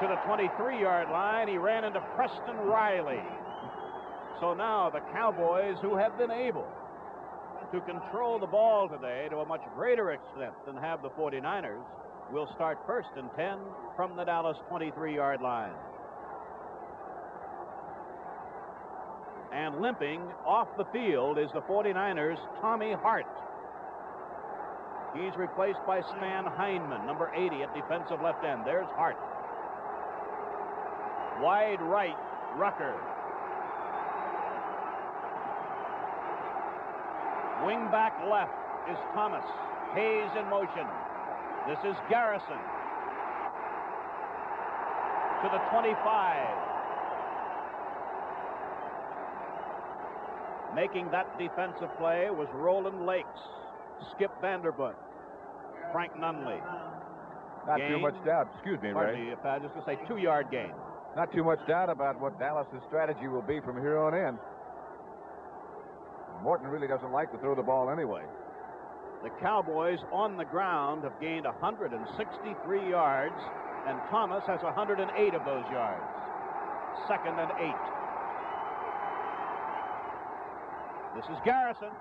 To the 23-yard line, he ran into Preston Riley. So now the Cowboys, who have been able to control the ball today to a much greater extent than have the 49ers, will start first and 10 from the Dallas 23-yard line. And limping off the field is the 49ers' Tommy Hart. He's replaced by Stan Heinman, number 80 at defensive left end. There's Hart. Wide right, Rucker. Wing back left is Thomas. Hayes in motion. This is Garrison. To the 25. Making that defensive play was Roland Lakes, Skip Vanderbunt, Frank Nunley. Not too much doubt. Excuse me, Ray. If I just to say 2-yard gain. Not too much doubt about what Dallas's strategy will be from here on in. Morton really doesn't like to throw the ball anyway. The Cowboys on the ground have gained 163 yards, and Thomas has 108 of those yards. 2nd and 8. This is Garrison.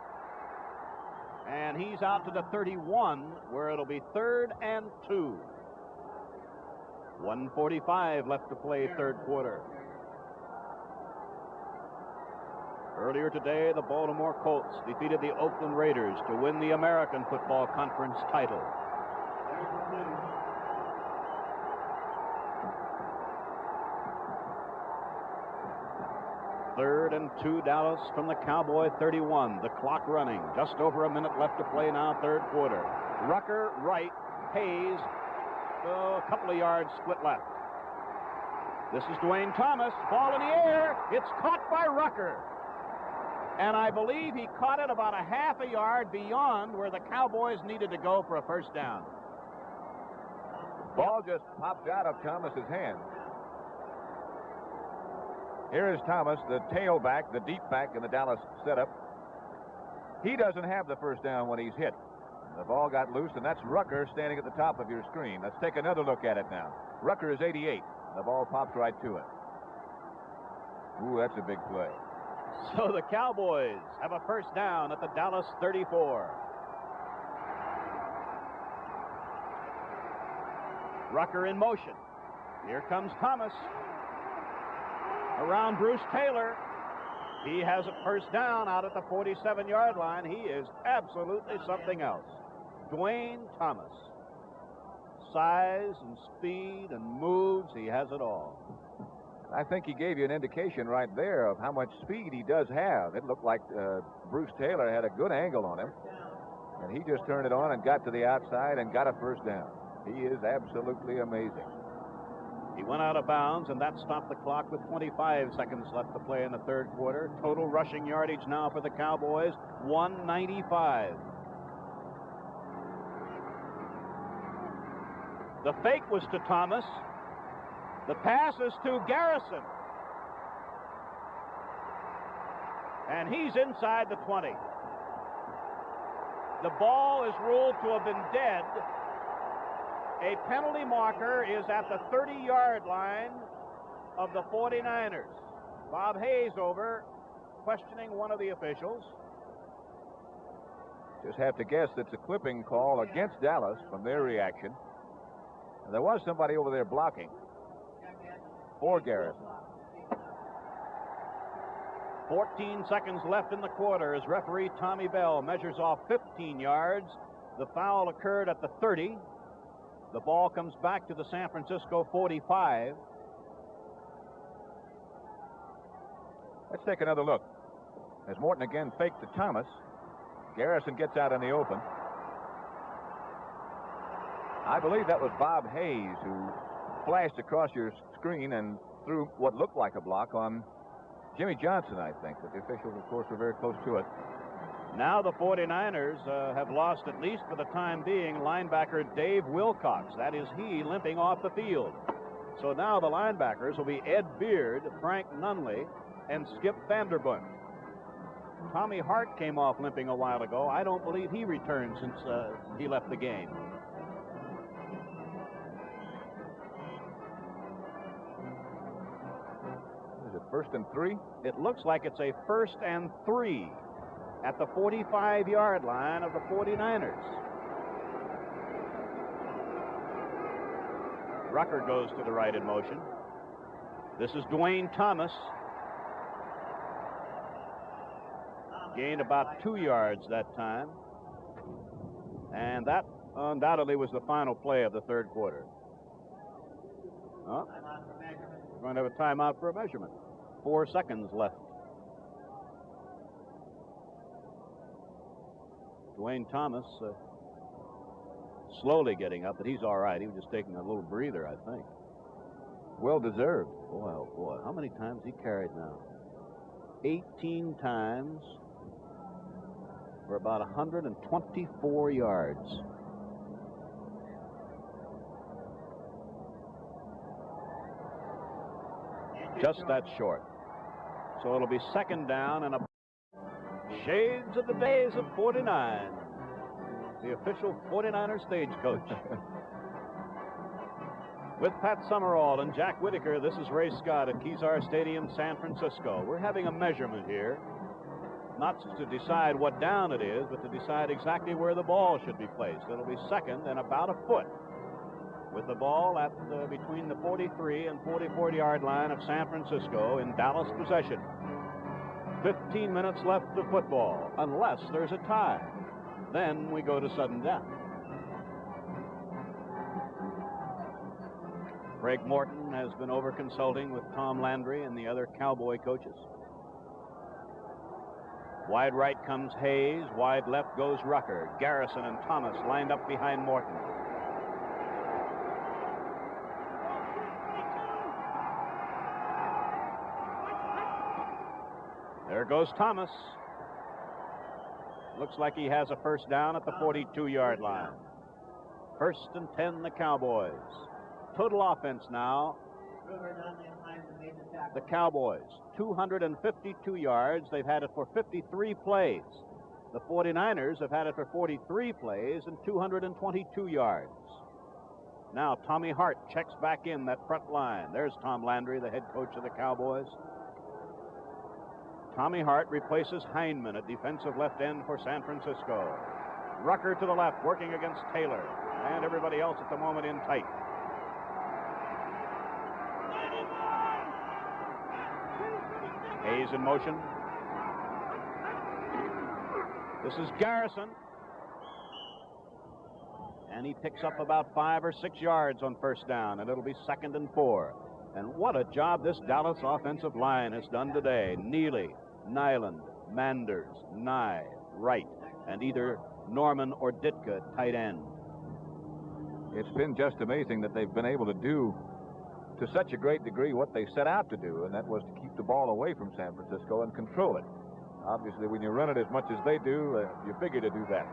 And he's out to the 31, where it'll be 3rd and 2. 1:45 left to play third quarter. Earlier today, the Baltimore Colts defeated the Oakland Raiders to win the American Football Conference title. Third and 2, Dallas from the Cowboy 31. The clock running. Just over a minute left to play now, third quarter. Rucker, right. Hayes, a couple of yards split left. This is Dwayne Thomas. Ball in the air. It's caught by Rucker. And I believe he caught it about a half a yard beyond where the Cowboys needed to go for a first down. Ball just popped out of Thomas's hand. Here is Thomas, the tailback, the deep back in the Dallas setup. He doesn't have the first down when he's hit. The ball got loose, and that's Rucker standing at the top of your screen. Let's take another look at it now. Rucker is 88. The ball pops right to it. Ooh, that's a big play. So the Cowboys have a first down at the Dallas 34. Rucker in motion. Here comes Thomas. Around Bruce Taylor. He has a first down out at the 47-yard line. He is absolutely something else. Dwayne Thomas. Size and speed and moves, he has it all. I think he gave you an indication right there of how much speed he does have. It looked like Bruce Taylor had a good angle on him, and he just turned it on and got to the outside and got a first down. He is absolutely amazing. He went out of bounds, and that stopped the clock with 25 seconds left to play in the third quarter. Total rushing yardage now for the Cowboys, 195. The fake was to Thomas. The pass is to Garrison. And he's inside the 20. The ball is ruled to have been dead. A penalty marker is at the 30-yard line of the 49ers. Bob Hayes over, questioning one of the officials. Just have to guess it's a clipping call against Dallas from their reaction. And there was somebody over there blocking for Garrison. 14 seconds left in the quarter as referee Tommy Bell measures off 15 yards. The foul occurred at the 30. The ball comes back to the San Francisco 45. Let's take another look. As Morton again faked to Thomas, Garrison gets out in the open. I believe that was Bob Hayes who flashed across your screen and threw what looked like a block on Jimmy Johnson, I think. But the officials, of course, were very close to it. Now the 49ers have lost, at least for the time being, linebacker Dave Wilcox. That is he limping off the field. So now the linebackers will be Ed Beard, Frank Nunley, and Skip Vanderbunt. Tommy Hart came off limping a while ago. I don't believe he returned since he left the game. Is it 1st and 3? It looks like it's a 1st and 3 at the 45-yard line of the 49ers. Rucker goes to the right in motion. This is Dwayne Thomas. Gained about 2 yards that time. And that undoubtedly was the final play of the third quarter. Oh, we're going to have a timeout for a measurement. 4 seconds left. Dwayne Thomas slowly getting up, but he's all right. He was just taking a little breather, I think. Well deserved. Boy, oh boy. How many times he carried now? 18 times for about 124 yards. Just that short. So it'll be second down and a shades of the days of 49. The official 49er stagecoach. With Pat Summerall and Jack Whitaker, this is Ray Scott at Kezar Stadium, San Francisco. We're having a measurement here. Not to decide what down it is, but to decide exactly where the ball should be placed. It'll be second and about a foot, with the ball at between the 43 and 44-yard line of San Francisco in Dallas possession. 15 minutes left of football, unless there's a tie. Then we go to sudden death. Craig Morton has been over consulting with Tom Landry and the other Cowboy coaches. Wide right comes Hayes. Wide left goes Rucker. Garrison and Thomas lined up behind Morton. There goes Thomas. Looks like he has a first down at the 42-yard line. 1st and 10, the Cowboys. Total offense now. The Cowboys, 252 yards. They've had it for 53 plays. The 49ers have had it for 43 plays and 222 yards. Now Tommy Hart checks back in that front line. There's Tom Landry, the head coach of the Cowboys. Tommy Hart replaces Heineman, a defensive left end for San Francisco. Rucker to the left, working against Taylor, and everybody else at the moment in tight. Hayes in motion. This is Garrison. And he picks up about 5 or 6 yards on first down, and it'll be 2nd and 4. And what a job this Dallas offensive line has done today. Neely, Nyland, Manders, Nye, Wright, and either Norman or Ditka at tight end. It's been just amazing that they've been able to do to such a great degree what they set out to do, and that was to keep the ball away from San Francisco and control it. Obviously, when you run it as much as they do, you figure to do that.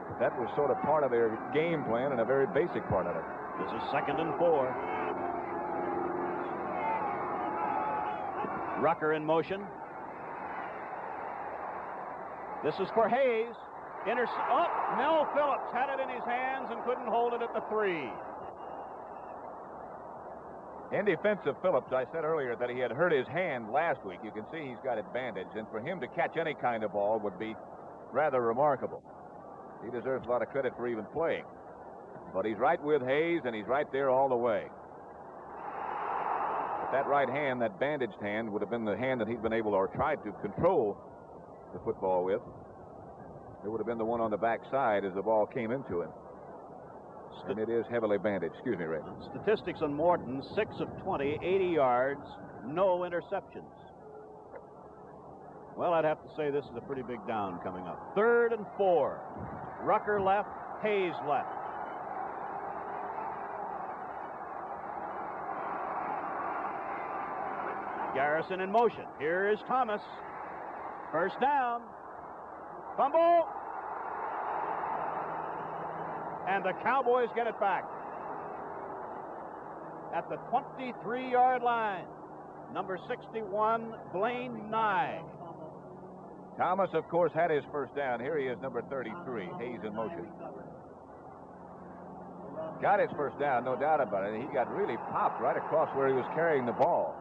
But that was sort of part of their game plan and a very basic part of it. This is 2nd and 4. Rucker in motion. This is for Hayes. Mel Phillips had it in his hands and couldn't hold it at the 3. In defense of Phillips, I said earlier that he had hurt his hand last week. You can see he's got it bandaged, and for him to catch any kind of ball would be rather remarkable. He deserves a lot of credit for even playing. But he's right with Hayes, and he's right there all the way. But that right hand, that bandaged hand, would have been the hand that he'd been able or tried to control the football with. It would have been the one on the backside as the ball came into him. And it is heavily bandaged. Excuse me, Ray. Statistics on Morton, 6 of 20, 80 yards, no interceptions. Well, I'd have to say this is a pretty big down coming up. 3rd and 4. Rucker left, Hayes left. Garrison in motion. Here is Thomas. First down. Fumble. And the Cowboys get it back. At the 23-yard line. Number 61, Blaine Nye. Thomas, of course, had his first down. Here he is, number 33, Hayes in motion. Got his first down, no doubt about it. He got really popped right across where he was carrying the ball.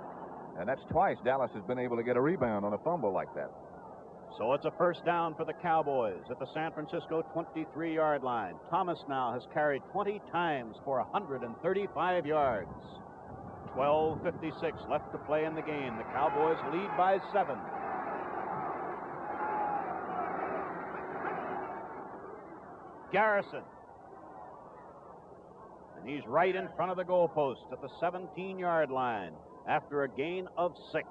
And that's twice Dallas has been able to get a rebound on a fumble like that. So it's a first down for the Cowboys at the San Francisco 23-yard line. Thomas now has carried 20 times for 135 yards. 12:56 left to play in the game. The Cowboys lead by 7. Garrison. And he's right in front of the goalpost at the 17-yard line after a gain of 6.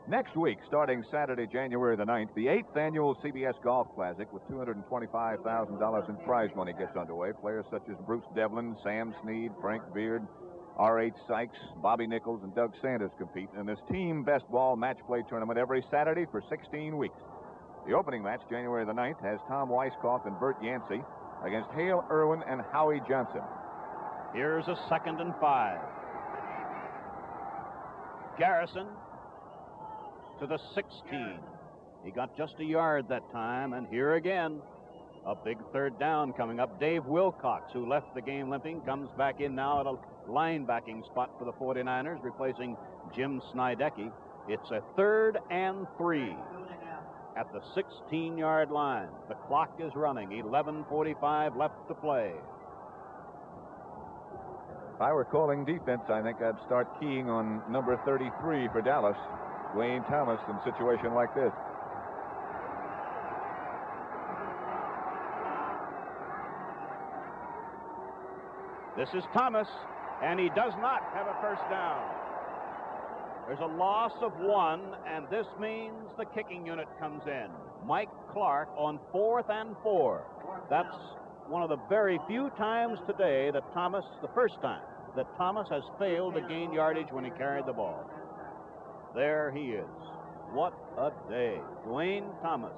Next week, starting Saturday, January the 9th, the 8th annual CBS Golf Classic with $225,000 in prize money gets underway. Players such as Bruce Devlin, Sam Snead, Frank Beard, R.H. Sykes, Bobby Nichols, and Doug Sanders compete in this team best ball match play tournament every Saturday for 16 weeks. The opening match, January the 9th, has Tom Weisskopf and Bert Yancey against Hale Irwin and Howie Johnson. Here's a 2nd and 5. Garrison to the 16. He got just a yard that time, and here again, a big 3rd down coming up. Dave Wilcox, who left the game limping, comes back in now at a linebacking spot for the 49ers, replacing Jim Snydecki. It's a 3rd and 3 at the 16-yard line. The clock is running. 11:45 left to play. If I were calling defense, I think I'd start keying on number 33 for Dallas, Dwayne Thomas, in a situation like this. This is Thomas, and he does not have a first down. There's a loss of 1, and this means the kicking unit comes in. Mike Clark on 4th and 4. That's one of the very few times today that Thomas, the first time, that Thomas has failed to gain yardage when he carried the ball. There he is. What a day. Dwayne Thomas,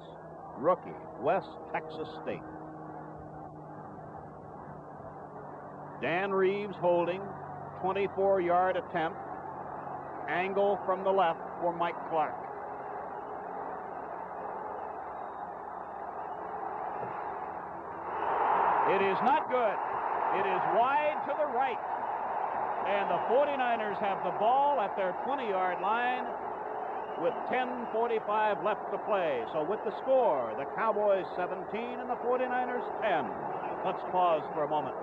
rookie, West Texas State. Dan Reeves holding, 24-yard attempt. Angle from the left for Mike Clark. It is not good. It is wide to the right. And the 49ers have the ball at their 20-yard line with 10:45 left to play. So with the score, the Cowboys 17 and the 49ers 10. Let's pause for a moment.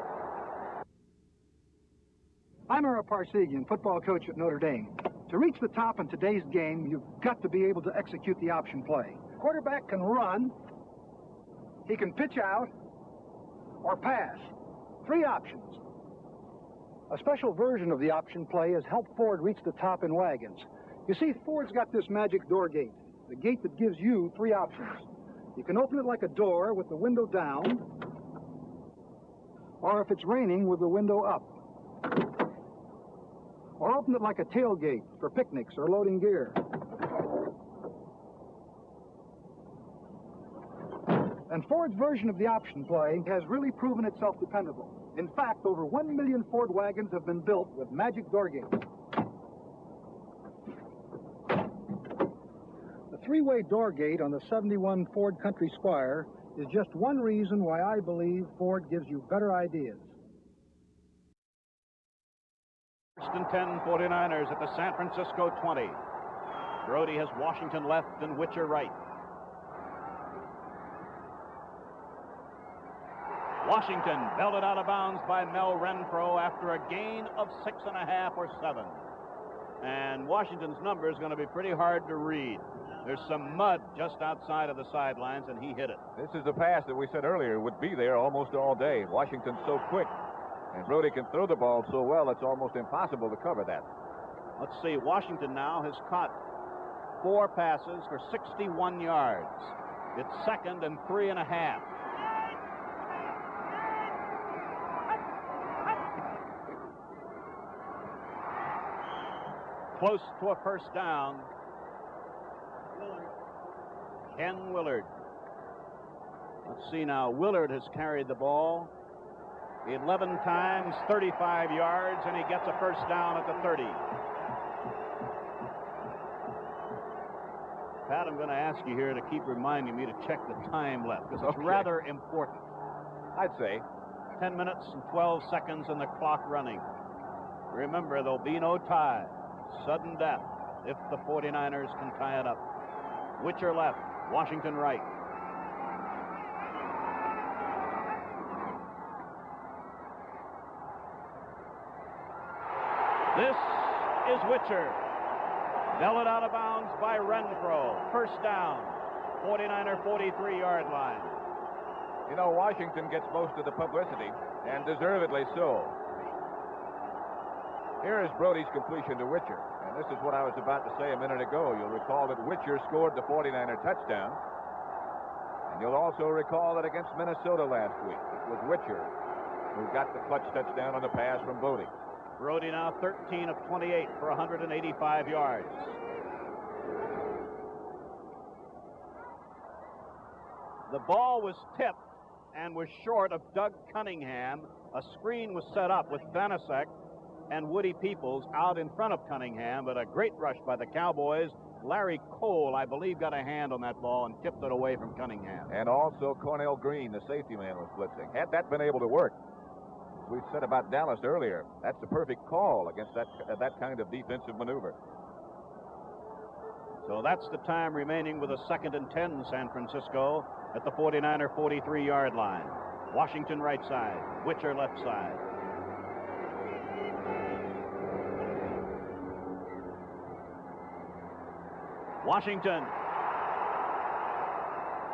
I'm Ara Parsegian, football coach at Notre Dame. To reach the top in today's game, you've got to be able to execute the option play. Quarterback can run, he can pitch out, or pass. 3 options. A special version of the option play is help Ford reach the top in wagons. You see, Ford's got this magic door gate, the gate that gives you 3 options. You can open it like a door with the window down, or if it's raining, with the window up. Or open it like a tailgate for picnics or loading gear. And Ford's version of the option play has really proven itself dependable. In fact, over 1 million Ford wagons have been built with magic door gates. The 3-way door gate on the 71 Ford Country Squire is just one reason why I believe Ford gives you better ideas. First and 10, 49ers at the San Francisco 20. Brody has Washington left and Witcher right. Washington belted out of bounds by Mel Renfro after a gain of 6.5 or 7. And Washington's number is going to be pretty hard to read. There's some mud just outside of the sidelines, and he hit it. This is the pass that we said earlier would be there almost all day. Washington's so quick, and Brody can throw the ball so well, it's almost impossible to cover that. Let's see. Washington now has caught 4 passes for 61 yards. It's 2nd and 3.5. Close to a first down. Ken Willard. Let's see now. Willard has carried the ball 11 times, 35 yards, and he gets a first down at the 30. Pat, I'm going to ask you here to keep reminding me to check the time left, because it's rather important. I'd say 10 minutes and 12 seconds and the clock running. Remember, there'll be no tie. Sudden death if the 49ers can tie it up. Witcher left, Washington right. This is Witcher. Belted out of bounds by Renfro. First down, 49er 43-yard line. You know, Washington gets most of the publicity, and deservedly so. Here is Brody's completion to Witcher, and this is what I was about to say a minute ago. You'll recall that Witcher scored the 49er touchdown, and you'll also recall that against Minnesota last week, it was Witcher who got the clutch touchdown on the pass from Brody. Brody now 13 of 28 for 185 yards. The ball was tipped and was short of Doug Cunningham. A screen was set up with Vanasek and Woody Peoples out in front of Cunningham, but a great rush by the Cowboys. Larry Cole, I believe, got a hand on that ball and tipped it away from Cunningham. And also Cornell Green, the safety man, was blitzing. Had that been able to work, as we said about Dallas earlier, that's the perfect call against that kind of defensive maneuver. So that's the time remaining with a 2nd and 10, San Francisco at the 49er 43-yard line. Washington right side, Witcher left side. Washington.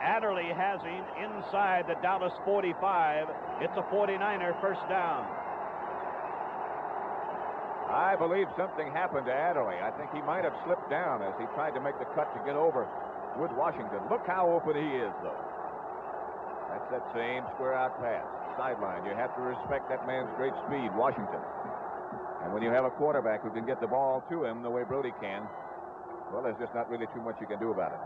Adderley has him inside the Dallas 45. It's a 49er first down. I believe something happened to Adderley. I think he might have slipped down as he tried to make the cut to get over with Washington. Look how open he is, though. That's that same square out pass. Sideline. You have to respect that man's great speed, Washington. And when you have a quarterback who can get the ball to him the way Brody can, well, there's just not really too much you can do about it.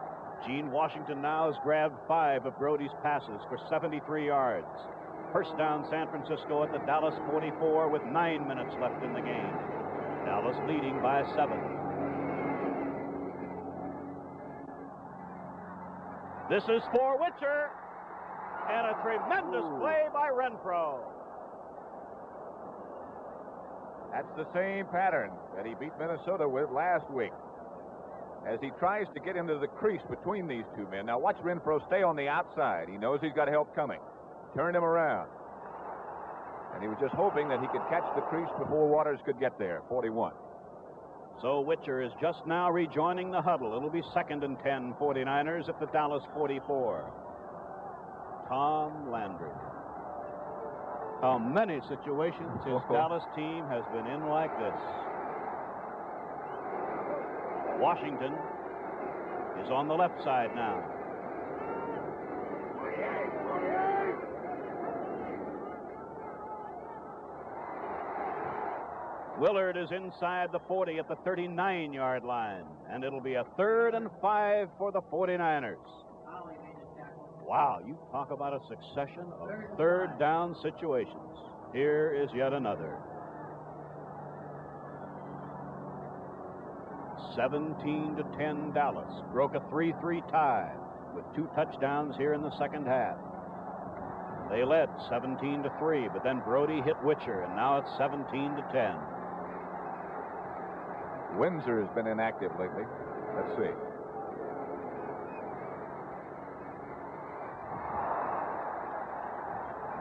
Gene Washington now has grabbed 5 of Brody's passes for 73 yards. First down, San Francisco at the Dallas 44 with 9 minutes left in the game. Dallas leading by 7. This is for Witcher, and a tremendous play by Renfro. That's the same pattern that he beat Minnesota with last week, as he tries to get into the crease between these two men. Now watch Renfro stay on the outside. He knows he's got help coming. Turned him around. And he was just hoping that he could catch the crease before Waters could get there. 41. So Witcher is just now rejoining the huddle. It'll be 2nd and 10, 49ers at the Dallas 44. Tom Landry. How many situations his Dallas team has been in like this? Washington is on the left side now. Willard is inside the 40 at the 39-yard line, and it'll be a 3rd and 5 for the 49ers. Wow, you talk about a succession of 3rd down situations. Here is yet another. 17-10 Dallas broke a 3-3 tie with 2 touchdowns here in the second half. They led 17-3, but then Brody hit Witcher, and now it's 17-10. Windsor has been inactive lately. Let's see.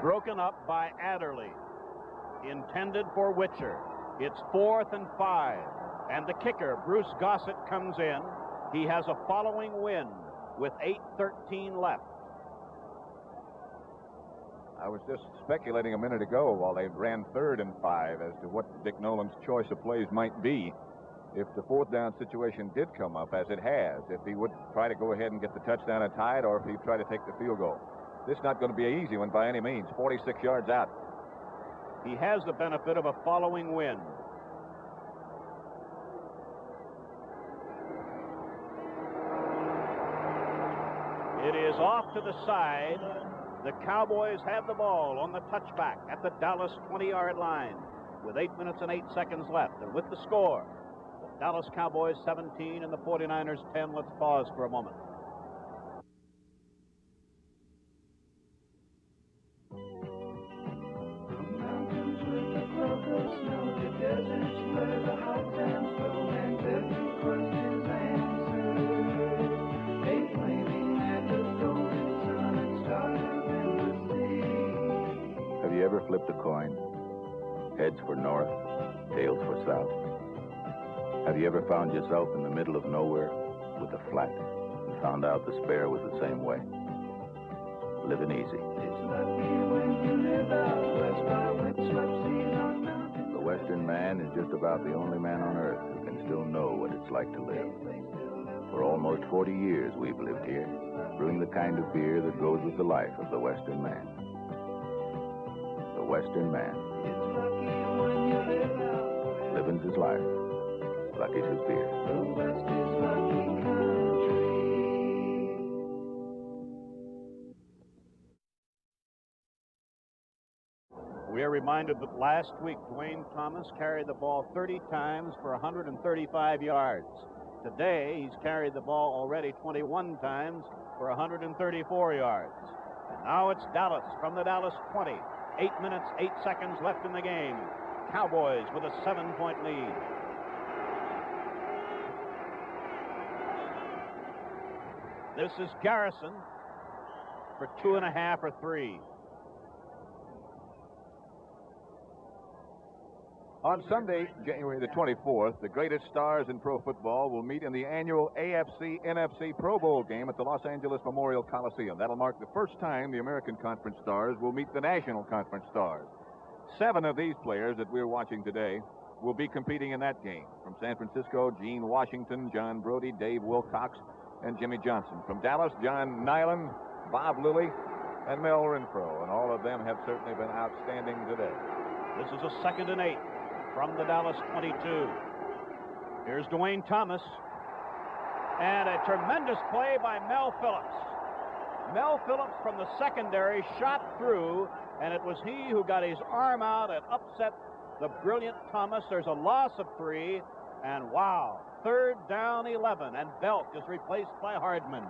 Broken up by Adderley. Intended for Witcher. It's 4th and 5. And the kicker, Bruce Gossett, comes in. He has a following wind with 8:13 left. I was just speculating a minute ago while they ran 3rd and 5 as to what Dick Nolan's choice of plays might be if the 4th down situation did come up, as it has, if he would try to go ahead and get the touchdown and tie it, or if he'd try to take the field goal. This is not going to be an easy one by any means. 46 yards out. He has the benefit of a following wind. It is off to the side. The Cowboys have the ball on the touchback at the Dallas 20-yard line with 8 minutes and 8 seconds left. And with the score, the Dallas Cowboys 17 and the 49ers 10. Let's pause for a moment. Have you ever flipped a coin? Heads for north, tails for south. Have you ever found yourself in the middle of nowhere with a flat and found out the spare was the same way? Living easy. The Western man is just about the only man on earth who can still know what it's like to live. For almost 40 years we've lived here, brewing the kind of beer that goes with the life of the Western man. The Western man. Living's his life. Lucky's his beer. We are reminded that last week Dwayne Thomas carried the ball 30 times for 135 yards. Today, he's carried the ball already 21 times for 134 yards. And now it's Dallas from the Dallas 20. 8 minutes, 8 seconds left in the game. Cowboys with a 7-point lead. This is Garrison for 2.5 or 3. On Sunday, January the 24th, the greatest stars in pro football will meet in the annual AFC-NFC Pro Bowl game at the Los Angeles Memorial Coliseum. That'll mark the first time the American Conference stars will meet the National Conference stars. 7 of these players that we're watching today will be competing in that game. From San Francisco, Gene Washington, John Brody, Dave Wilcox, and Jimmy Johnson. From Dallas, John Nyland, Bob Lilly, and Mel Renfro. And all of them have certainly been outstanding today. This is a 2nd and 8 from the Dallas 22. Here's Dwayne Thomas. And a tremendous play by Mel Phillips. Mel Phillips from the secondary shot through, and it was he who got his arm out and upset the brilliant Thomas. There's a loss of 3, and wow, 3rd down 11, and Belk is replaced by Hardman.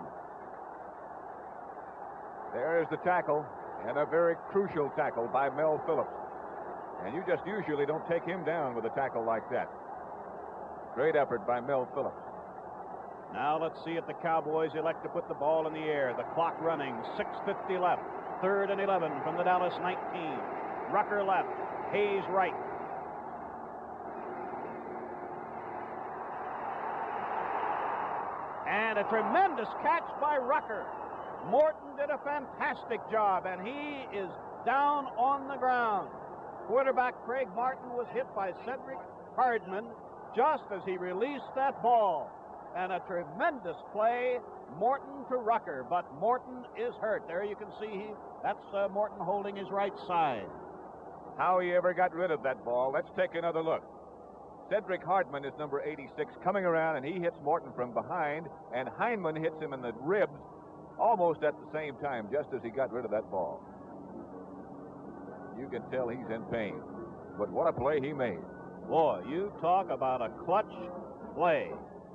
There's the tackle, and a very crucial tackle by Mel Phillips. And you just usually don't take him down with a tackle like that. Great effort by Mel Phillips. Now let's see if the Cowboys elect to put the ball in the air. The clock running, 6:50 left. 3rd and 11 from the Dallas 19. Rucker left, Hayes right. And a tremendous catch by Rucker. Morton did a fantastic job, and he is down on the ground. Quarterback Craig Martin was hit by Cedric Hardman just as he released that ball. And a tremendous play, Morton to Rucker, but Morton is hurt. There you can see that's Morton holding his right side. How he ever got rid of that ball, let's take another look. Cedric Hardman is number 86, coming around, and he hits Morton from behind, and Heineman hits him in the ribs almost at the same time, just as he got rid of that ball. You can tell he's in pain, but what a play he made. Boy, you talk about a clutch play.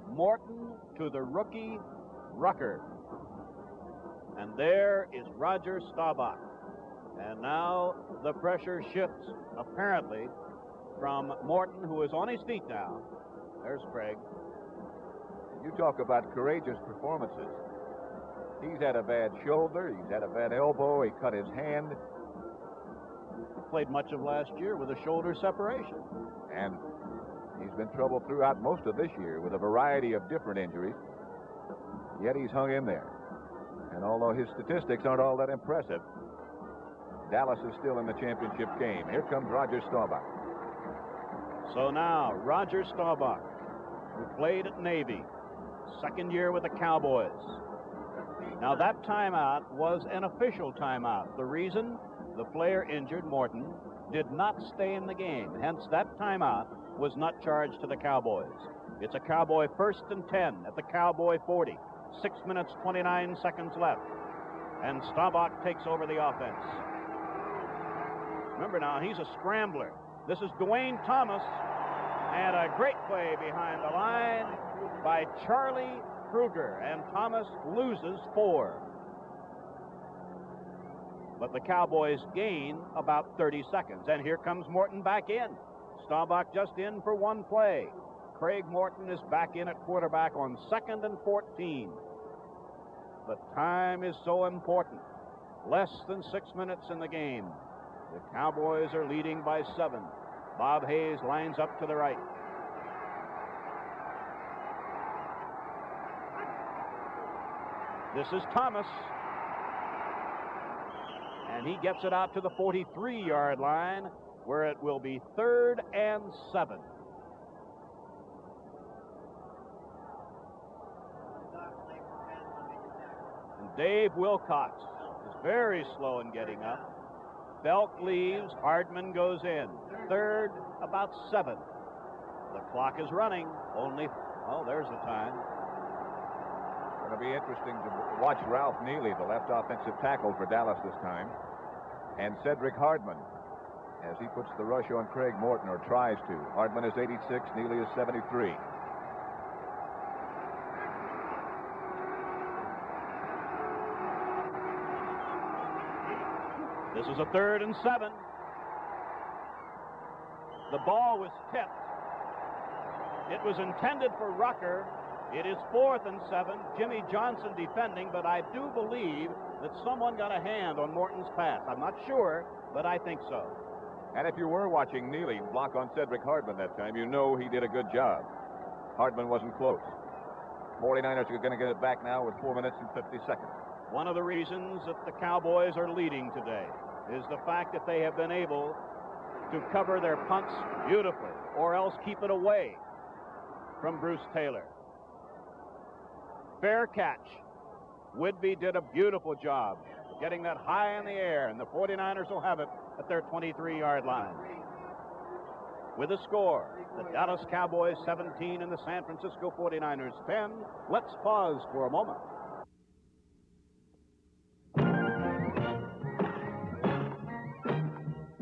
Morton to the rookie Rucker. And there is Roger Staubach. And now the pressure shifts, apparently, from Morton, who is on his feet now. There's Craig. You talk about courageous performances. He's had a bad shoulder. He's had a bad elbow. He cut his hand. Played much of last year with a shoulder separation. And he's been troubled throughout most of this year with a variety of different injuries. Yet he's hung in there. And although his statistics aren't all that impressive, Dallas is still in the championship game. Here comes Roger Staubach. So now, Roger Staubach, who played at Navy, second year with the Cowboys. Now, that timeout was an official timeout. The reason? The player injured, Morton, did not stay in the game. Hence, that timeout was not charged to the Cowboys. It's a Cowboy 1st and 10 at the Cowboy 40. 6 minutes, 29 seconds left. And Staubach takes over the offense. Remember now, he's a scrambler. This is Dwayne Thomas. And a great play behind the line by Charlie Kruger. And Thomas loses 4. But the Cowboys gain about 30 seconds. And here comes Morton back in. Staubach just in for one play. Craig Morton is back in at quarterback on 2nd and 14. But time is so important. Less than 6 minutes in the game. The Cowboys are leading by 7. Bob Hayes lines up to the right. This is Thomas. And he gets it out to the 43-yard line, where it will be 3rd and 7. And Dave Wilcox is very slow in getting up. Belk leaves, Hardman goes in. 3rd, about 7. The clock is running. Only, oh, there's the time. Going to be interesting to watch Ralph Neely, the left offensive tackle for Dallas this time, and Cedric Hardman, as he puts the rush on Craig Morton, or tries to. Hardman is 86, Neely is 73. This is a 3rd and 7. The ball was tipped. It was intended for Rucker. It is 4th and 7. Jimmy Johnson defending, but I do believe that someone got a hand on Morton's pass. I'm not sure, but I think so. And if you were watching Neely block on Cedric Hardman that time, you know he did a good job. Hardman wasn't close. 49ers are going to get it back now with 4 minutes and 50 seconds. One of the reasons that the Cowboys are leading today is the fact that they have been able to cover their punts beautifully, or else keep it away from Bruce Taylor. Fair catch. Whitby did a beautiful job getting that high in the air, and the 49ers will have it at their 23-yard line. With a score, the Dallas Cowboys 17 and the San Francisco 49ers 10. Let's pause for a moment.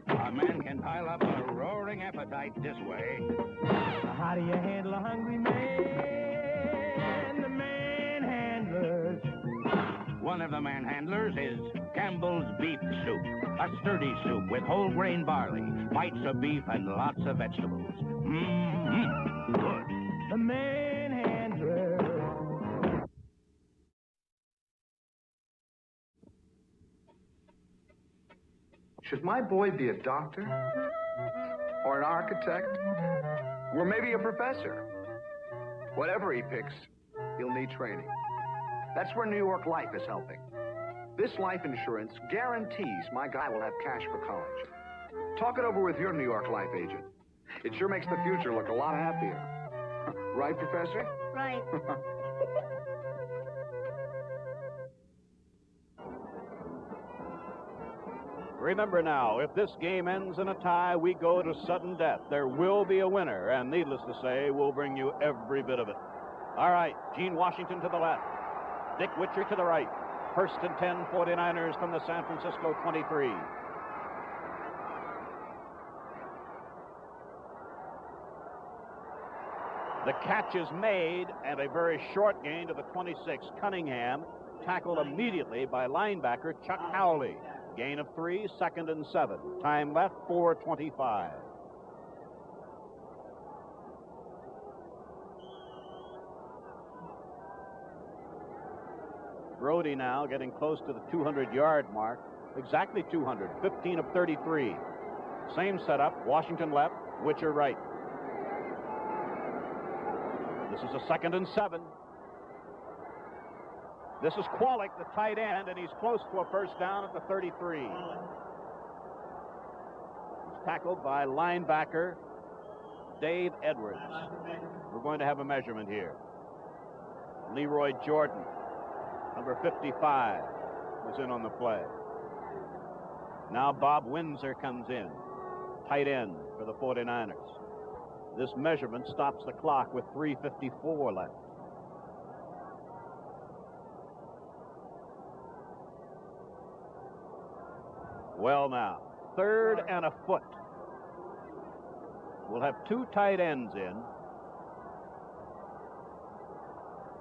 A man can pile up a roaring appetite this way. How do you handle a hungry man? The manhandlers. One of the manhandlers is Campbell's Beef Soup. A sturdy soup with whole grain barley, bites of beef, and lots of vegetables. Mmm, good. The manhandler. Should my boy be a doctor? Or an architect? Or maybe a professor? Whatever he picks, he'll need training. That's where New York Life is helping. This life insurance guarantees my guy will have cash for college. Talk it over with your New York Life agent. It sure makes the future look a lot happier. Right, Professor? Right. Remember now, if this game ends in a tie, we go to sudden death. There will be a winner, and needless to say, we'll bring you every bit of it. All right, Gene Washington to the left. Dick Witcher to the right. 1st and 10, 49ers from the San Francisco 23. The catch is made, and a very short gain to the 26. Cunningham tackled immediately by linebacker Chuck Howley. Gain of 3, 2nd and 7. Time left, 4:25. Brody now getting close to the 200-yard mark. Exactly 200, 15 of 33. Same setup, Washington left, Witcher right. This is a 2nd and 7. This is Kwalik, the tight end, and he's close to a first down at the 33. He's tackled by linebacker Dave Edwards. We're going to have a measurement here. Leroy Jordan, number 55, was in on the play. Now Bob Windsor comes in, tight end for the 49ers. This measurement stops the clock with 3:54 left. Well now, 3rd and a foot. We'll have 2 tight ends in.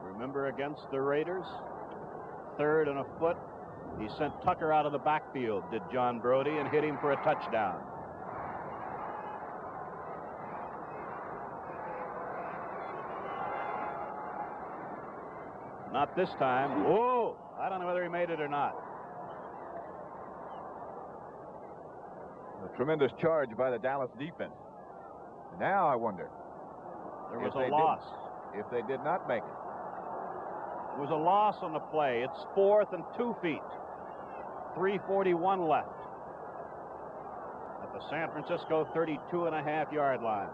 Remember against the Raiders? 3rd and a foot. He sent Tucker out of the backfield, did John Brody, and hit him for a touchdown. Not this time. Whoa! I don't know whether he made it or not. A tremendous charge by the Dallas defense. Now I wonder. There was a loss. If they did not make it. It was a loss on the play. It's 4th and 2 feet. 3:41 left. At the San Francisco 32.5-yard line.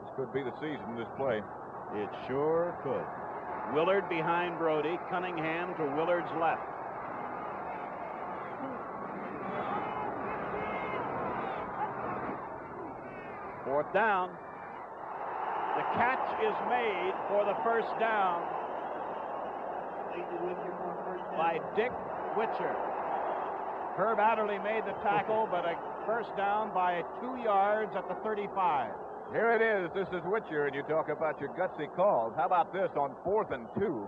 This could be the season, this play. It sure could. Willard behind Brody. Cunningham to Willard's left. Fourth down. The catch is made for the first down by Dick Witcher. Herb Adderley made the tackle, but a first down by 2 yards at the 35. Here it is. This is Witcher, and you talk about your gutsy calls. How about this on 4th and 2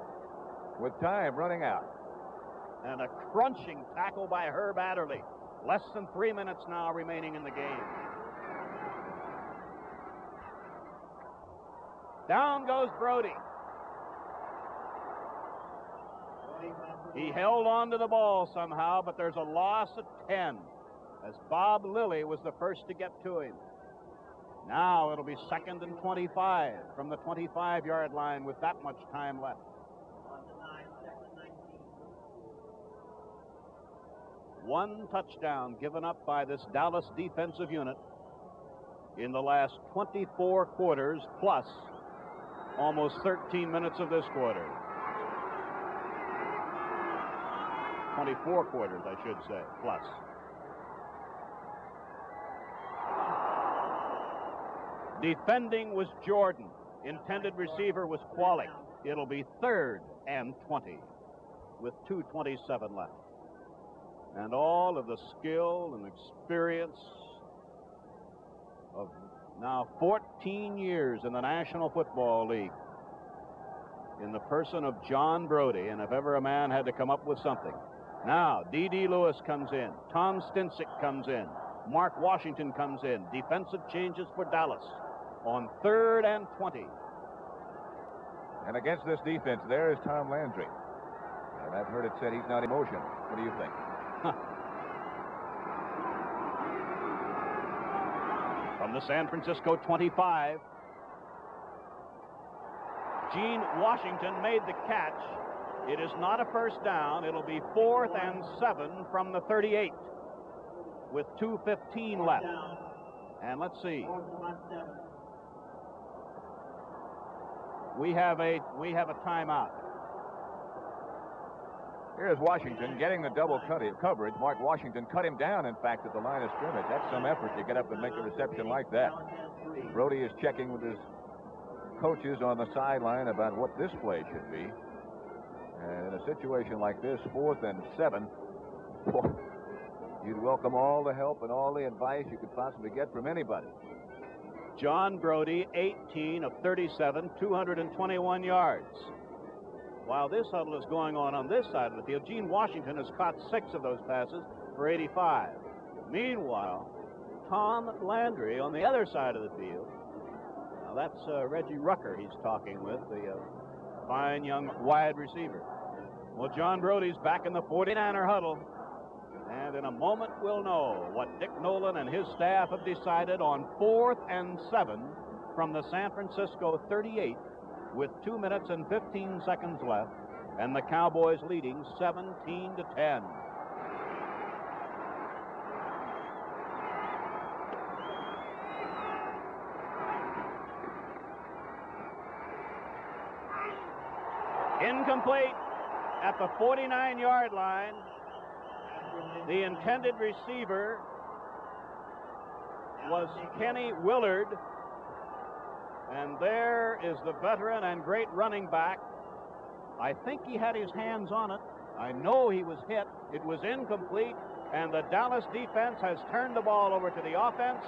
with time running out? And a crunching tackle by Herb Adderley. Less than 3 minutes now remaining in the game. Down goes Brody. He held on to the ball somehow, but there's a loss of 10 as Bob Lilly was the first to get to him. Now it'll be 2nd and 25 from the 25-yard line with that much time left. One touchdown given up by this Dallas defensive unit in the last 24 quarters plus almost 13 minutes of this quarter. 24 quarters, I should say, plus. Defending was Jordan. Intended receiver was Kwalik. It'll be 3rd and 20 with 2:27 left. And all of the skill and experience of now 14 years in the National Football League in the person of John Brody, and if ever a man had to come up with something. Now, D.D. Lewis comes in. Tom Stinsick comes in. Mark Washington comes in. Defensive changes for Dallas on 3rd and 20. And against this defense, there is Tom Landry. And I've heard it said he's not emotional. What do you think? From the San Francisco 25, Gene Washington made the catch. It is not a first down. It'll be 4th and 7 from the 38 with 2:15 left. And let's see. We have a timeout. Here's Washington getting the double coverage. Mark Washington cut him down, in fact, at the line of scrimmage. That's some effort to get up and make a reception like that. Brody is checking with his coaches on the sideline about what this play should be. And in a situation like this, 4th and 7, you'd welcome all the help and all the advice you could possibly get from anybody. John Brody, 18 of 37, 221 yards. While this huddle is going on this side of the field, Gene Washington has caught 6 of those passes for 85. Meanwhile, Tom Landry on the other side of the field. Now that's Reggie Rucker he's talking with, the fine young wide receiver. Well, John Brody's back in the 49er huddle. And in a moment, we'll know what Dick Nolan and his staff have decided on 4th and 7 from the San Francisco 38 with 2 minutes and 15 seconds left, and the Cowboys leading 17-10. Incomplete at the 49-yard line. The intended receiver was Kenny Willard. And there is the veteran and great running back. I think he had his hands on it. I know he was hit. It was incomplete. And the Dallas defense has turned the ball over to the offense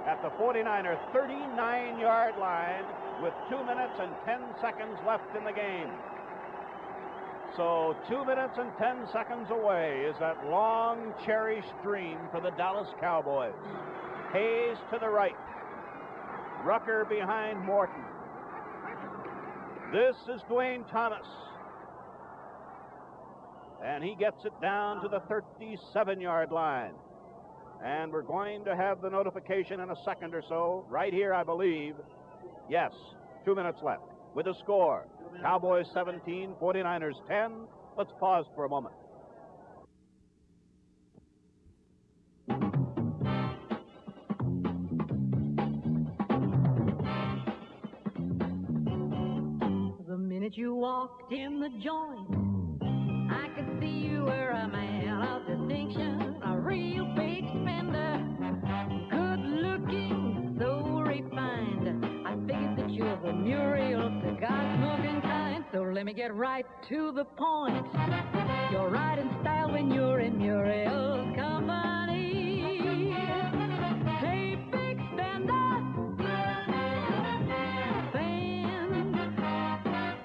at the 49er 39-yard line with 2 minutes and 10 seconds left in the game. So 2 minutes and 10 seconds away is that long cherished dream for the Dallas Cowboys. Hayes to the right. Rucker behind Morton. This is Dwayne Thomas. And he gets it down to the 37-yard line. And we're going to have the notification in a second or so. Right here, I believe. Yes, 2 minutes left with a score. Cowboys 17, 49ers 10. Let's pause for a moment. The minute you walked in the joint, I could see you were a man of distinction, a real big spender, good looking, so refined. I figured that you're the Muriel cigar smoking kind, so let me get right to the point. You're right in style when you're in Muriel's company. Hey, big spender, spend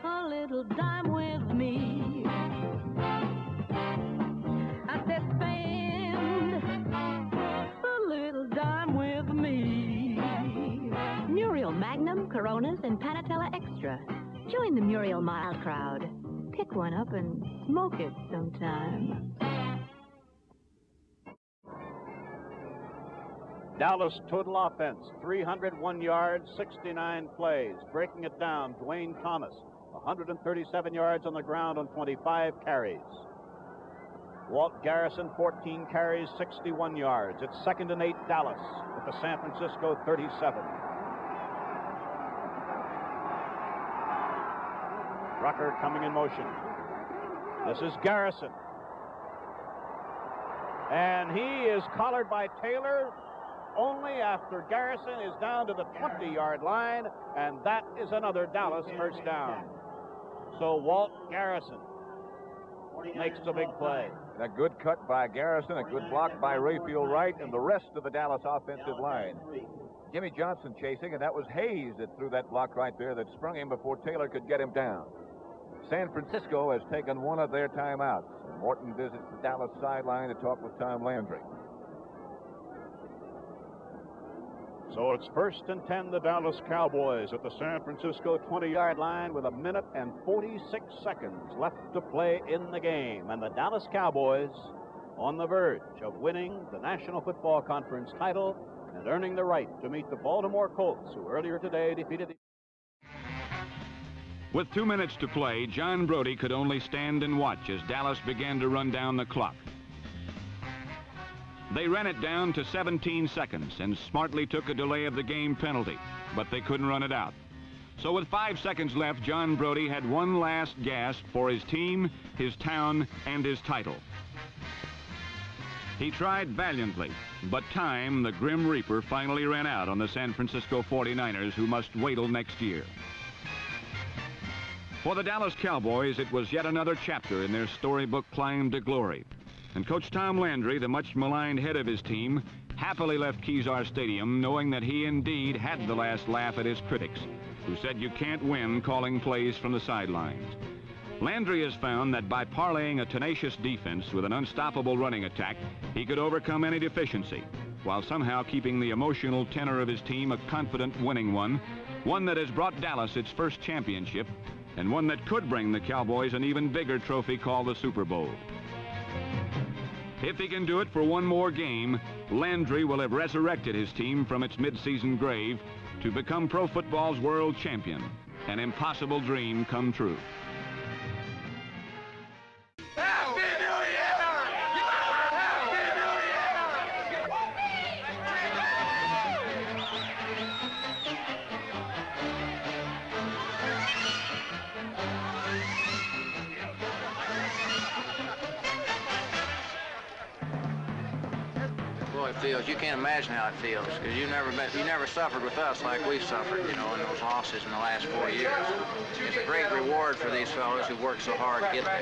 a little dime with me. I said spend a little dime with me. Muriel Magnum, Coronas, and Panatella Extra. Join the Muriel Mild crowd. Pick one up and smoke it sometime. Dallas total offense, 301 yards, 69 plays. Breaking it down, Dwayne Thomas, 137 yards on the ground on 25 carries. Walt Garrison, 14 carries, 61 yards. It's 2nd and 8 Dallas at the San Francisco 37. Rucker coming in motion. This is Garrison. And he is collared by Taylor only after Garrison is down to the 20-yard line, and that is another Dallas first down. So Walt Garrison makes the big play. A good cut by Garrison, a good block by Rayfield Wright, and the rest of the Dallas offensive line. Jimmy Johnson chasing, and that was Hayes that threw that block right there that sprung him before Taylor could get him down. San Francisco has taken one of their timeouts. Morton visits the Dallas sideline to talk with Tom Landry. So it's 1st and 10, the Dallas Cowboys at the San Francisco 20-yard line with 1 minute and 46 seconds left to play in the game. And the Dallas Cowboys on the verge of winning the National Football Conference title and earning the right to meet the Baltimore Colts, who earlier today defeated the... With 2 minutes to play, John Brody could only stand and watch as Dallas began to run down the clock. They ran it down to 17 seconds and smartly took a delay of the game penalty, but they couldn't run it out. So with 5 seconds left, John Brody had one last gasp for his team, his town, and his title. He tried valiantly, but time, the Grim Reaper, finally ran out on the San Francisco 49ers, who must wait till next year. For the Dallas Cowboys, it was yet another chapter in their storybook climb to glory. And Coach Tom Landry, the much maligned head of his team, happily left Kezar Stadium knowing that he indeed had the last laugh at his critics, who said you can't win calling plays from the sidelines. Landry has found that by parlaying a tenacious defense with an unstoppable running attack, he could overcome any deficiency, while somehow keeping the emotional tenor of his team a confident winning one that has brought Dallas its first championship, and one that could bring the Cowboys an even bigger trophy called the Super Bowl. If he can do it for one more game, Landry will have resurrected his team from its mid-season grave to become pro football's world champion, an impossible dream come true. It feels. You can't imagine how it feels because you never suffered with us like we've suffered, you know, in those losses in the last 4 years. It's a great reward for these fellows who worked so hard to get there.